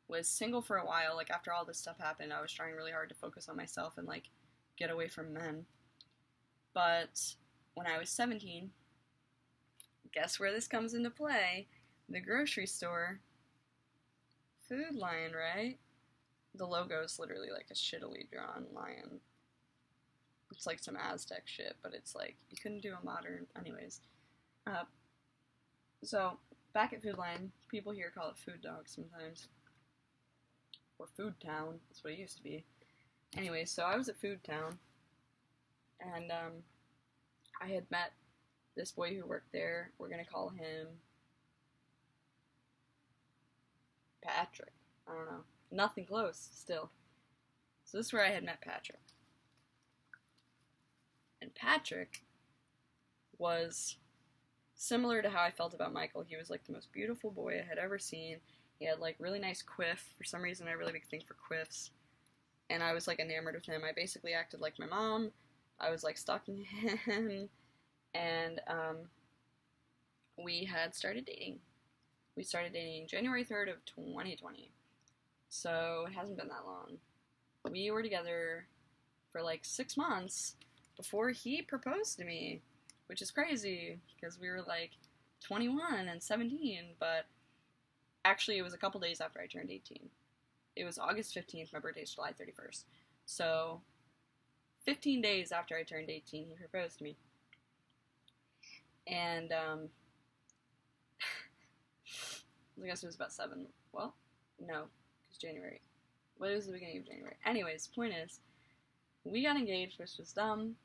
was single for a while. Like, after all this stuff happened, I was trying really hard to focus on myself and, like, get away from men. But when I was 17, guess where this comes into play? The grocery store. Food Lion, right? The logo is literally like a shittily drawn lion. It's like some Aztec shit, but it's like, you couldn't do a modern... Anyways. So, back at Food Lion, people here call it Food Dog sometimes. Or Food Town, that's what it used to be. Anyways, so I was at Food Town, and I had met this boy who worked there. We're gonna call him Patrick. I don't know. Nothing close, still. So this is where I had met Patrick. And Patrick was similar to how I felt about Michael. He was like the most beautiful boy I had ever seen. He had like really nice quiff. For some reason, I really big thing for quiffs. And I was like enamored with him. I basically acted like my mom. I was like stalking him. And we had started dating. We started dating January 3rd of 2020. So it hasn't been that long. We were together for like 6 months before he proposed to me, which is crazy because we were like 21 and 17, but actually it was a couple days after I turned 18. It was August 15th, my birthday's July 31st. So 15 days after I turned 18, he proposed to me. And I guess it was about 7. Well, no, because January. Well, it was the beginning of January. Anyways, point is, we got engaged, which was dumb.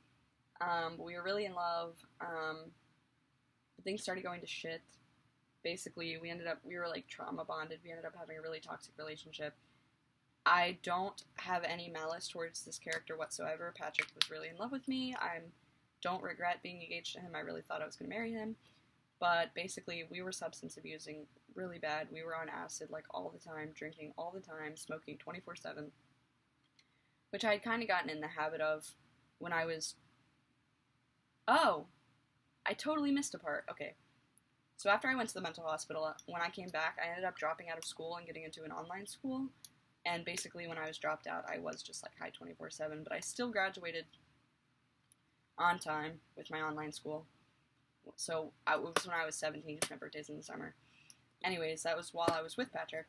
But we were really in love. But things started going to shit. Basically, we were like trauma bonded. We ended up having a really toxic relationship. I don't have any malice towards this character whatsoever. Patrick was really in love with me. I don't regret being engaged to him. I really thought I was going to marry him. But basically, we were substance abusing really bad. We were on acid like all the time, drinking all the time, smoking 24/7. Which I had kind of gotten in the habit of when I was... Oh! I totally missed a part. Okay. So after I went to the mental hospital, when I came back, I ended up dropping out of school and getting into an online school. And basically, when I was dropped out, I was just like high 24/7. But I still graduated on time with my online school. So it was when I was 17, because my birthday's in the summer. Anyways, that was while I was with Patrick.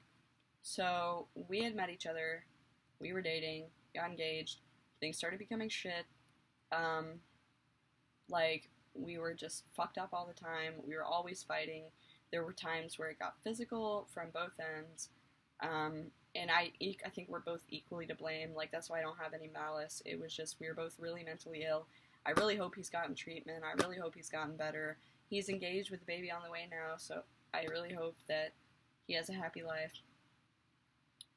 So we had met each other. We were dating. Got engaged. Things started becoming shit. Like, we were just fucked up all the time. We were always fighting. There were times where it got physical from both ends. And I think we're both equally to blame. Like, that's why I don't have any malice. It was just, we were both really mentally ill. I really hope he's gotten treatment. I really hope he's gotten better. He's engaged with a baby on the way now, so I really hope that he has a happy life.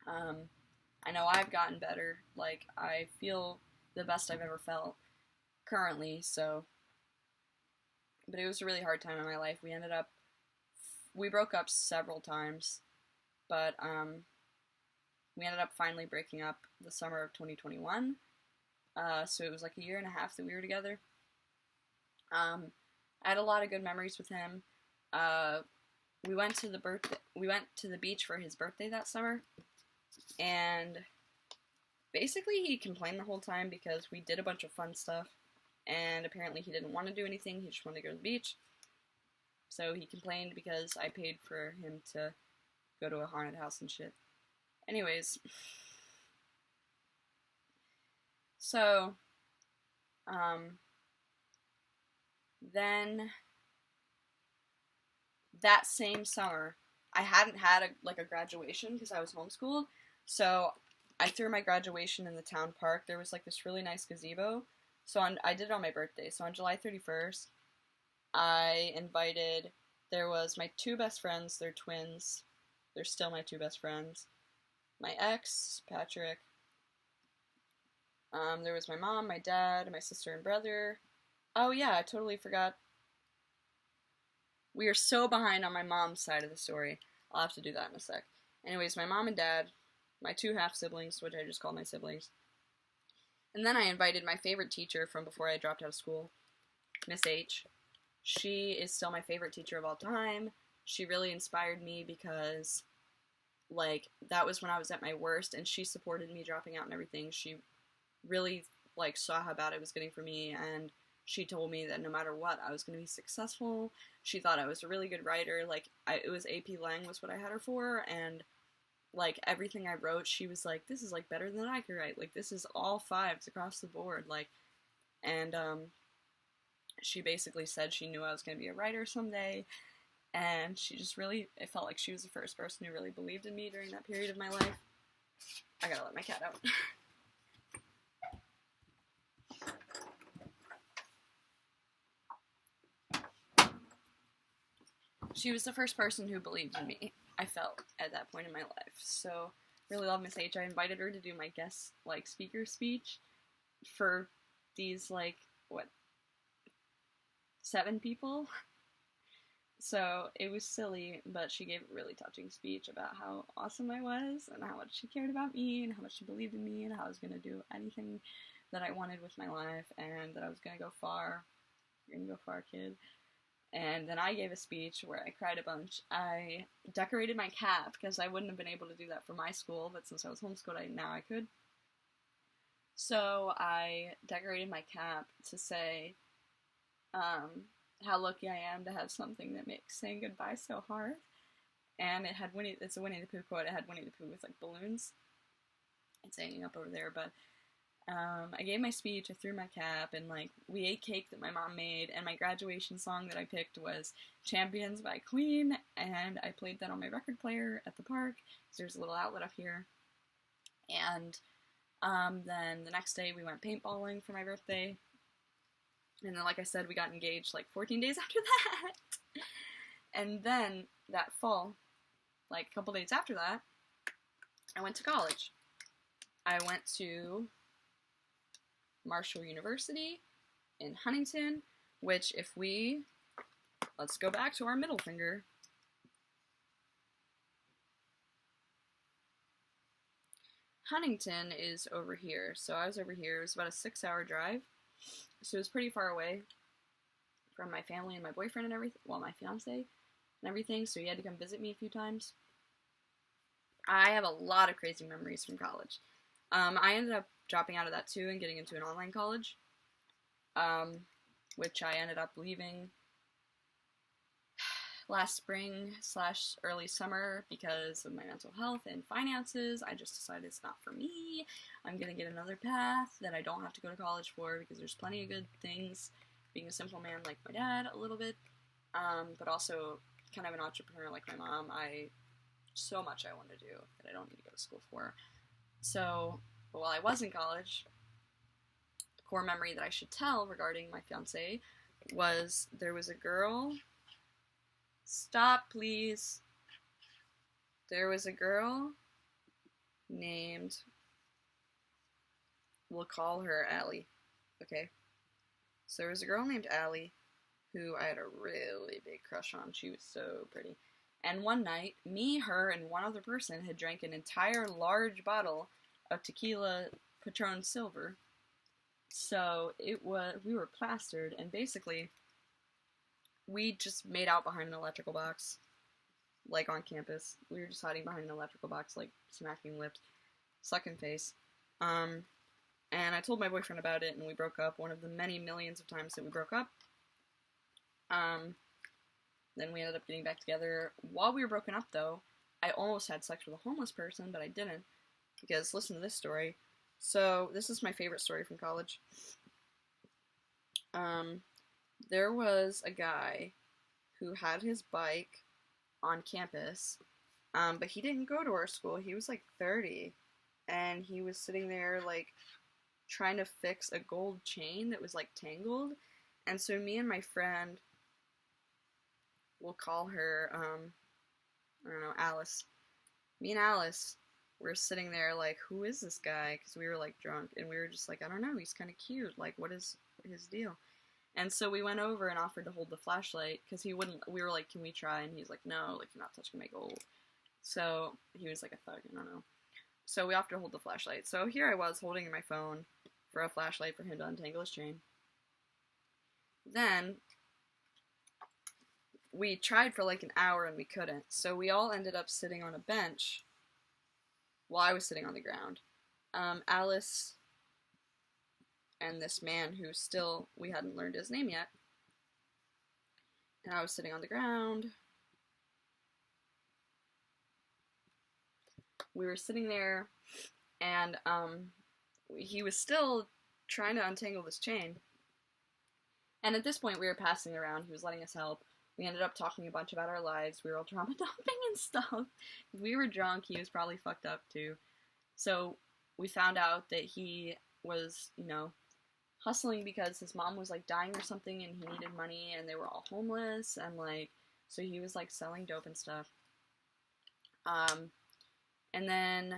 I know I've gotten better. Like, I feel the best I've ever felt currently, so... But it was a really hard time in my life. We broke up several times, but we ended up finally breaking up the summer of 2021. So it was like a year and a half that we were together. I had a lot of good memories with him. We went to the beach for his birthday that summer, and basically he complained the whole time because we did a bunch of fun stuff, and apparently he didn't want to do anything. He just wanted to go to the beach. So he complained because I paid for him to go to a haunted house and shit. Anyways, so, then, that same summer, I hadn't had a graduation because I was homeschooled, so I threw my graduation in the town park. There was, like, this really nice gazebo, so I did it on my birthday. So on July 31st, there was my 2 best friends, they're twins, they're still my 2 best friends, my ex, Patrick. There was my mom, my dad, my sister and brother. Oh yeah, I totally forgot. We are so behind on my mom's side of the story. I'll have to do that in a sec. Anyways, my mom and dad, my 2 half-siblings, which I just call my siblings, And then I invited my favorite teacher from before I dropped out of school, Miss H. She is still my favorite teacher of all time. She really inspired me because, like, that was when I was at my worst, and she supported me dropping out and everything. She really, like, saw how bad it was getting for me, and she told me that no matter what, I was going to be successful. She thought I was a really good writer. Like, it was AP Lang was what I had her for, and, like, everything I wrote, she was like, this is, like, better than I could write. Like, this is all fives across the board. Like, and, she basically said she knew I was going to be a writer someday, and she just really, it felt like she was the first person who really believed in me during that period of my life. I gotta let my cat out. She was the first person who believed in me, I felt, at that point in my life. So, really love Miss H. I invited her to do my guest, like, speaker speech for these, like, 7 people? So, it was silly, but she gave a really touching speech about how awesome I was, and how much she cared about me, and how much she believed in me, and how I was going to do anything that I wanted with my life, and that I was going to go far. You're going to go far, kid. And then I gave a speech where I cried a bunch. I decorated my cap, because I wouldn't have been able to do that for my school, but since I was homeschooled, now I could. So I decorated my cap to say, how lucky I am to have something that makes saying goodbye so hard. And it had it's a Winnie the Pooh quote. It had Winnie the Pooh with, like, balloons. It's hanging up over there, but I gave my speech, I threw my cap, and, like, we ate cake that my mom made, and my graduation song that I picked was Champions by Queen, and I played that on my record player at the park, because there's a little outlet up here. And then the next day we went paintballing for my birthday, and then, like I said, we got engaged, like, 14 days after that. And then, that fall, like, a couple days after that, I went to college. I went to Marshall University in Huntington, which, let's go back to our middle finger. Huntington is over here, so I was over here. It was about a 6-hour drive, so it was pretty far away from my family and my boyfriend and everything, well, my fiance and everything, so he had to come visit me a few times. I have a lot of crazy memories from college. I ended up dropping out of that too and getting into an online college, which I ended up leaving last spring / early summer because of my mental health and finances. I just decided it's not for me. I'm gonna get another path that I don't have to go to college for, because there's plenty of good things being a simple man like my dad a little bit, but also kind of an entrepreneur like my mom. So much I want to do that I don't need to go to school for. So, while I was in college, a core memory that I should tell regarding my fiance was there was a girl. Stop, please. There was a girl named, we'll call her Allie, okay? So there was a girl named Allie who I had a really big crush on. She was so pretty. And one night, me, her, and one other person had drank an entire large bottle of tequila Patron Silver. So we were plastered, and basically, we just made out behind an electrical box, like, on campus. We were just hiding behind an electrical box, like, smacking lips, sucking face. And I told my boyfriend about it, and we broke up, one of the many millions of times that we broke up. Then we ended up getting back together. While we were broken up, though, I almost had sex with a homeless person, but I didn't, because listen to this story. So, this is my favorite story from college. There was a guy who had his bike on campus, but he didn't go to our school. He was, like, 30, and he was sitting there, like, trying to fix a gold chain that was, like, tangled. And so me and my friend, we'll call her, I don't know, Alice. Me and Alice were sitting there like, who is this guy? Because we were, like, drunk, and we were just like, I don't know, he's kind of cute. Like, what is his deal? And so we went over and offered to hold the flashlight, because we were like, can we try? And he's like, no, like, you're not touching my gold. So he was like a thug, I don't know. So we offered to hold the flashlight. So here I was holding my phone, for a flashlight for him to untangle his chain. Then we tried for like an hour and we couldn't. So we all ended up sitting on a bench while I was sitting on the ground. Alice and this man who still, we hadn't learned his name yet. And I was sitting on the ground. We were sitting there, and he was still trying to untangle this chain. And at this point, we were passing around. He was letting us help. We ended up talking a bunch about our lives. We were all trauma dumping and stuff. We were drunk. He was probably fucked up, too. So we found out that he was, you know, hustling because his mom was, like, dying or something, and he needed money, and they were all homeless, and, like, so he was, like, selling dope and stuff. And then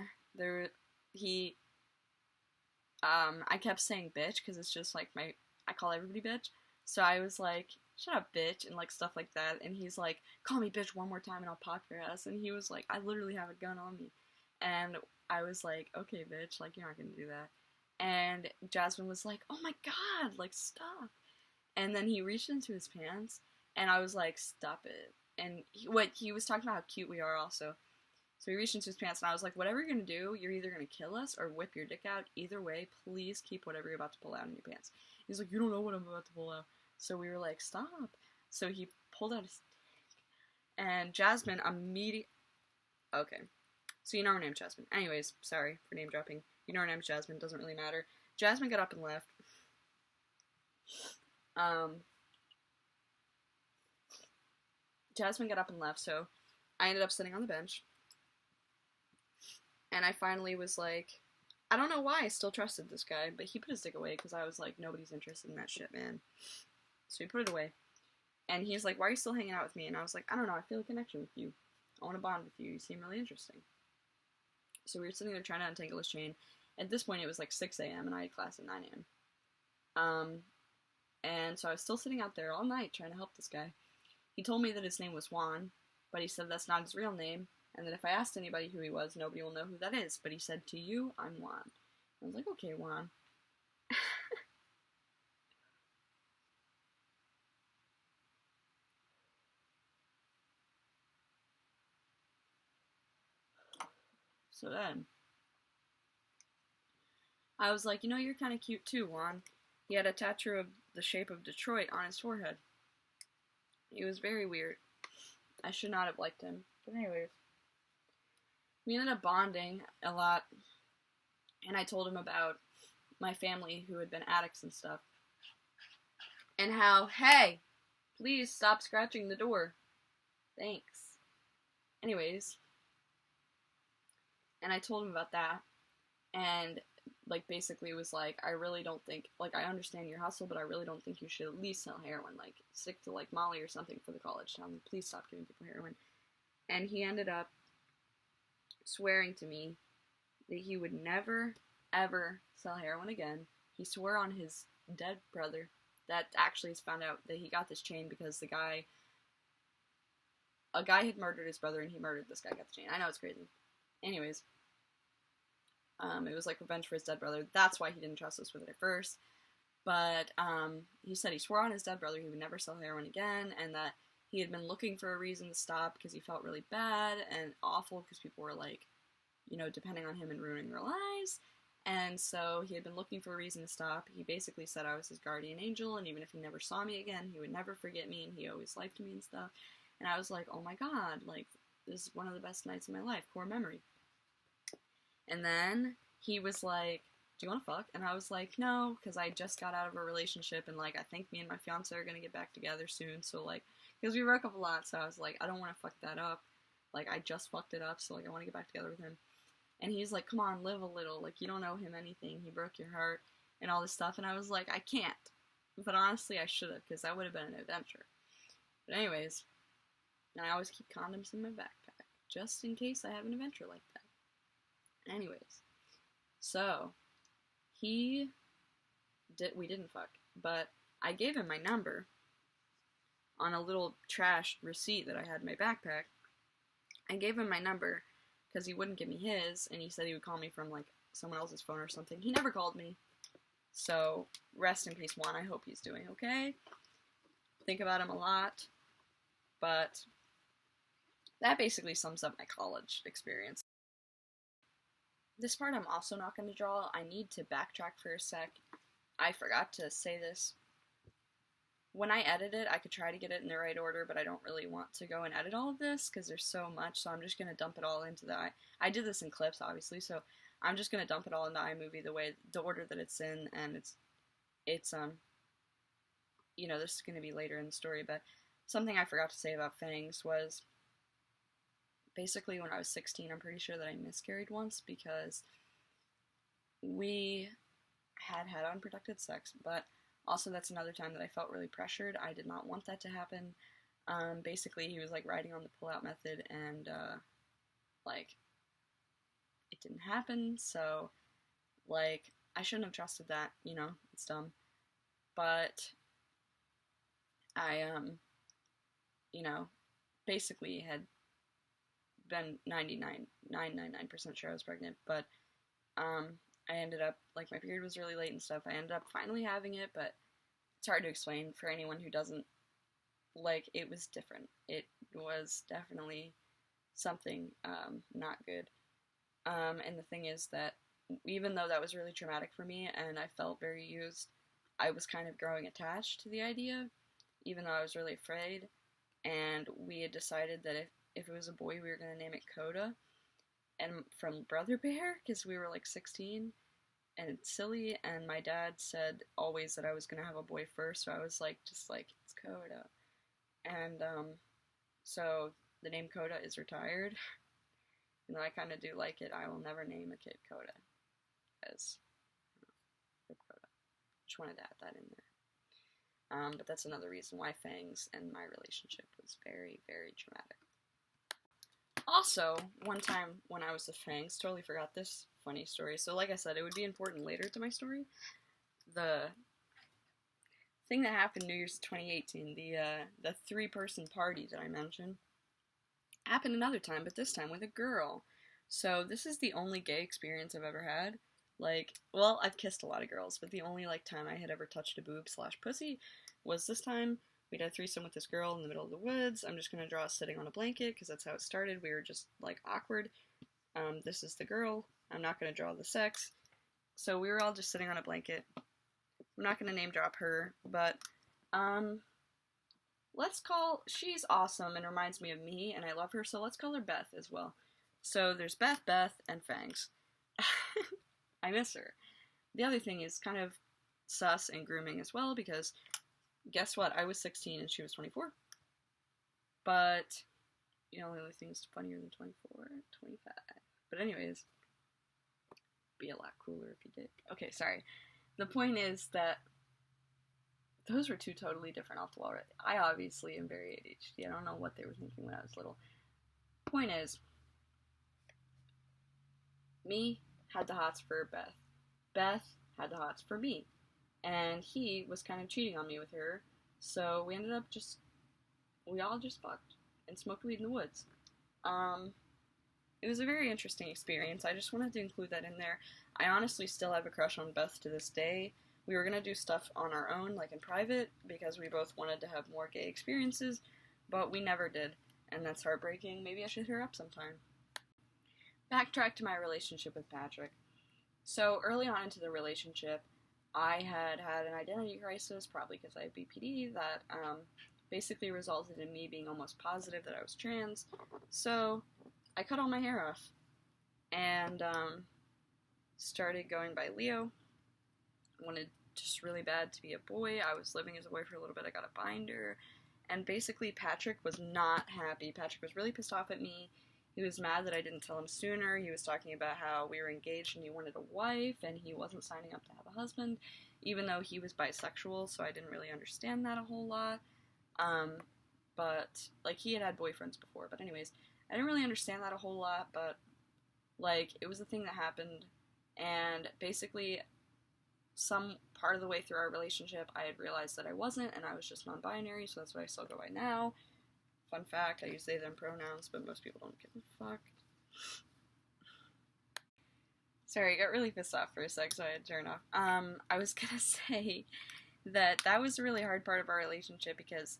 I kept saying bitch, because it's just, like, I call everybody bitch. So I was like, shut up, bitch, and, like, stuff like that. And he's like, call me bitch one more time and I'll pop your ass. And he was like, I literally have a gun on me. And I was like, okay, bitch, like, you're not gonna do that. And Jasmine was like, oh my god, like, stop. And then he reached into his pants, and I was like, stop it. And he was talking about how cute we are also. So he reached into his pants, and I was like, whatever you're gonna do, you're either gonna kill us or whip your dick out. Either way, please keep whatever you're about to pull out in your pants. He's like, you don't know what I'm about to pull out. So we were like, stop. So he pulled out his dick, and Jasmine immediately... Okay. So you know her name's Jasmine. Anyways, sorry for name dropping. You know her name's Jasmine, doesn't really matter. Jasmine got up and left. Jasmine got up and left, so I ended up sitting on the bench. And I finally was like, I don't know why I still trusted this guy, but he put his dick away because I was like, nobody's interested in that shit, man. So he put it away. And he's like, why are you still hanging out with me? And I was like, I don't know, I feel a connection with you. I want to bond with you. You seem really interesting. So we were sitting there trying to untangle his chain. At this point, it was like 6 a.m. and I had class at 9 a.m. And so I was still sitting out there all night trying to help this guy. He told me that his name was Juan, but he said that's not his real name, and that if I asked anybody who he was, nobody will know who that is. But he said, to you, I'm Juan. I was like, okay, Juan. So then, I was like, you know, you're kind of cute too, Juan. He had a tattoo of the shape of Detroit on his forehead. It was very weird. I should not have liked him. But anyways, we ended up bonding a lot, and I told him about my family who had been addicts and stuff. And how, hey, please stop scratching the door. Thanks. Anyways, and I told him about that, and like basically was like, I really don't think, like, I understand your hustle, but I really don't think you should at least sell heroin, like stick to like Molly or something for the college town. Please stop giving people heroin. And he ended up swearing to me that he would never ever sell heroin again. He swore on his dead brother. That actually is found out that he got this chain because a guy had murdered his brother and he murdered this guy, got the chain. I know, it's crazy. Anyways, it was like revenge for his dead brother. That's why he didn't trust us with it at first. But he said he swore on his dead brother he would never sell heroin again, and that he had been looking for a reason to stop because he felt really bad and awful because people were like, you know, depending on him and ruining their lives. And so he had been looking for a reason to stop. He basically said I was his guardian angel, and even if he never saw me again, he would never forget me, and he always liked me and stuff. And I was like, oh my god, like, this is one of the best nights of my life, core memory. And then he was like, do you want to fuck? And I was like, no, because I just got out of a relationship, and like, I think me and my fiance are gonna get back together soon, so like, because we broke up a lot, so I was like, I don't want to fuck that up. Like, I just fucked it up, so like, I want to get back together with him. And he's like, come on, live a little. Like, you don't owe him anything. He broke your heart and all this stuff. And I was like, I can't. But honestly, I should have, because that would have been an adventure. But anyways, I always keep condoms in my backpack, just in case I have an adventure like that. Anyways, so we didn't fuck, but I gave him my number on a little trash receipt that I had in my backpack. I gave him my number because he wouldn't give me his, and he said he would call me from, like, someone else's phone or something. He never called me, So, rest in peace, Juan. I hope he's doing okay. Think about him a lot. But that basically sums up my college experience. This part I'm also not going to draw. I need to backtrack for a sec. I forgot to say this. When I edit it, I could try to get it in the right order, but I don't really want to go and edit all of this because there's so much, so I'm just going to dump it all into the... I did this in clips, obviously, so I'm just going to dump it all into iMovie the order that it's in, and it's you know, this is going to be later in the story, but something I forgot to say about Fangs was, basically when I was 16, I'm pretty sure that I miscarried once because we had unprotected sex, but also that's another time that I felt really pressured. I did not want that to happen. Basically, he was, like, riding on the pull-out method, and, like, it didn't happen, so, like, I shouldn't have trusted that, you know, it's dumb. But I, you know, basically had been 999% sure I was pregnant, but, I ended up, like, my period was really late and stuff. I ended up finally having it, but it's hard to explain for anyone who doesn't, like, it was different. It was definitely something, not good. And the thing is that even though that was really traumatic for me and I felt very used, I was kind of growing attached to the idea, even though I was really afraid. And we had decided that if it was a boy, we were going to name it Coda, and from Brother Bear, because we were like 16, and it's silly, and my dad said always that I was going to have a boy first, so I was like, just like, it's Coda. And, so the name Coda is retired, and I kind of do like it. I will never name a kid Coda, as Coda. Just wanted to add that in there. But that's another reason why Fangs and my relationship was very, very traumatic. Also, one time when I was with Fangs, totally forgot this funny story. So like I said, it would be important later to my story. The thing that happened New Year's 2018, the 3-person party that I mentioned, happened another time, but this time with a girl. So this is the only gay experience I've ever had. Like, well, I've kissed a lot of girls, but the only, like, time I had ever touched a boob/pussy was this time. We had a threesome with this girl in the middle of the woods. I'm just going to draw us sitting on a blanket, because that's how it started. We were just, like, awkward. This is the girl. I'm not going to draw the sex. So we were all just sitting on a blanket. I'm not going to name drop her, but, she's awesome and reminds me of me, and I love her, so let's call her Beth as well. So there's Beth, and Fangs. I miss her. The other thing is kind of sus and grooming as well, because guess what? I was 16 and she was 24. But, you know, the only thing's funnier than 24, 25. But anyways, be a lot cooler if you did. Okay, sorry. The point is that those were 2 totally different off the wall. I obviously am very ADHD. I don't know what they were thinking when I was little. Point is, me had the hots for Beth. Beth had the hots for me. And he was kind of cheating on me with her. So we ended up we all just fucked and smoked weed in the woods. It was a very interesting experience. I just wanted to include that in there. I honestly still have a crush on Beth to this day. We were going to do stuff on our own, like in private, because we both wanted to have more gay experiences, but we never did. And that's heartbreaking. Maybe I should hit her up sometime. Backtrack to my relationship with Patrick. So early on into the relationship, I had an identity crisis, probably because I have BPD, that basically resulted in me being almost positive that I was trans. So I cut all my hair off and started going by Leo. I wanted just really bad to be a boy. I was living as a boy for a little bit. I got a binder. And basically Patrick was not happy. Patrick was really pissed off at me. He was mad that I didn't tell him sooner. He was talking about how we were engaged and he wanted a wife and he wasn't signing up to have a husband, even though he was bisexual, so I didn't really understand that a whole lot. But, like, he had boyfriends before. But anyways, I didn't really understand that a whole lot, but, like, it was a thing that happened. And basically, some part of the way through our relationship, I had realized that I wasn't, and I was just non-binary, so that's what I still go by now. Fun fact, I use they, them pronouns, but most people don't give a fuck. Sorry, I got really pissed off for a sec, so I had to turn off. I was gonna say that was a really hard part of our relationship because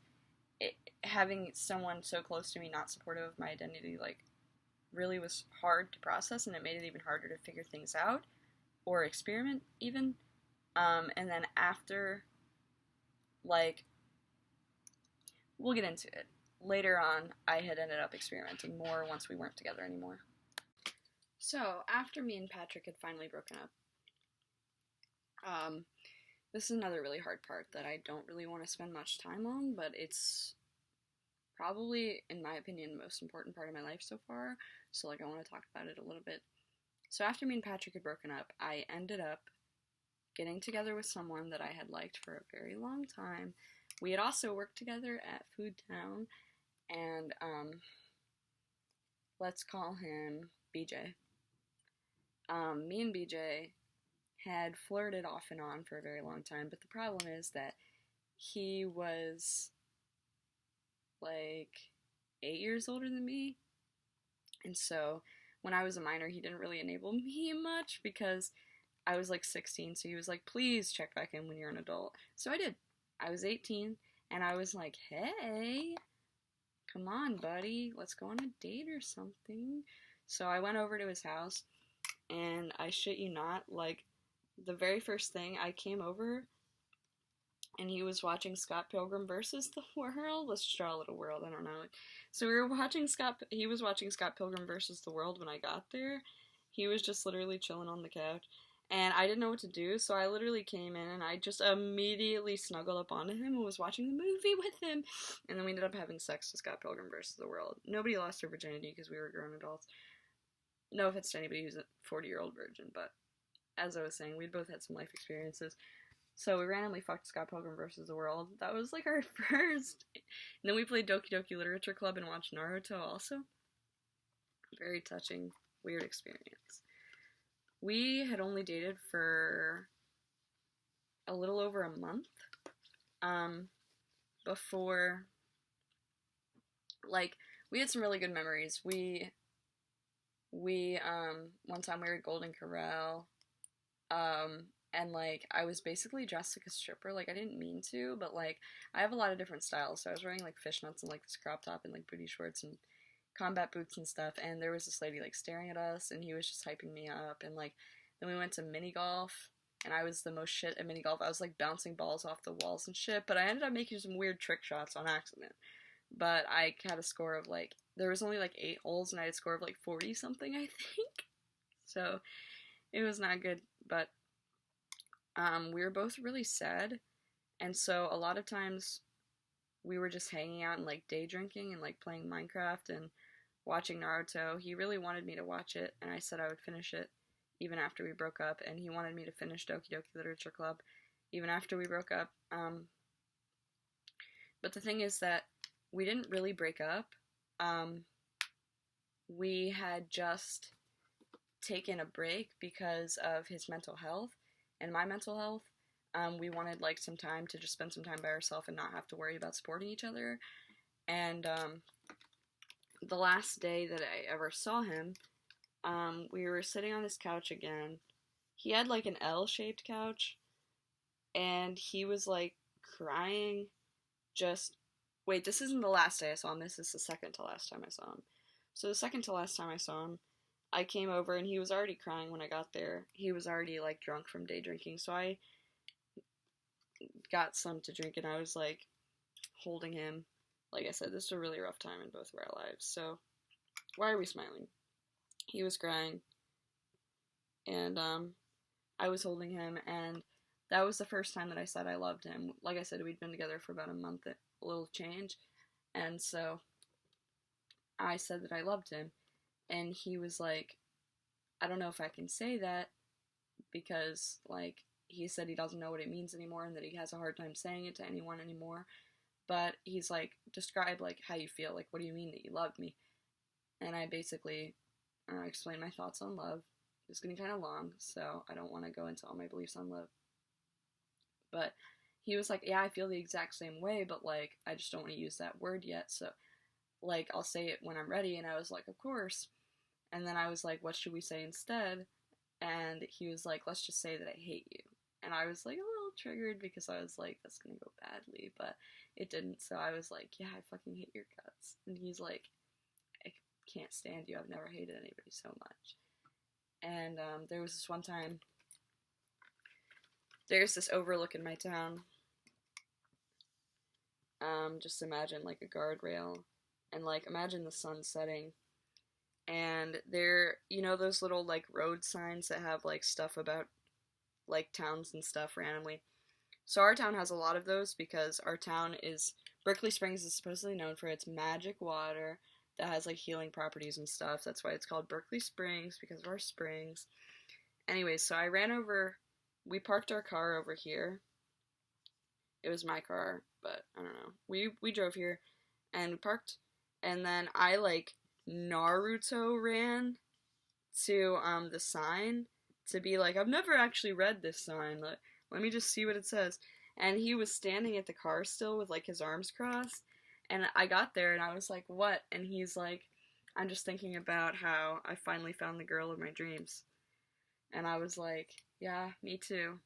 having someone so close to me not supportive of my identity, like, really was hard to process, and it made it even harder to figure things out or experiment even. And then after, like, we'll get into it. Later on, I had ended up experimenting more once we weren't together anymore. So, after me and Patrick had finally broken up, this is another really hard part that I don't really want to spend much time on, but it's probably, in my opinion, the most important part of my life so far, so, like, I want to talk about it a little bit. So after me and Patrick had broken up, I ended up getting together with someone that I had liked for a very long time. We had also worked together at Food Town, and, let's call him BJ. Me and BJ had flirted off and on for a very long time, but the problem is that he was, like, 8 years older than me, and so when I was a minor, he didn't really enable me much because I was like 16, so he was like, please check back in when you're an adult. So I did. I was 18, and I was like, hey, come on, buddy, let's go on a date or something. So I went over to his house, and I shit you not, like, the very first thing, I came over, and he was watching Scott Pilgrim vs. the World. Let's just draw a little world, I don't know. So he was watching Scott Pilgrim vs. the World when I got there. He was just literally chilling on the couch, and I didn't know what to do, so I literally came in, and I just immediately snuggled up onto him and was watching the movie with him, and then we ended up having sex to Scott Pilgrim vs. the World. Nobody lost their virginity because we were grown adults. No offense to anybody who's a 40-year-old virgin, but as I was saying, we'd both had some life experiences. So we randomly fucked Scott Pilgrim vs. the World. That was like our first. And then we played Doki Doki Literature Club and watched Naruto also. Very touching, weird experience. We had only dated for a little over a month. Before, like, we had some really good memories. We one time we were at Golden Corral, and, like, I was basically dressed like a stripper. Like, I didn't mean to, but, like, I have a lot of different styles. So I was wearing, like, fishnets and, like, this crop top and, like, booty shorts and combat boots and stuff. And there was this lady, like, staring at us, and he was just hyping me up. And, like, then we went to mini golf, and I was the most shit at mini golf. I was, like, bouncing balls off the walls and shit. But I ended up making some weird trick shots on accident. But I had a score of, like, there was only, like, 8 holes, and I had a score of, like, 40-something, I think. So it was not good, but we were both really sad, and so a lot of times we were just hanging out and, like, day drinking and, like, playing Minecraft and watching Naruto. He really wanted me to watch it, and I said I would finish it even after we broke up, and he wanted me to finish Doki Doki Literature Club even after we broke up. But the thing is that we didn't really break up. We had just taken a break because of his mental health and my mental health. We wanted, like, some time to just spend some time by ourselves and not have to worry about supporting each other. And the last day that I ever saw him, we were sitting on his couch again. He had, like, an L-shaped couch, and he was, like, crying. Wait, this isn't the last day I saw him, this is the second to last time I saw him. So the second to last time I saw him, I came over, and he was already crying when I got there. He was already, like, drunk from day drinking, so I got some to drink, and I was, like, holding him. Like I said, this was a really rough time in both of our lives, so why are we smiling? He was crying, and I was holding him, and that was the first time that I said I loved him. Like I said, we'd been together for about a month, a little change, and so I said that I loved him, and he was like, I don't know if I can say that, because, like, he said he doesn't know what it means anymore, and that he has a hard time saying it to anyone anymore, but he's like, describe, like, how you feel, like, what do you mean that you love me? And I basically explained my thoughts on love. It was getting kind of long, so I don't want to go into all my beliefs on love, but he was like, yeah, I feel the exact same way, but, like, I just don't want to use that word yet, so, like, I'll say it when I'm ready. And I was like, of course. And then I was like, what should we say instead? and he was like, let's just say that I hate you. And I was like a little triggered because I was like, that's gonna go badly, but it didn't. So I was like, yeah, I fucking hate your guts. And he's like, I can't stand you. I've never hated anybody so much. And there was this one time, there's this overlook in my town. Just imagine like a guardrail, and like imagine the sun setting. And there, you know, those little like road signs that have like stuff about like towns and stuff randomly. So our town has a lot of those because our town is Berkeley Springs is supposedly known for its magic water that has like healing properties and stuff. That's why it's called Berkeley Springs, because of our springs. Anyways, so I ran over, we parked our car over here. It was my car, but I don't know. We drove here and we parked, and then I like Naruto ran to the sign to be like, I've never actually read this sign. Let me just see what it says. And he was standing at the car still with like his arms crossed. And I got there and I was like, what? And he's like, I'm just thinking about how I finally found the girl of my dreams. And I was like, yeah, me too.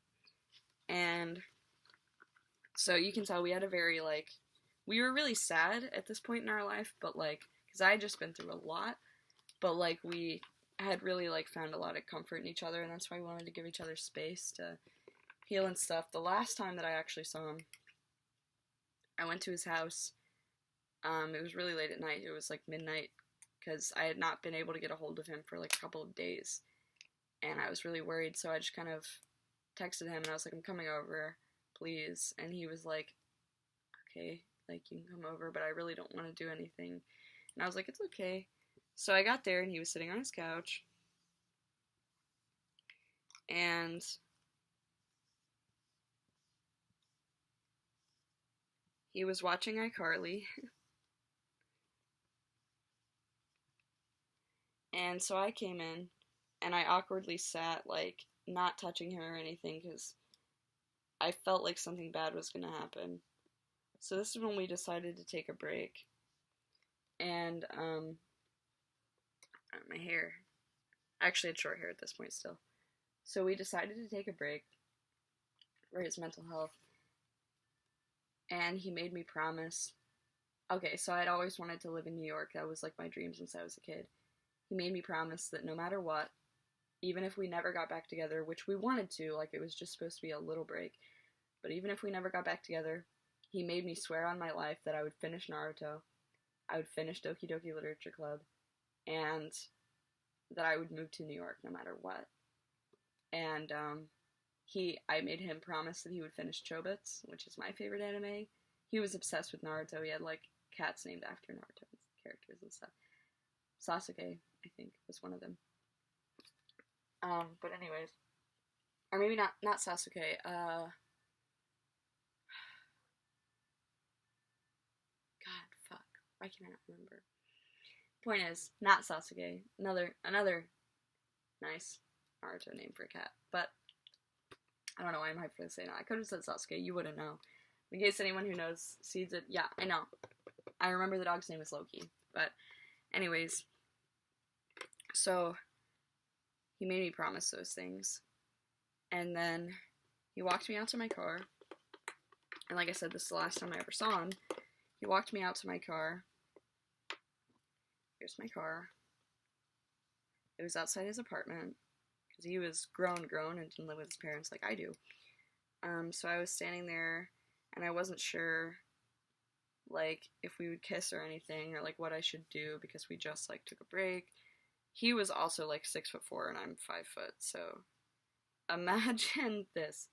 And so you can tell we had a very like, we were really sad at this point in our life, but like, because I had just been through a lot, but like we had really like found a lot of comfort in each other, and that's why we wanted to give each other space to heal and stuff. The last time that I actually saw him, I went to his house. It was really late at night. It was like midnight because I had not been able to get a hold of him for like a couple of days, and I was really worried. So I just kind of texted him and I was like, I'm coming over, please. And he was like, okay, like you can come over, but I really don't want to do anything. And I was like, it's okay. So I got there and he was sitting on his couch, and he was watching iCarly. And so I came in and I awkwardly sat, like, not touching him or anything because I felt like something bad was going to happen. So this is when we decided to take a break. And, my hair. I actually had short hair at this point still. So we decided to take a break for his mental health. And he made me promise. Okay, so I'd always wanted to live in New York. That was like my dream since I was a kid. He made me promise that no matter what, even if we never got back together, which we wanted to, like it was just supposed to be a little break, but even if we never got back together, he made me swear on my life that I would finish Naruto, I would finish Doki Doki Literature Club, and that I would move to New York no matter what. And I made him promise that he would finish Chobits, which is my favorite anime. He was obsessed with Naruto. He had like cats named after Naruto characters and stuff. Sasuke, I think, was one of them. But anyways, or maybe not Sasuke. God, fuck. Why can I not remember? Point is, not Sasuke. Another nice Naruto name for a cat. But I don't know why I'm hyped for this saying that. I could have said Sasuke. You wouldn't know. In case anyone who knows sees it, yeah, I know. I remember the dog's name is Loki. But anyways, so he made me promise those things. And then he walked me out to my car. And like I said, this is the last time I ever saw him. He walked me out to my car. Here's my car. It was outside his apartment. Because he was grown and didn't live with his parents like I do. So I was standing there, and I wasn't sure, like, if we would kiss or anything, or, like, what I should do, because we just, like, took a break. He was also, like, 6'4", and I'm 5 foot, so imagine this.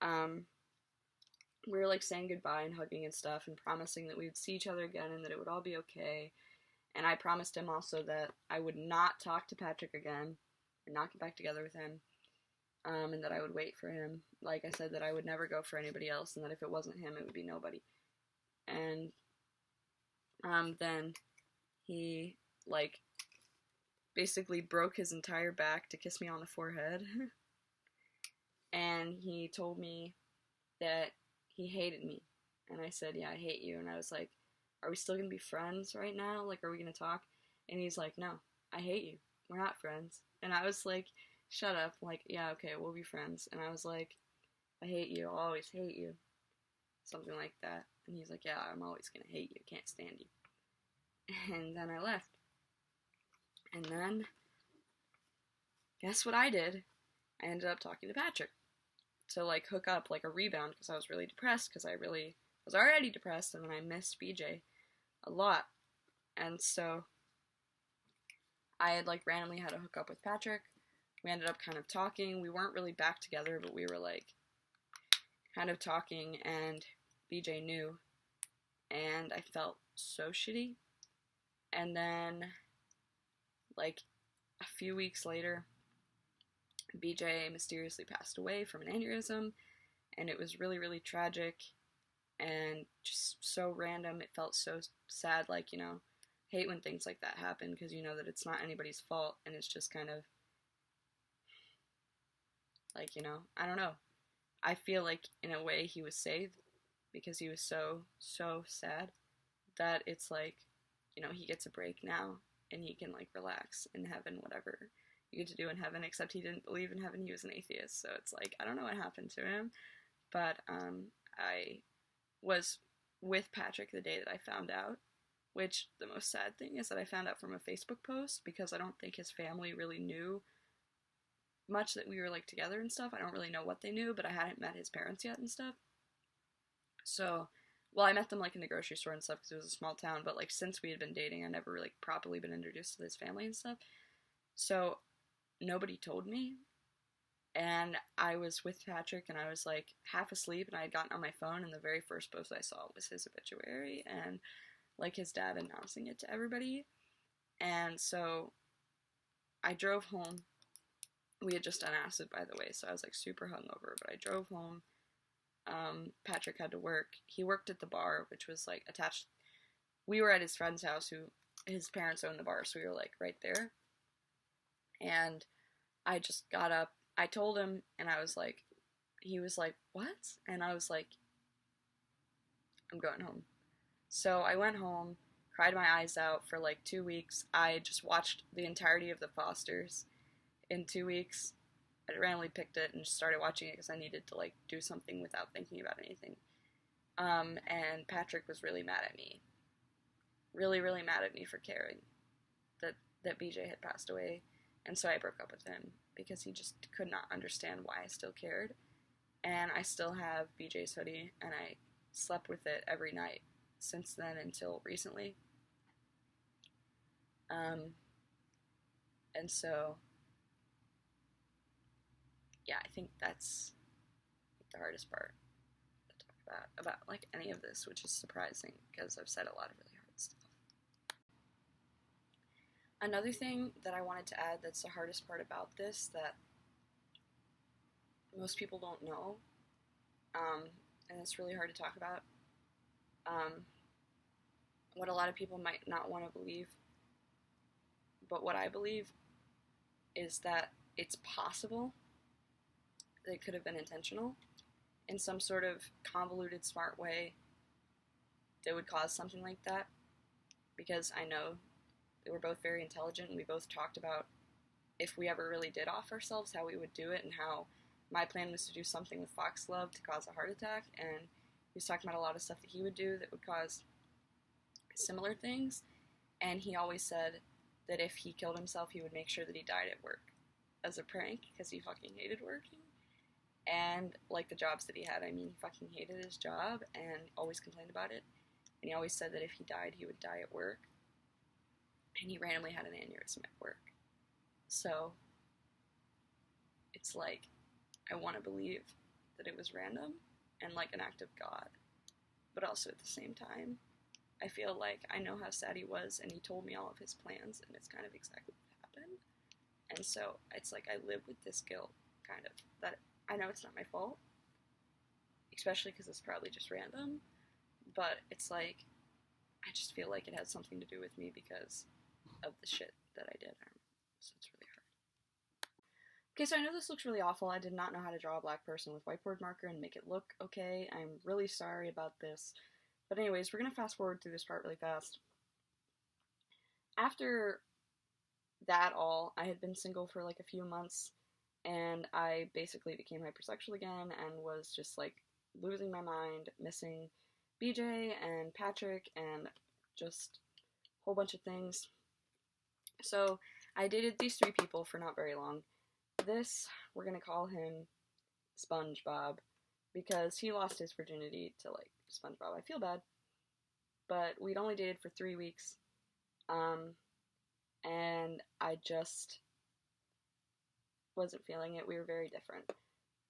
We were, like, saying goodbye and hugging and stuff, and promising that we would see each other again, and that it would all be okay. And I promised him also that I would not talk to Patrick again, and not get back together with him, and that I would wait for him. Like I said, that I would never go for anybody else, and that if it wasn't him, it would be nobody. And then he, like, basically broke his entire back to kiss me on the forehead. And he told me that he hated me. And I said, yeah, I hate you. And I was like, are we still gonna be friends right now? Like, are we gonna talk? And he's like, no, I hate you. We're not friends. And I was like, shut up. Like, yeah, okay, we'll be friends. And I was like, I hate you. I'll always hate you. Something like that. And he's like, yeah, I'm always gonna hate you. Can't stand you. And then I left. And then, guess what I did? I ended up talking to Patrick to, like, hook up, like, a rebound, because I was really depressed, because I really was already depressed, and then I missed BJ a lot. And so I had, like, randomly had to hook up with Patrick. We ended up kind of talking. We weren't really back together, but we were, like, kind of talking, and BJ knew, and I felt so shitty. And then, like, a few weeks later, BJ mysteriously passed away from an aneurysm, and it was really, really tragic, and just so random. It felt so sad, like, you know, hate when things like that happen, because you know that it's not anybody's fault, and it's just kind of, like, you know, I don't know. I feel like, in a way, he was saved, because he was so, so sad, that it's like, you know, he gets a break now, and he can, like, relax in heaven, whatever you get to do in heaven, except he didn't believe in heaven, he was an atheist, so it's like, I don't know what happened to him, but, I was with Patrick the day that I found out, which, the most sad thing is that I found out from a Facebook post, because I don't think his family really knew much that we were, like, together and stuff. I don't really know what they knew, but I hadn't met his parents yet and stuff. So, well, I met them, like, in the grocery store and stuff, because it was a small town, but, like, since we had been dating, I never really properly been introduced to his family and stuff. So, nobody told me, and I was with Patrick, and I was, like, half asleep, and I had gotten on my phone, and the very first post I saw was his obituary, and, like, his dad announcing it to everybody. And so I drove home. We had just done acid, by the way, so I was, like, super hungover, but I drove home. Patrick had to work. He worked at the bar, which was, like, attached. We were at his friend's house, who his parents owned the bar, so we were, like, right there. And I just got up. I told him, and I was like, he was like, what? And I was like, I'm going home. So I went home, cried my eyes out for, like, 2 weeks. I just watched the entirety of The Fosters in 2 weeks. I randomly picked it and just started watching it because I needed to, like, do something without thinking about anything. And Patrick was really mad at me. Really, really mad at me for caring that BJ had passed away. And so I broke up with him because he just could not understand why I still cared. And I still have BJ's hoodie, and I slept with it every night since then until recently. And so, yeah, I think that's the hardest part to talk about like any of this, which is surprising because I've said a lot of really hard stuff. Another thing that I wanted to add that's the hardest part about this that most people don't know, and it's really hard to talk about, what a lot of people might not want to believe, but what I believe is that it's possible that it could have been intentional in some sort of convoluted, smart way that would cause something like that, because I know that we're both very intelligent, and we both talked about if we ever really did off ourselves, how we would do it, and how my plan was to do something with Foxglove to cause a heart attack, and he was talking about a lot of stuff that he would do that would cause similar things, and he always said that if he killed himself, he would make sure that he died at work as a prank, because he fucking hated working, and, like, the jobs that he had, I mean, he fucking hated his job, and always complained about it, and he always said that if he died, he would die at work, and he randomly had an aneurysm at work. So, it's like, I want to believe that it was random, and, like, an act of God, but also at the same time, I feel like I know how sad he was, and he told me all of his plans, and it's kind of exactly what happened, and so, it's like, I live with this guilt, kind of, that I know it's not my fault, especially because it's probably just random, but it's like, I just feel like it had something to do with me because of the shit that I did, so it's really hard. Okay, so I know this looks really awful. I did not know how to draw a black person with whiteboard marker and make it look okay. I'm really sorry about this. But anyways, we're going to fast forward through this part really fast. After that all, I had been single for like a few months, and I basically became hypersexual again and was just like losing my mind, missing BJ and Patrick and just a whole bunch of things. So I dated these 3 people for not very long. This, we're gonna call him SpongeBob, because he lost his virginity to like SpongeBob. I feel bad, but we'd only dated for 3 weeks, and I just wasn't feeling it. We were very different.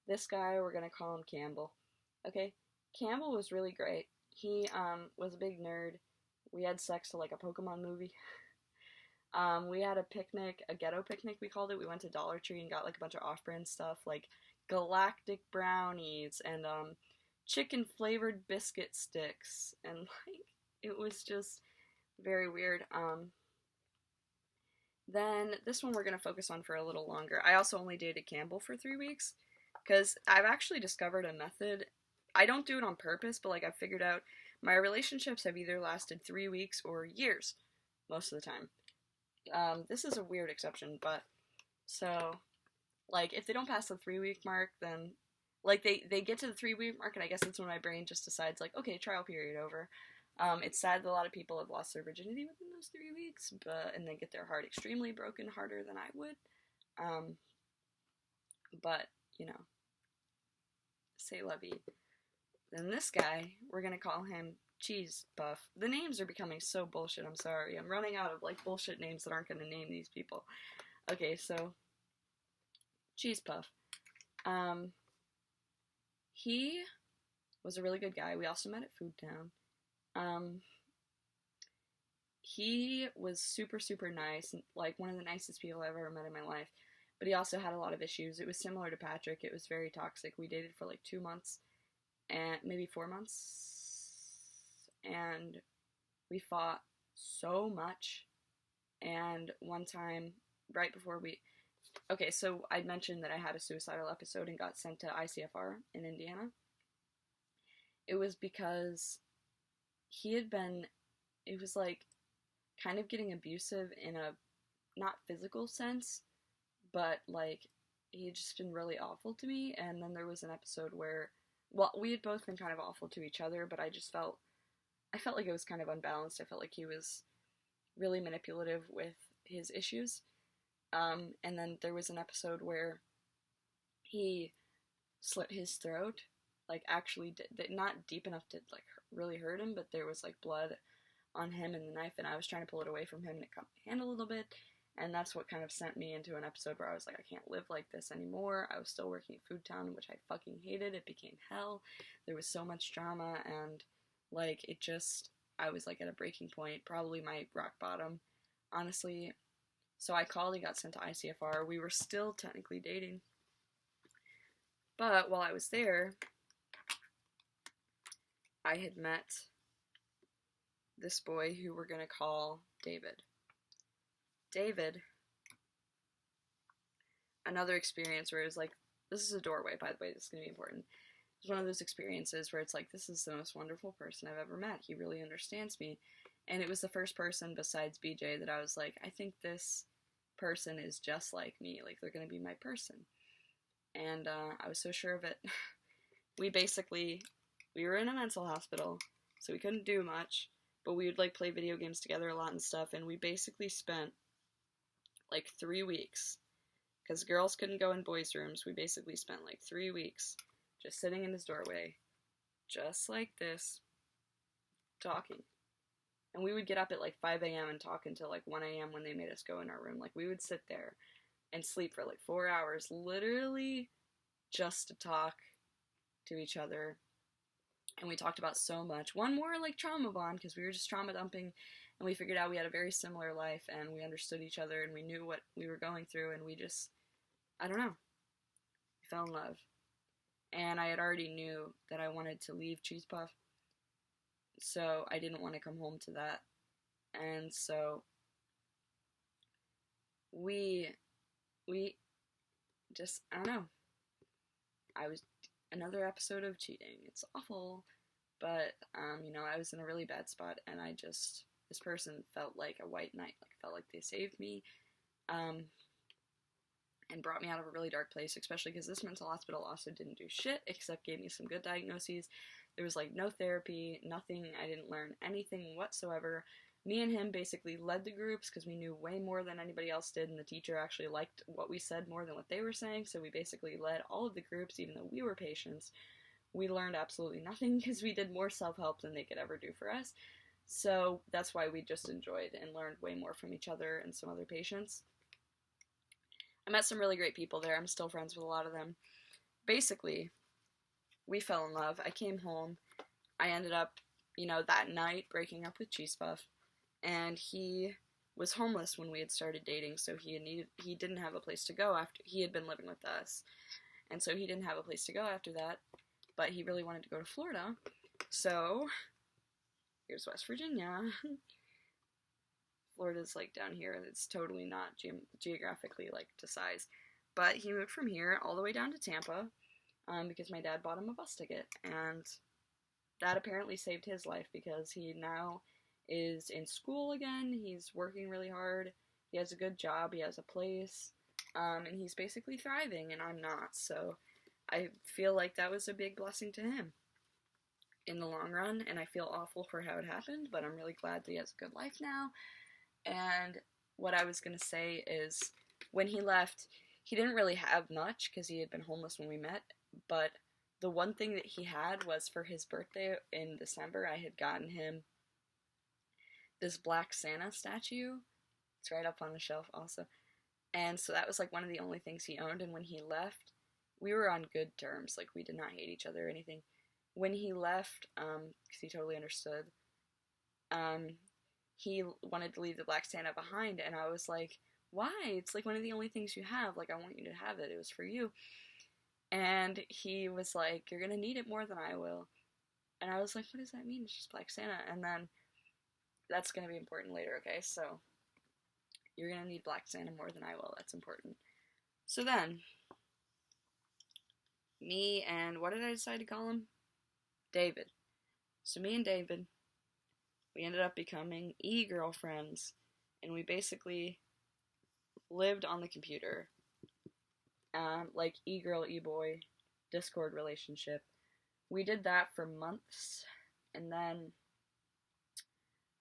This guy, we're gonna call him Campbell. Okay, Campbell was really great. He was a big nerd. We had sex to like a Pokemon movie. We had a picnic, a ghetto picnic we called it. We went to Dollar Tree and got like a bunch of off-brand stuff like galactic brownies and chicken flavored biscuit sticks, and like it was just very weird. Then this one we're gonna focus on for a little longer. I also only dated Campbell for 3 weeks because I've actually discovered a method. I don't do it on purpose, but like I've figured out my relationships have either lasted 3 weeks or years most of the time. This is a weird exception, but so like if they don't pass the 3-week mark, then like they get to the 3-week mark, and I guess that's when my brain just decides like, okay, trial period over. It's sad that a lot of people have lost their virginity within those 3 weeks, and they get their heart extremely broken, harder than I would. But you know, say la vie. Then this guy, we're gonna call him Cheese Puff. The names are becoming so bullshit. I'm sorry. I'm running out of like bullshit names that aren't gonna name these people. Okay, so Cheese Puff. He was a really good guy. We also met at Food Town. He was super, super nice, like one of the nicest people I've ever met in my life, but he also had a lot of issues. It was similar to Patrick. It was very toxic. We dated for like 2 months, and maybe 4 months, and we fought so much. And one time, right before okay, so I'd mentioned that I had a suicidal episode and got sent to ICFR in Indiana. It was because it was like kind of getting abusive in a not physical sense, but like he had just been really awful to me. And then there was an episode where, well, we had both been kind of awful to each other, but I felt like it was kind of unbalanced. I felt like he was really manipulative with his issues. And then there was an episode where he slit his throat, like actually not deep enough to like really hurt him, but there was like blood on him and the knife, and I was trying to pull it away from him, and it cut my hand a little bit, and that's what kind of sent me into an episode where I was like, I can't live like this anymore. I was still working at Food Town, which I fucking hated. It became hell. There was so much drama, and like it just, I was like at a breaking point, probably my rock bottom, honestly. So I called and got sent to ICFR. We were still technically dating, but while I was there, I had met this boy who we're gonna call David. David, another experience where it was like, this is a doorway, by the way, this is gonna be important. It's one of those experiences where it's like, this is the most wonderful person I've ever met. He really understands me. And it was the first person besides BJ that I was like, I think this person is just like me. Like, they're gonna be my person. And I was so sure of it. We were in a mental hospital, so we couldn't do much, but we would like play video games together a lot and stuff, and we basically spent like 3 weeks, because girls couldn't go in boys' rooms. We basically spent like 3 weeks just sitting in his doorway, just like this, talking. And we would get up at like 5 a.m. and talk until like 1 a.m. when they made us go in our room. Like, we would sit there and sleep for like 4 hours, literally just to talk to each other. And we talked about so much. One more like trauma bond, because we were just trauma dumping, and we figured out we had a very similar life, and we understood each other, and we knew what we were going through, and we just, I don't know, we fell in love. And I had already knew that I wanted to leave Cheese Puff, so I didn't want to come home to that. And so we just, I don't know, another episode of cheating. It's awful, but I was in a really bad spot, and this person felt like a white knight, like felt like they saved me. and brought me out of a really dark place, especially because this mental hospital also didn't do shit except gave me some good diagnoses. There was like no therapy, nothing. I didn't learn anything whatsoever. Me and him basically led the groups because we knew way more than anybody else did, and the teacher actually liked what we said more than what they were saying, so we basically led all of the groups, even though we were patients. We learned absolutely nothing because we did more self-help than they could ever do for us. So that's why we just enjoyed and learned way more from each other and some other patients. I met some really great people there. I'm still friends with a lot of them. Basically, we fell in love. I came home. I ended up, that night breaking up with Cheese Puff. And he was homeless when we had started dating, so he didn't have a place to go after he had been living with us. And so he didn't have a place to go after that, but he really wanted to go to Florida. So here's West Virginia. Florida's like down here. It's totally not geographically like to size. But he moved from here all the way down to Tampa because my dad bought him a bus ticket. And that apparently saved his life because he now is in school again. He's working really hard. He has a good job. He has a place. And he's basically thriving, and I'm not. So I feel like that was a big blessing to him in the long run, and I feel awful for how it happened, but I'm really glad that he has a good life now. And what I was going to say is, when he left, he didn't really have much because he had been homeless when we met, but the one thing that he had was for his birthday in December, I had gotten him this Black Santa statue. It's right up on the shelf also. And so that was like one of the only things he owned, and when he left, we were on good terms. Like, we did not hate each other or anything. When he left, because he totally understood, he wanted to leave the Black Santa behind, and I was like, why? It's like one of the only things you have. Like, I want you to have it. It was for you. And he was like, you're gonna need it more than I will. And I was like, what does that mean? It's just Black Santa. And then, that's gonna be important later, okay? So, you're gonna need Black Santa more than I will. That's important. So then, me and, what did I decide to call him? David. So me and David, we ended up becoming e-girlfriends, and we basically lived on the computer, like e-girl, e-boy, Discord relationship. We did that for months, and then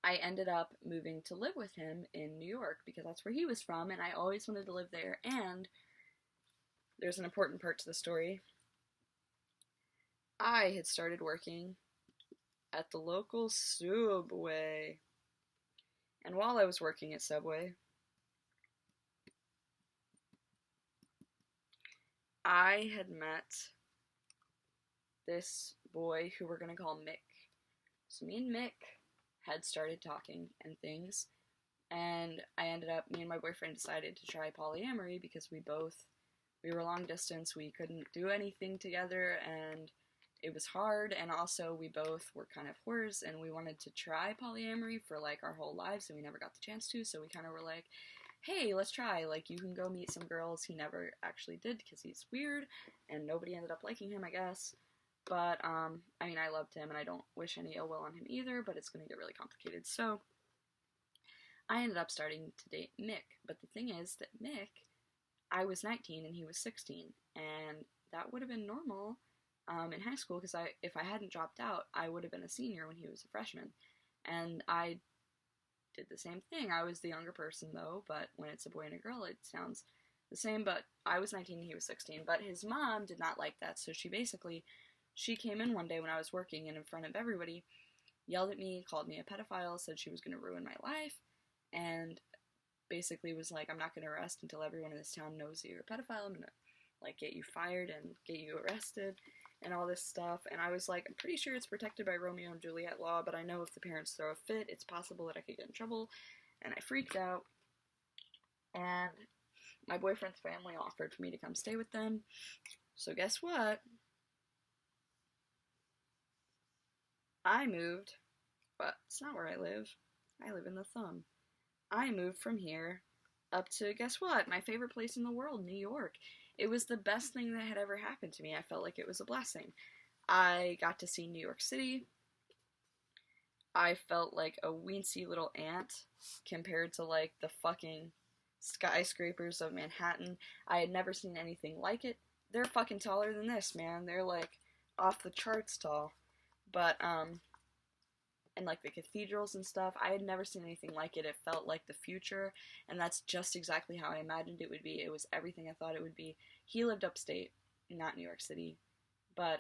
I ended up moving to live with him in New York, because that's where he was from, and I always wanted to live there, and there's an important part to the story. I had started working at the local Subway. And while I was working at Subway, I had met this boy who we're gonna call Mick. So me and Mick had started talking and things, and me and my boyfriend decided to try polyamory because we were long distance, we couldn't do anything together, and it was hard, and also we both were kind of whores, and we wanted to try polyamory for like our whole lives, and we never got the chance to, so we kind of were like, hey, let's try, like, you can go meet some girls. He never actually did because he's weird, and nobody ended up liking him, I guess, but, I mean, I loved him, and I don't wish any ill will on him either, but it's gonna get really complicated, so I ended up starting to date Mick, but the thing is that Mick, I was 19 and he was 16, and that would have been normal in high school, because if I hadn't dropped out, I would have been a senior when he was a freshman, and I did the same thing. I was the younger person, though, but when it's a boy and a girl, it sounds the same, but I was 19 and he was 16, but his mom did not like that, so she came in one day when I was working, and in front of everybody, yelled at me, called me a pedophile, said she was going to ruin my life, and basically was like, I'm not going to arrest until everyone in this town knows that you're a pedophile. I'm going to, like, get you fired and get you arrested and all this stuff. And I was like, I'm pretty sure it's protected by Romeo and Juliet law, but I know if the parents throw a fit, it's possible that I could get in trouble. And I freaked out. And my boyfriend's family offered for me to come stay with them. So guess what? I moved, but it's not where I live. I live in the Thumb. I moved from here up to, guess what? My favorite place in the world, New York. It was the best thing that had ever happened to me. I felt like it was a blessing. I got to see New York City. I felt like a weensy little ant compared to, like, the fucking skyscrapers of Manhattan. I had never seen anything like it. They're fucking taller than this, man. They're like off the charts tall. But and like the cathedrals and stuff, I had never seen anything like it. It felt like the future, and that's just exactly how I imagined it would be. It was everything I thought it would be. He lived upstate, not New York City, but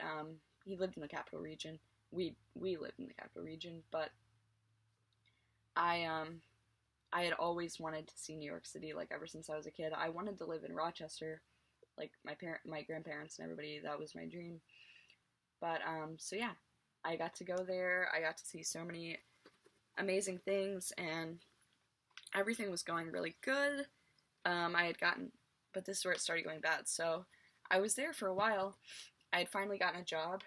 he lived in the capital region. We lived in the capital region, but I had always wanted to see New York City, like ever since I was a kid. I wanted to live in Rochester, like my grandparents and everybody. That was my dream. But so yeah, I got to go there. I got to see so many amazing things, and everything was going really good. I had gotten, but this is where it started going bad. So I was there for a while. I had finally gotten a job.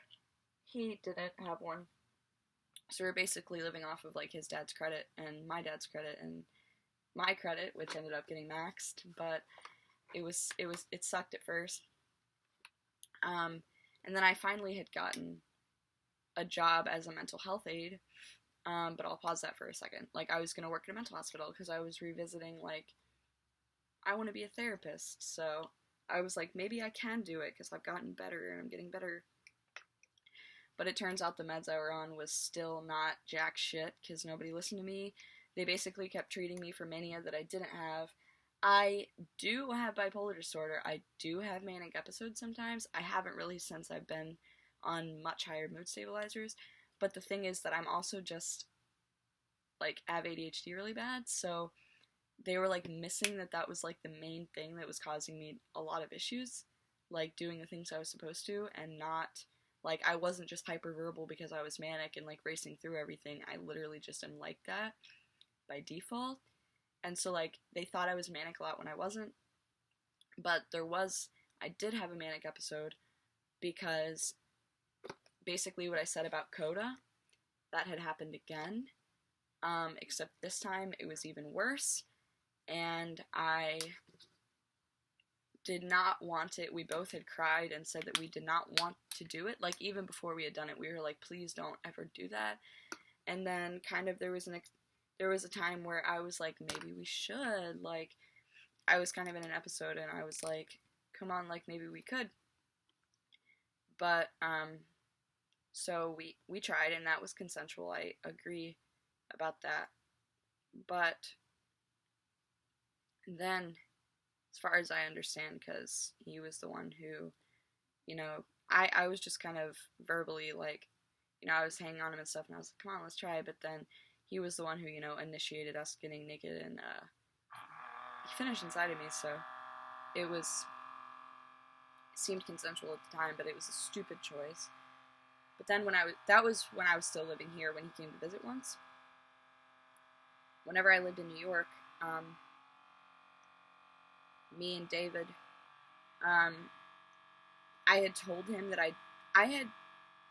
He didn't have one. So we were basically living off of like his dad's credit and my dad's credit and my credit, which ended up getting maxed, but it sucked at first. And then I finally had gotten a job as a mental health aide. But I'll pause that for a second. Like, I was gonna work at a mental hospital because I was revisiting, like, I want to be a therapist. So I was like, maybe I can do it because I've gotten better and I'm getting better. But it turns out the meds I were on was still not jack shit because nobody listened to me. They basically kept treating me for mania that I didn't have. I do have bipolar disorder. I do have manic episodes sometimes. I haven't really since I've been on much higher mood stabilizers. But the thing is that I'm also just, like, have ADHD really bad. So they were, like, missing that was, like, the main thing that was causing me a lot of issues. Like, doing the things I was supposed to and not... Like, I wasn't just hyperverbal because I was manic and, like, racing through everything. I literally just am like that by default. And so, like, they thought I was manic a lot when I wasn't. But I did have a manic episode because basically what I said about Coda, that had happened again. Except this time it was even worse. And I did not want it. We both had cried and said that we did not want to do it. Like, even before we had done it, we were like, please don't ever do that. And then kind of there was a time where I was like, maybe we should. Like, I was kind of in an episode and I was like, come on, like, maybe we could. But, so we tried, and that was consensual. I agree about that. But then, as far as I understand, because he was the one who, you know, I was just kind of verbally, like, you know, I was hanging on him and stuff, and I was like, come on, let's try. But then he was the one who, you know, initiated us getting naked, and he finished inside of me, so it seemed consensual at the time, but it was a stupid choice. But then that was when I was still living here, when he came to visit once. Whenever I lived in New York, me and David, I had told him that I had,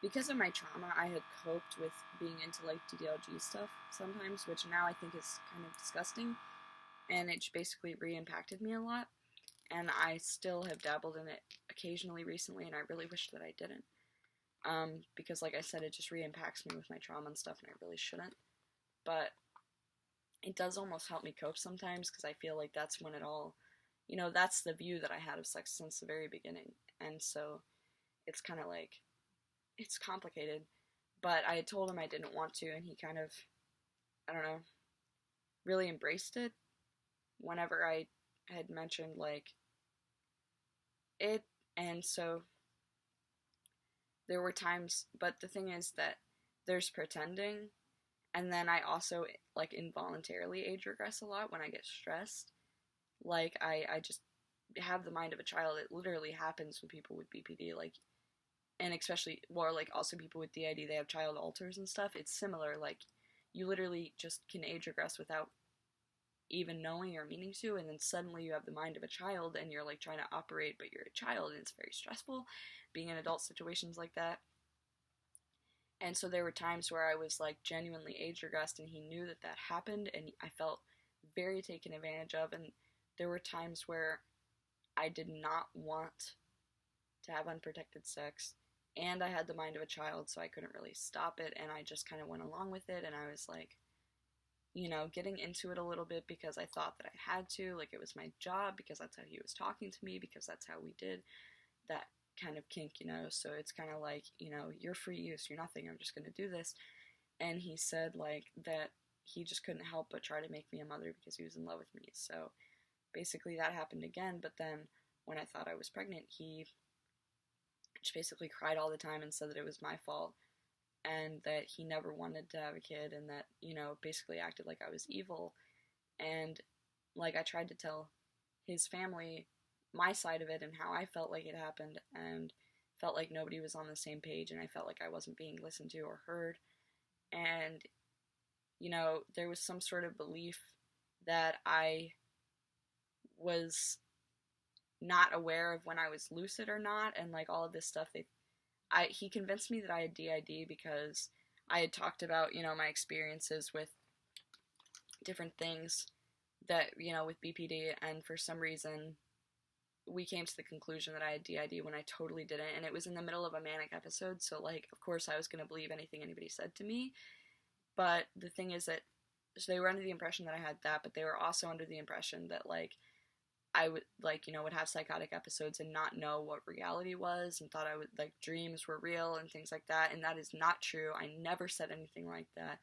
because of my trauma, I had coped with being into, like, DDLG stuff sometimes, which now I think is kind of disgusting, and it basically re-impacted me a lot, and I still have dabbled in it occasionally recently, and I really wish that I didn't, because, like I said, it just re-impacts me with my trauma and stuff, and I really shouldn't, but it does almost help me cope sometimes, because I feel like that's when it all, you know, that's the view that I had of sex since the very beginning, and so it's kind of like, it's complicated, but I had told him I didn't want to, and he kind of, I don't know, really embraced it whenever I had mentioned, like, it, and so there were times, but the thing is that there's pretending, and then I also, like, involuntarily age regress a lot when I get stressed. Like, I just have the mind of a child. It literally happens with people with BPD, like, and especially, well, like, also people with DID, they have child alters and stuff. It's similar, like, you literally just can age regress without even knowing or meaning to, and then suddenly you have the mind of a child, and you're, like, trying to operate, but you're a child, and it's very stressful being in adult situations like that. And so there were times where I was, like, genuinely age regressed, and he knew that that happened, and I felt very taken advantage of, and there were times where I did not want to have unprotected sex, and I had the mind of a child, so I couldn't really stop it, and I just kind of went along with it, and I was like, getting into it a little bit because I thought that I had to, like it was my job, because that's how he was talking to me, because that's how we did that kind of kink, so it's kind of like, you're free use, you're nothing, I'm just going to do this. And he said, like, that he just couldn't help but try to make me a mother because he was in love with me. So basically that happened again, but then when I thought I was pregnant, he just basically cried all the time and said that it was my fault and that he never wanted to have a kid, and that, basically acted like I was evil. And, like, I tried to tell his family my side of it and how I felt like it happened, and felt like nobody was on the same page, and I felt like I wasn't being listened to or heard. And, there was some sort of belief that I was not aware of when I was lucid or not, and, like, all of this stuff. He convinced me that I had DID because I had talked about, my experiences with different things that, with BPD, and for some reason we came to the conclusion that I had DID when I totally didn't, and it was in the middle of a manic episode, so, like, of course I was going to believe anything anybody said to me. But the thing is that, so they were under the impression that I had that, but they were also under the impression that, like, I would, like, would have psychotic episodes and not know what reality was, and thought I would, like, dreams were real and things like that, and that is not true. I never said anything like that.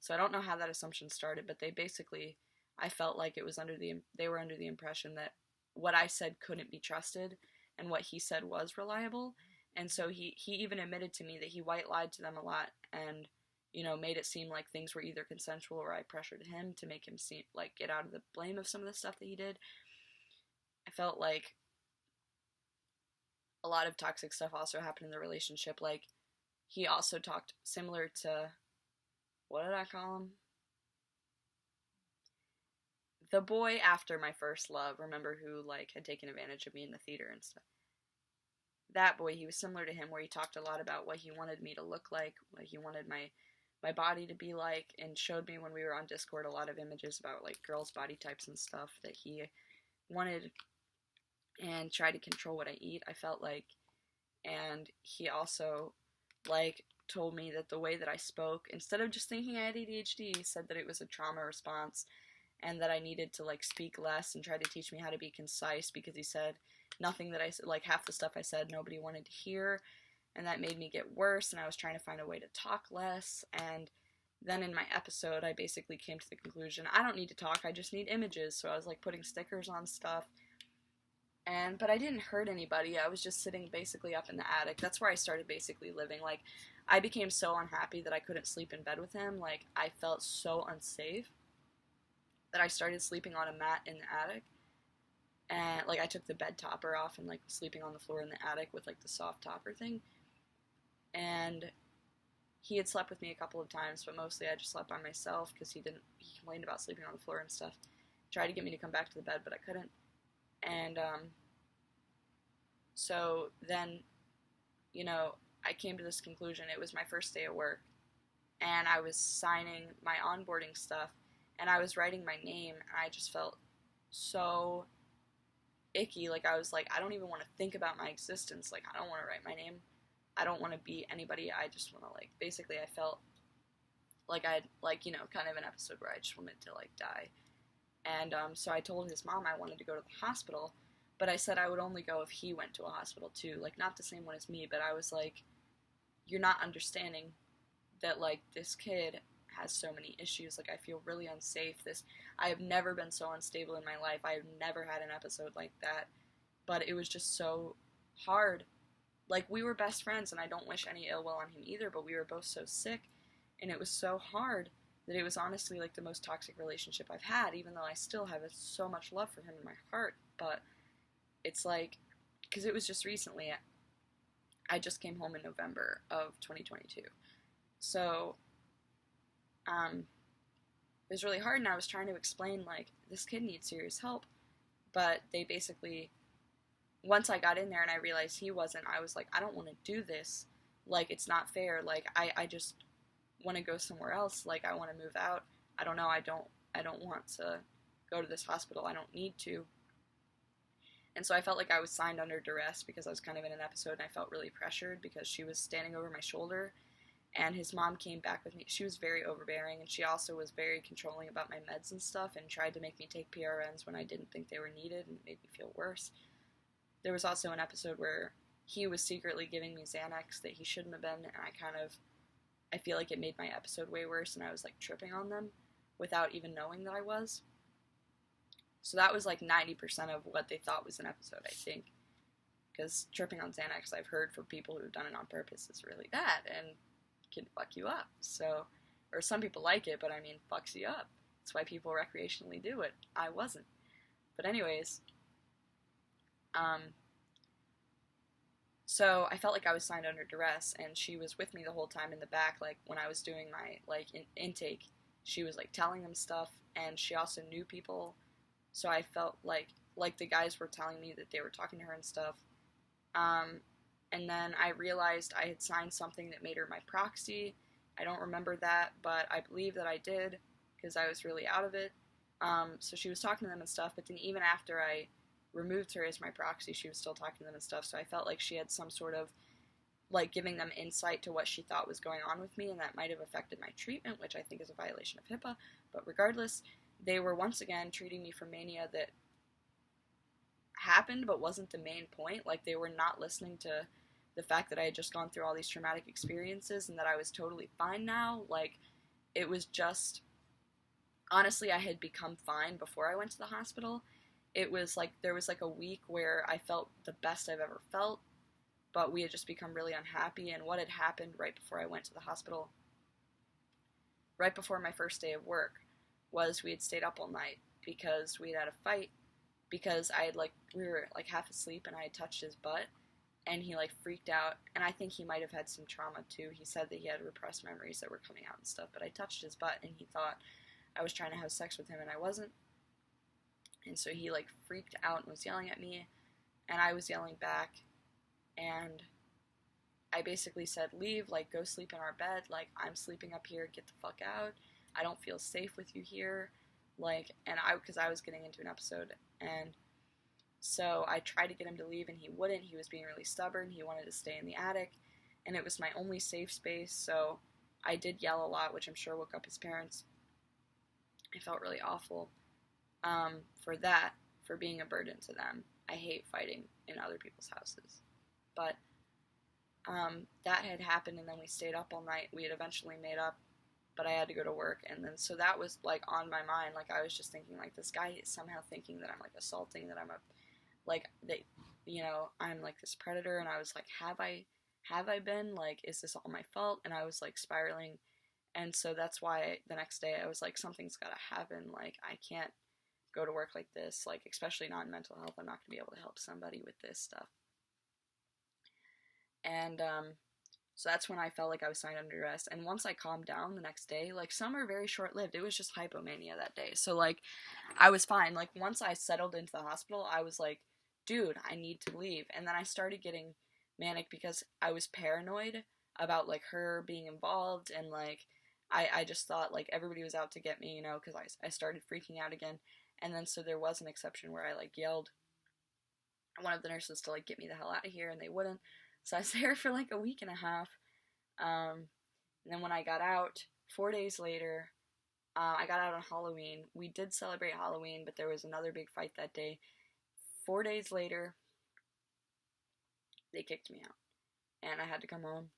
So I don't know how that assumption started, but they basically, I felt like it was they were under the impression that what I said couldn't be trusted, and what he said was reliable. And so he even admitted to me that he white lied to them a lot, and, made it seem like things were either consensual or I pressured him to make him seem, like, get out of the blame of some of the stuff that he did. I felt like a lot of toxic stuff also happened in the relationship. Like, he also talked similar to, what did I call him? The boy after my first love, remember, who, like, had taken advantage of me in the theater and stuff. That boy, he was similar to him, where he talked a lot about what he wanted me to look like, what he wanted my body to be like, and showed me when we were on Discord a lot of images about, like, girls' body types and stuff that he wanted, and try to control what I eat, I felt like. And he also, like, told me that the way that I spoke, instead of just thinking I had ADHD, he said that it was a trauma response, and that I needed to, like, speak less and try to teach me how to be concise, because he said nothing that I said, like, half the stuff I said nobody wanted to hear, and that made me get worse, and I was trying to find a way to talk less. And then in my episode, I basically came to the conclusion, I don't need to talk, I just need images. So I was, like, putting stickers on stuff, but I didn't hurt anybody. I was just sitting basically up in the attic. That's where I started basically living. Like, I became so unhappy that I couldn't sleep in bed with him. Like, I felt so unsafe that I started sleeping on a mat in the attic. And, like, I took the bed topper off and, like, sleeping on the floor in the attic with, like, the soft topper thing. And he had slept with me a couple of times, but mostly I just slept by myself because he complained about sleeping on the floor and stuff. Tried to get me to come back to the bed, but I couldn't. And, so then, I came to this conclusion. It was my first day at work, and I was signing my onboarding stuff, and I was writing my name, and I just felt so icky. Like, I was like, I don't even want to think about my existence. Like, I don't want to write my name. I don't want to be anybody. I just want to, like, basically I felt like I had, like, kind of an episode where I just wanted to, like, die. And, so I told his mom I wanted to go to the hospital, but I said I would only go if he went to a hospital too. Like, not the same one as me, but I was like, you're not understanding that, like, this kid has so many issues. Like, I feel really unsafe. I have never been so unstable in my life. I have never had an episode like that, but it was just so hard. Like, we were best friends, and I don't wish any ill will on him either, but we were both so sick, and it was so hard that it was honestly, like, the most toxic relationship I've had, even though I still have so much love for him in my heart. But it's like, because it was just recently, I just came home in November of 2022, so, it was really hard, and I was trying to explain, like, this kid needs serious help, but they basically, once I got in there and I realized he wasn't, I was like, I don't want to do this, like, it's not fair, like, I just want to go somewhere else, like, I want to move out, I don't know, I don't want to go to this hospital, I don't need to. And so I felt like I was signed under duress because I was kind of in an episode, and I felt really pressured because she was standing over my shoulder, and his mom came back with me. She was very overbearing, and she also was very controlling about my meds and stuff, and tried to make me take PRNs when I didn't think they were needed, and it made me feel worse. There was also an episode where he was secretly giving me Xanax that he shouldn't have been, and I feel like it made my episode way worse, and I was like tripping on them without even knowing that I was. So that was like 90% of what they thought was an episode, I think. Because tripping on Xanax, I've heard from people who've done it on purpose, is really bad and can fuck you up. So, or some people like it, but I mean, fucks you up. That's why people recreationally do it. I wasn't. But anyways, so I felt like I was signed under duress, and she was with me the whole time in the back, like when I was doing my like intake. She was like telling them stuff, and she also knew people, so I felt like the guys were telling me that they were talking to her and stuff. And then I realized I had signed something that made her my proxy. I don't remember that, but I believe that I did, because I was really out of it. So she was talking to them and stuff, but then even after I removed her as my proxy, she was still talking to them and stuff, so I felt like she had some sort of, like, giving them insight to what she thought was going on with me, and that might have affected my treatment, which I think is a violation of HIPAA, but regardless, they were once again treating me for mania that happened but wasn't the main point. Like, they were not listening to the fact that I had just gone through all these traumatic experiences and that I was totally fine now. Like, it was just, honestly, I had become fine before I went to the hospital. It was like, there was like a week where I felt the best I've ever felt, but we had just become really unhappy. And what had happened right before I went to the hospital, right before my first day of work, was we had stayed up all night because we had a fight, because we were like half asleep and I had touched his butt, and he like freaked out, and I think he might have had some trauma too. He said that he had repressed memories that were coming out and stuff, but I touched his butt and he thought I was trying to have sex with him, and I wasn't. And so he like freaked out and was yelling at me, and I was yelling back, and I basically said, leave, like, go sleep in our bed, like, I'm sleeping up here, get the fuck out, I don't feel safe with you here, like, and because I was getting into an episode, and so I tried to get him to leave, and he wouldn't. He was being really stubborn. He wanted to stay in the attic, and it was my only safe space, so I did yell a lot, which I'm sure woke up his parents. I felt really awful for that, for being a burden to them. I hate fighting in other people's houses. But that had happened, and then we stayed up all night. We had eventually made up, but I had to go to work, and then so that was like on my mind. Like, I was just thinking, like, this guy is somehow thinking that I'm like assaulting, that I'm I'm like this predator, and I was like, have I been, like, is this all my fault? And I was like spiraling, and so that's why the next day I was like, something's gotta happen. Like, I can't go to work like this, like, especially not in mental health. I'm not gonna be able to help somebody with this stuff. And so that's when I felt like I was signed under arrest. And once I calmed down the next day, like, some are very short-lived. It was just hypomania that day. So, like, I was fine. Like, once I settled into the hospital, I was like, dude, I need to leave. And then I started getting manic because I was paranoid about, like, her being involved. And, like, I just thought, like, everybody was out to get me, because I started freaking out again. And then so there was an exception where I, like, yelled at one of the nurses to, like, get me the hell out of here, and they wouldn't. So I was there for like a week and a half. And then when I got out, 4 days later, I got out on Halloween. We did celebrate Halloween, but there was another big fight that day. 4 days later, they kicked me out, and I had to come home.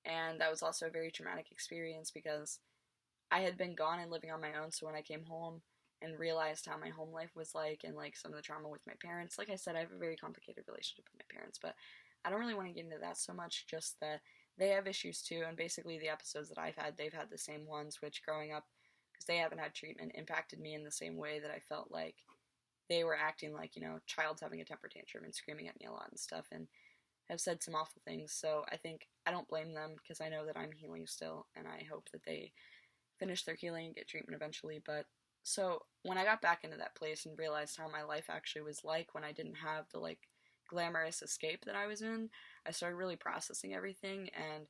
And that was also a very traumatic experience because I had been gone and living on my own, so when I came home and realized how my home life was like, and like some of the trauma with my parents, like I said, I have a very complicated relationship with my parents, but I don't really want to get into that so much, just that they have issues too, and basically the episodes that I've had, they've had the same ones, which growing up, because they haven't had treatment, impacted me in the same way that I felt like they were acting like, child's having a temper tantrum and screaming at me a lot and stuff, and have said some awful things. So I think I don't blame them, because I know that I'm healing still, and I hope that they finish their healing and get treatment eventually. But so when I got back into that place and realized how my life actually was like when I didn't have the, like, glamorous escape that I was in, I started really processing everything, and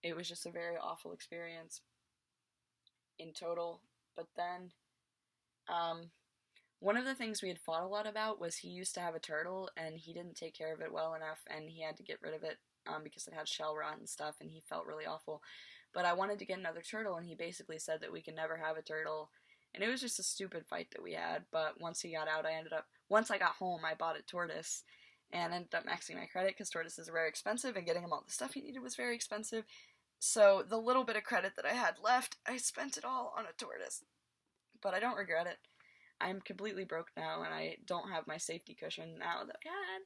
it was just a very awful experience in total. But then, one of the things we had fought a lot about was he used to have a turtle, and he didn't take care of it well enough, and he had to get rid of it because it had shell rot and stuff, and he felt really awful. But I wanted to get another turtle, and he basically said that we could never have a turtle. And it was just a stupid fight that we had. But once he got out, once I got home, I bought a tortoise and ended up maxing my credit because tortoises are very expensive, and getting him all the stuff he needed was very expensive. So the little bit of credit that I had left, I spent it all on a tortoise. But I don't regret it. I'm completely broke now, and I don't have my safety cushion now that I had.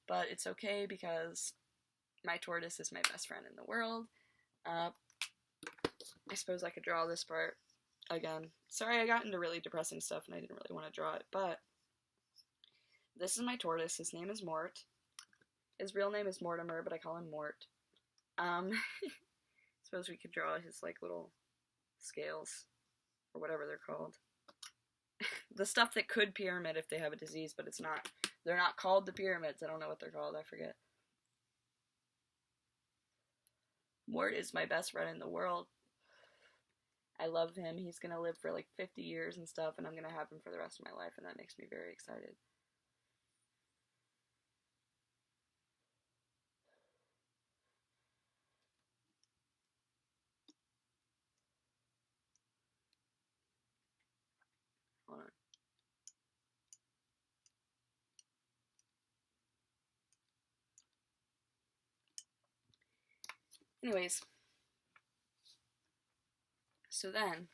But it's okay because my tortoise is my best friend in the world. I suppose I could draw this part again. Sorry, I got into really depressing stuff and I didn't really want to draw it, but this is my tortoise. His name is Mort. His real name is Mortimer, but I call him Mort. Suppose we could draw his, like, little scales, or whatever they're called. The stuff that could pyramid if they have a disease, but it's not. They're not called the pyramids. I don't know what they're called. I forget. Mort is my best friend in the world. I love him. He's gonna live for like 50 years and stuff, and I'm gonna have him for the rest of my life, and that makes me very excited. Hold on. Anyways, so then,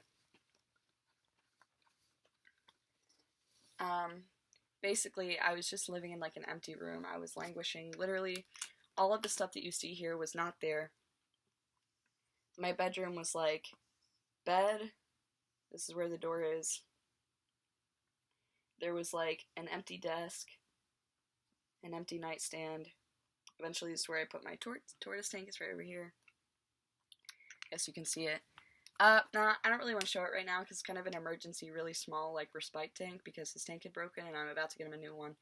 basically, I was just living in like an empty room. I was languishing. Literally, all of the stuff that you see here was not there. My bedroom was like bed. This is where the door is. There was like an empty desk, an empty nightstand. Eventually, this is where I put my tortoise tank. It's right over here. Guess you can see it. Nah, I don't really want to show it right now because it's kind of an emergency, really small, like, respite tank because his tank had broken and I'm about to get him a new one.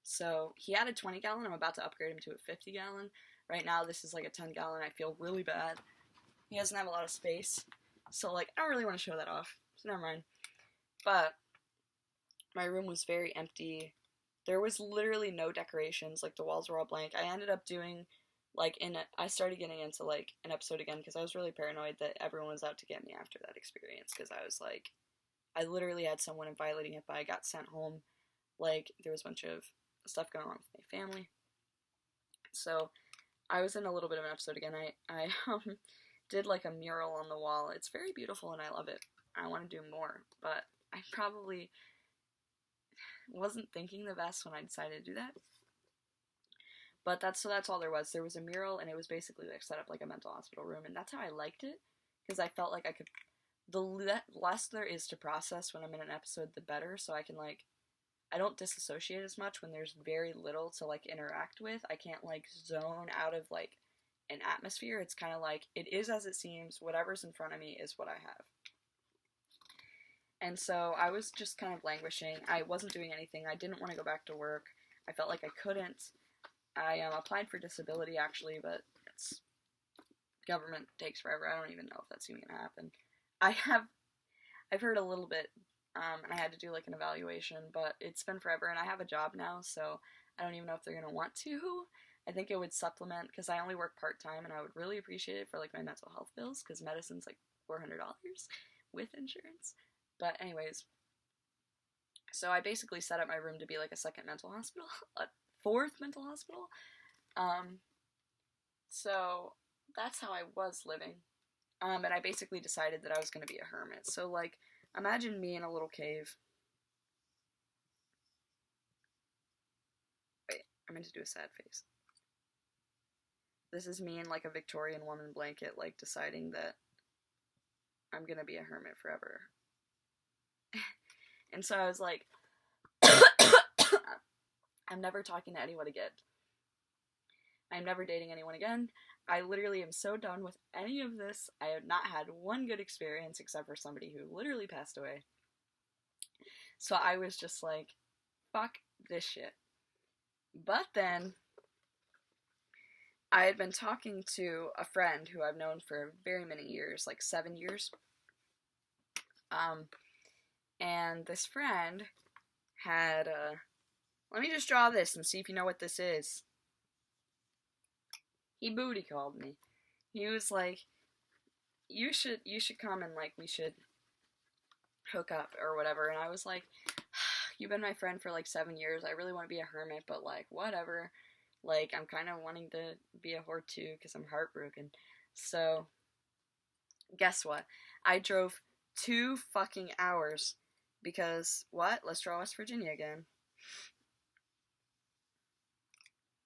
So, he had a 20 gallon. I'm about to upgrade him to a 50 gallon. Right now, this is like a 10 gallon. I feel really bad. He doesn't have a lot of space. So, like, I don't really want to show that off. So, never mind. But, my room was very empty. There was literally no decorations. Like, the walls were all blank. I ended up doing, like, I started getting into, like, an episode again because I was really paranoid that everyone was out to get me after that experience because I was, like, I literally had someone violating it, but I got sent home. Like, there was a bunch of stuff going on with my family. So, I was in a little bit of an episode again. I did, like, a mural on the wall. It's very beautiful and I love it. I want to do more, but I probably wasn't thinking the best when I decided to do that. But that's all there was. There was a mural, and it was basically like set up like a mental hospital room, and that's how I liked it, because I felt like I could. The less there is to process when I'm in an episode, the better. So I can like, I don't disassociate as much when there's very little to like interact with. I can't like zone out of like an atmosphere. It's kind of like it is as it seems. Whatever's in front of me is what I have. And so I was just kind of languishing. I wasn't doing anything. I didn't want to go back to work. I felt like I couldn't. I applied for disability, actually, but it's government takes forever. I don't even know if that's even going to happen. I've heard a little bit, and I had to do, like, an evaluation, but it's been forever, and I have a job now, so I don't even know if they're going to want to. I think it would supplement, because I only work part-time, and I would really appreciate it for, like, my mental health bills, because medicine's, like, $400 with insurance. But anyways, so I basically set up my room to be like a second mental hospital, a fourth mental hospital. So that's how I was living. And I basically decided that I was going to be a hermit. So like, imagine me in a little cave. Wait, I meant to do a sad face. This is me in like a Victorian woman blanket, like deciding that I'm going to be a hermit forever. And so I was like, I'm never talking to anyone again. I'm never dating anyone again. I literally am so done with any of this. I have not had one good experience except for somebody who literally passed away. So I was just like, fuck this shit. But then, I had been talking to a friend who I've known for very many years, like 7 years. And this friend had, let me just draw this and see if you know what this is. He booty called me. He was like, you should come and like we should hook up or whatever. And I was like, you've been my friend for like 7 years. I really want to be a hermit, but like whatever. Like I'm kind of wanting to be a whore too because I'm heartbroken. So guess what? I drove 2 fucking hours because what? Let's draw West Virginia again.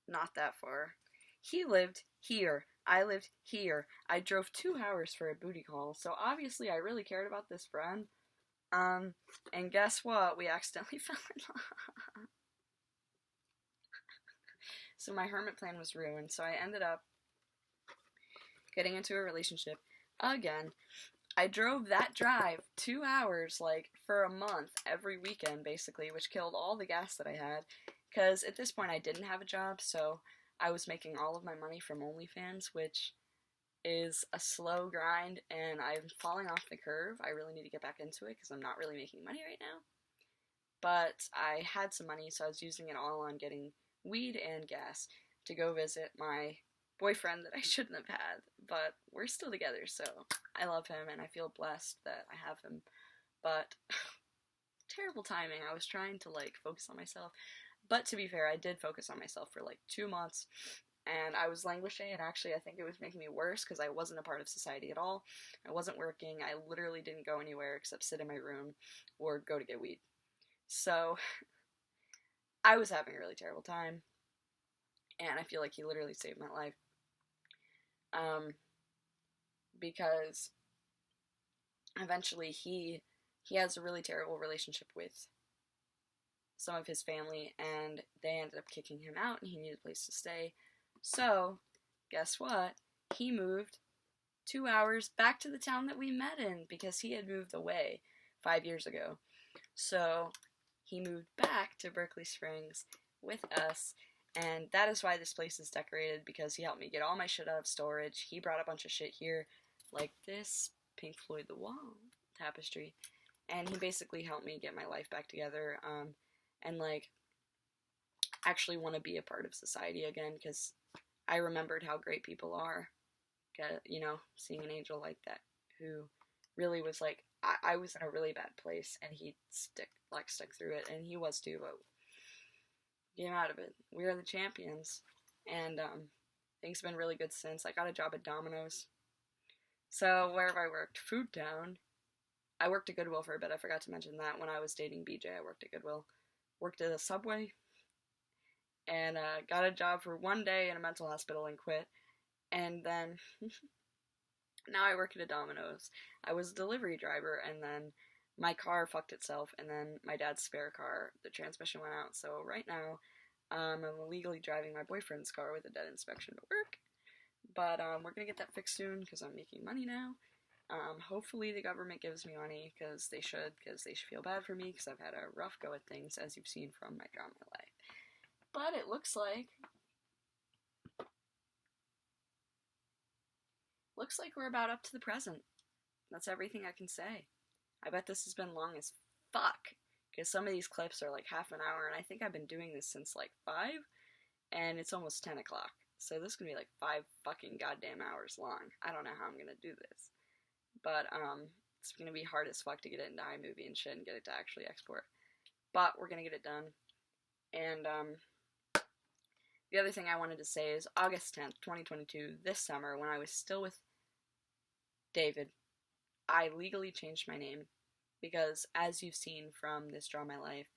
Not that far. He lived here. I lived here. I drove 2 hours for a booty call. So obviously I really cared about this friend. And guess what? We accidentally fell in love. So my hermit plan was ruined. So I ended up getting into a relationship again. I drove that drive 2 hours, like, for a month every weekend, basically, which killed all the gas that I had. Because at this point, I didn't have a job, so I was making all of my money from OnlyFans, which is a slow grind, and I'm falling off the curve. I really need to get back into it because I'm not really making money right now. But I had some money, so I was using it all on getting weed and gas to go visit my boyfriend that I shouldn't have had, but we're still together, so I love him and I feel blessed that I have him. But terrible timing. I was trying to like focus on myself, but to be fair, I did focus on myself for like 2 months, and I was languishing, and actually I think it was making me worse because I wasn't a part of society at all. I wasn't working. I literally didn't go anywhere except sit in my room or go to get weed. So I was having a really terrible time, and I feel like he literally saved my life. Because eventually he has a really terrible relationship with some of his family, and they ended up kicking him out, and he needed a place to stay. So, guess what? He moved 2 hours back to the town that we met in because he had moved away 5 years ago. So, he moved back to Berkeley Springs with us, and that is why this place is decorated, because he helped me get all my shit out of storage. He brought a bunch of shit here, like this Pink Floyd The Wall tapestry, and he basically helped me get my life back together, and like actually want to be a part of society again, because I remembered how great people are. You know, seeing an angel like that who really was like, I was in a really bad place, and he stuck through it, and he was too, but came out of it. We are the champions, and things have been really good since. I got a job at Domino's. So where have I worked? Food Town. I worked at Goodwill for a bit. I forgot to mention that when I was dating BJ. I worked at Goodwill. Worked at a Subway, and got a job for one day in a mental hospital and quit. And then now I work at a Domino's. I was a delivery driver, and then my car fucked itself, and then my dad's spare car, the transmission went out. So right now, I'm illegally driving my boyfriend's car with a dead inspection to work. But we're gonna get that fixed soon because I'm making money now. Hopefully the government gives me money because they should feel bad for me because I've had a rough go at things, as you've seen from my drama life. But it looks like we're about up to the present. That's everything I can say. I bet this has been long as fuck, because some of these clips are like half an hour, and I think I've been doing this since like 5, and it's almost 10 o'clock. So this is gonna be like 5 fucking goddamn hours long. I don't know how I'm gonna do this. But it's gonna be hard as fuck to get it into iMovie and shit and get it to actually export. But we're gonna get it done. And the other thing I wanted to say is August 10th, 2022, this summer, when I was still with David, I legally changed my name because, as you've seen from this Draw My Life,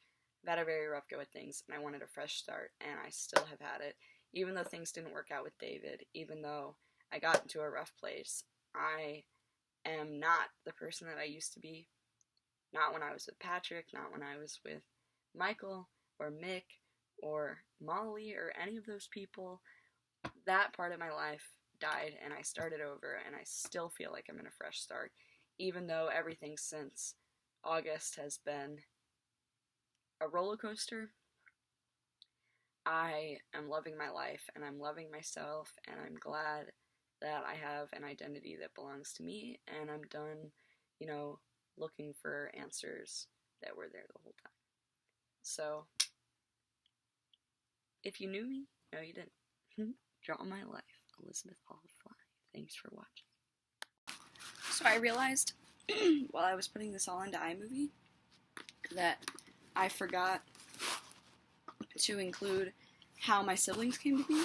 I've had a very rough go at things, and I wanted a fresh start, and I still have had it. Even though things didn't work out with David, even though I got into a rough place, I am not the person that I used to be. Not when I was with Patrick, not when I was with Michael, or Mick, or Molly, or any of those people. That part of my life died, and I started over, and I still feel like I'm in a fresh start, even though everything since August has been a roller coaster. I am loving my life, and I'm loving myself, and I'm glad that I have an identity that belongs to me, and I'm done, looking for answers that were there the whole time. So, if you knew me, no you didn't. Draw My Life. Elizabeth Olive Fly. Thanks for watching. So I realized while I was putting this all into iMovie that I forgot to include how my siblings came to be.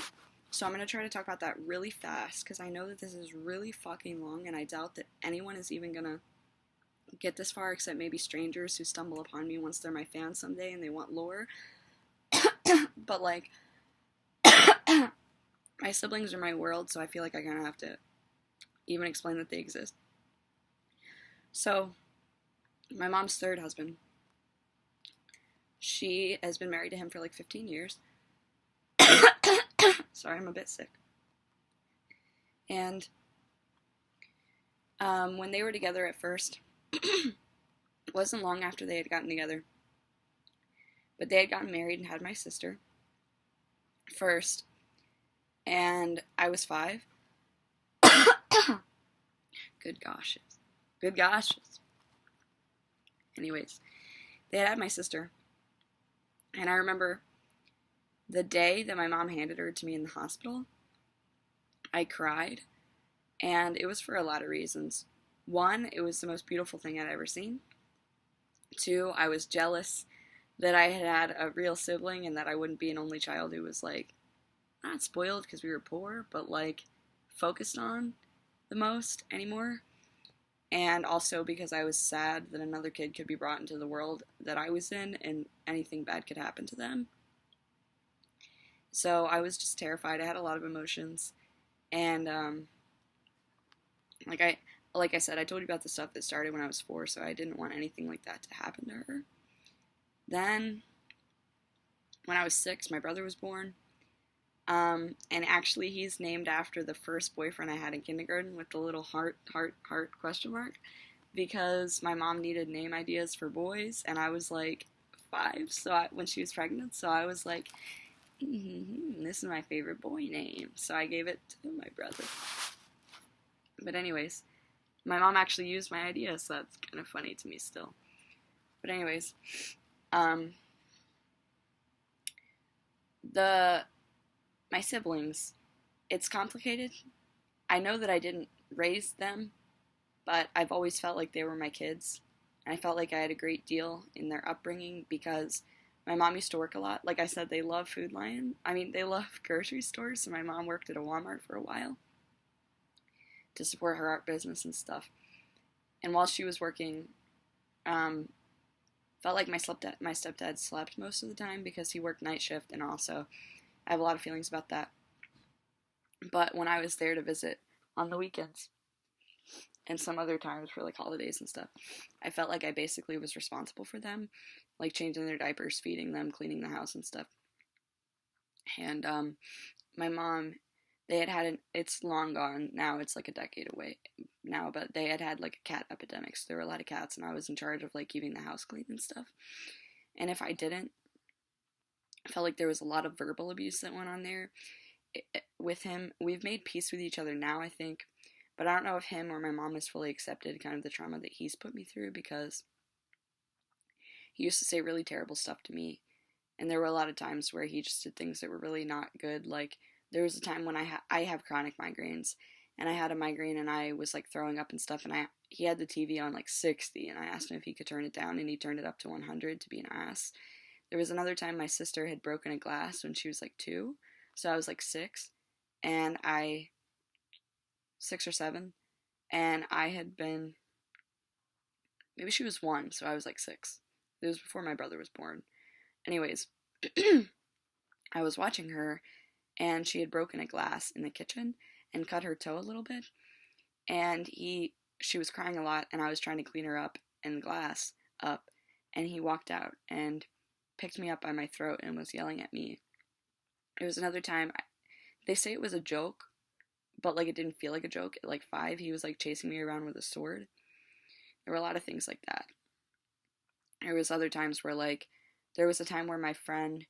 So I'm going to try to talk about that really fast because I know that this is really fucking long and I doubt that anyone is even going to get this far except maybe strangers who stumble upon me once they're my fans someday and they want lore. But like, my siblings are my world, so I feel like I kind of have to even explain that they exist. So, my mom's third husband, she has been married to him for like 15 years. Sorry, I'm a bit sick. And when they were together at first, it wasn't long after they had gotten together, but they had gotten married and had my sister first, and I was 5. Good goshes. Good goshes. Anyways, they had my sister, and I remember the day that my mom handed her to me in the hospital, I cried, and it was for a lot of reasons. 1, it was the most beautiful thing I'd ever seen. 2, I was jealous that I had had a real sibling and that I wouldn't be an only child who was, like, not spoiled because we were poor, but, like, focused on the most anymore. And also because I was sad that another kid could be brought into the world that I was in and anything bad could happen to them. So I was just terrified. I had a lot of emotions. And, like I said, I told you about the stuff that started when I was 4, so I didn't want anything like that to happen to her. Then, when I was 6, my brother was born. And actually, he's named after the first boyfriend I had in kindergarten with the little heart question mark, because my mom needed name ideas for boys, and I was like 5, when she was pregnant, so I was like, this is my favorite boy name, so I gave it to my brother. But anyways, my mom actually used my idea, so that's kind of funny to me still. But anyways, my siblings, it's complicated. I know that I didn't raise them, but I've always felt like they were my kids. And I felt like I had a great deal in their upbringing because my mom used to work a lot. Like I said, they love Food Lion. I mean, they love grocery stores, so my mom worked at a Walmart for a while to support her art business and stuff. And while she was working, felt like my stepdad slept most of the time because he worked night shift, and also I have a lot of feelings about that. But when I was there to visit on the weekends and some other times for like holidays and stuff, I felt like I basically was responsible for them, like changing their diapers, feeding them, cleaning the house and stuff. And my mom, it's long gone now, it's like a decade away now, but they had like a cat epidemic, so there were a lot of cats, and I was in charge of like keeping the house clean and stuff. And if I didn't, I felt like there was a lot of verbal abuse that went on there with him. We've made peace with each other now, I think, but I don't know if him or my mom has fully accepted kind of the trauma that he's put me through, because he used to say really terrible stuff to me, and there were a lot of times where he just did things that were really not good. Like, there was a time when I have chronic migraines, and I had a migraine, and I was like throwing up and stuff, and he had the TV on like 60, and I asked him if he could turn it down, and he turned it up to 100 to be an ass. There was another time my sister had broken a glass when she was like 2, so I was like 6, and 6 or 7, and I had been, maybe she was 1, so I was like 6. It was before my brother was born. Anyways, I was watching her, and she had broken a glass in the kitchen and cut her toe a little bit, and she was crying a lot, and I was trying to clean her up and the glass up, and he walked out and picked me up by my throat and was yelling at me. There was another time, they say it was a joke, but like it didn't feel like a joke. At like 5, he was like chasing me around with a sword. There were a lot of things like that. There was other times where like, there was a time where my friend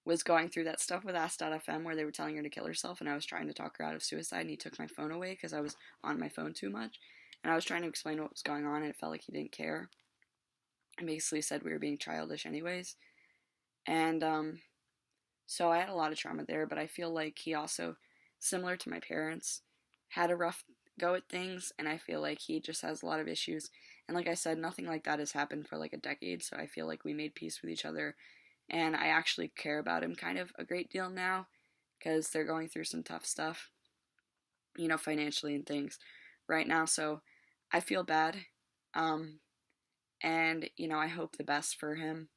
was going through that stuff with Ask.fm where they were telling her to kill herself, and I was trying to talk her out of suicide, and he took my phone away because I was on my phone too much, and I was trying to explain what was going on, and it felt like he didn't care, and basically said we were being childish anyways. And so I had a lot of trauma there, but I feel like he also similar to my parents, had a rough go at things, and I feel like he just has a lot of issues. And like I said, nothing like that has happened for like a decade, so I feel like we made peace with each other, and I actually care about him kind of a great deal now because they're going through some tough stuff, financially and things right now. So I feel bad, and I hope the best for him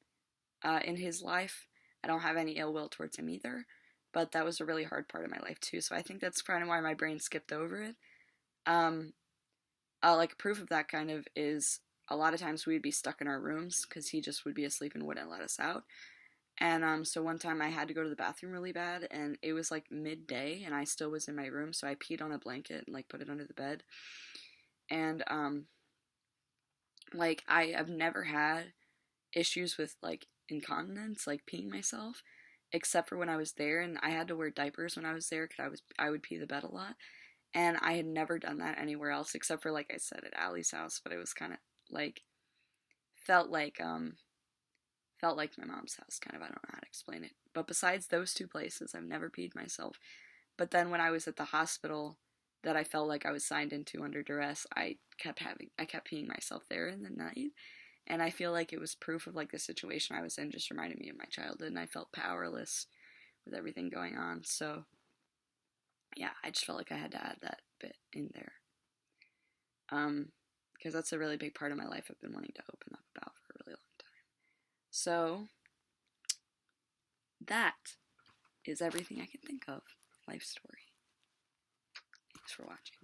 in his life. I don't have any ill will towards him either, but that was a really hard part of my life too. So I think that's kind of why my brain skipped over it. Like proof of that kind of is a lot of times we'd be stuck in our rooms because he just would be asleep and wouldn't let us out. And so one time I had to go to the bathroom really bad, and it was like midday, and I still was in my room, so I peed on a blanket and like put it under the bed. And like I have never had issues with like incontinence, like peeing myself, except for when I was there, and I had to wear diapers when I was there because I would pee the bed a lot, and I had never done that anywhere else except for like I said at Allie's house, but it was kind of like felt like my mom's house, kind of. I don't know how to explain it. But besides those two places, I've never peed myself. But then when I was at the hospital that I felt like I was signed into under duress, I kept peeing myself there in the night. And I feel like it was proof of like the situation I was in, just reminded me of my childhood, and I felt powerless with everything going on. So yeah, I just felt like I had to add that bit in there. Because that's a really big part of my life I've been wanting to open up about for a really long time. So that is everything I can think of. Life story. Thanks for watching.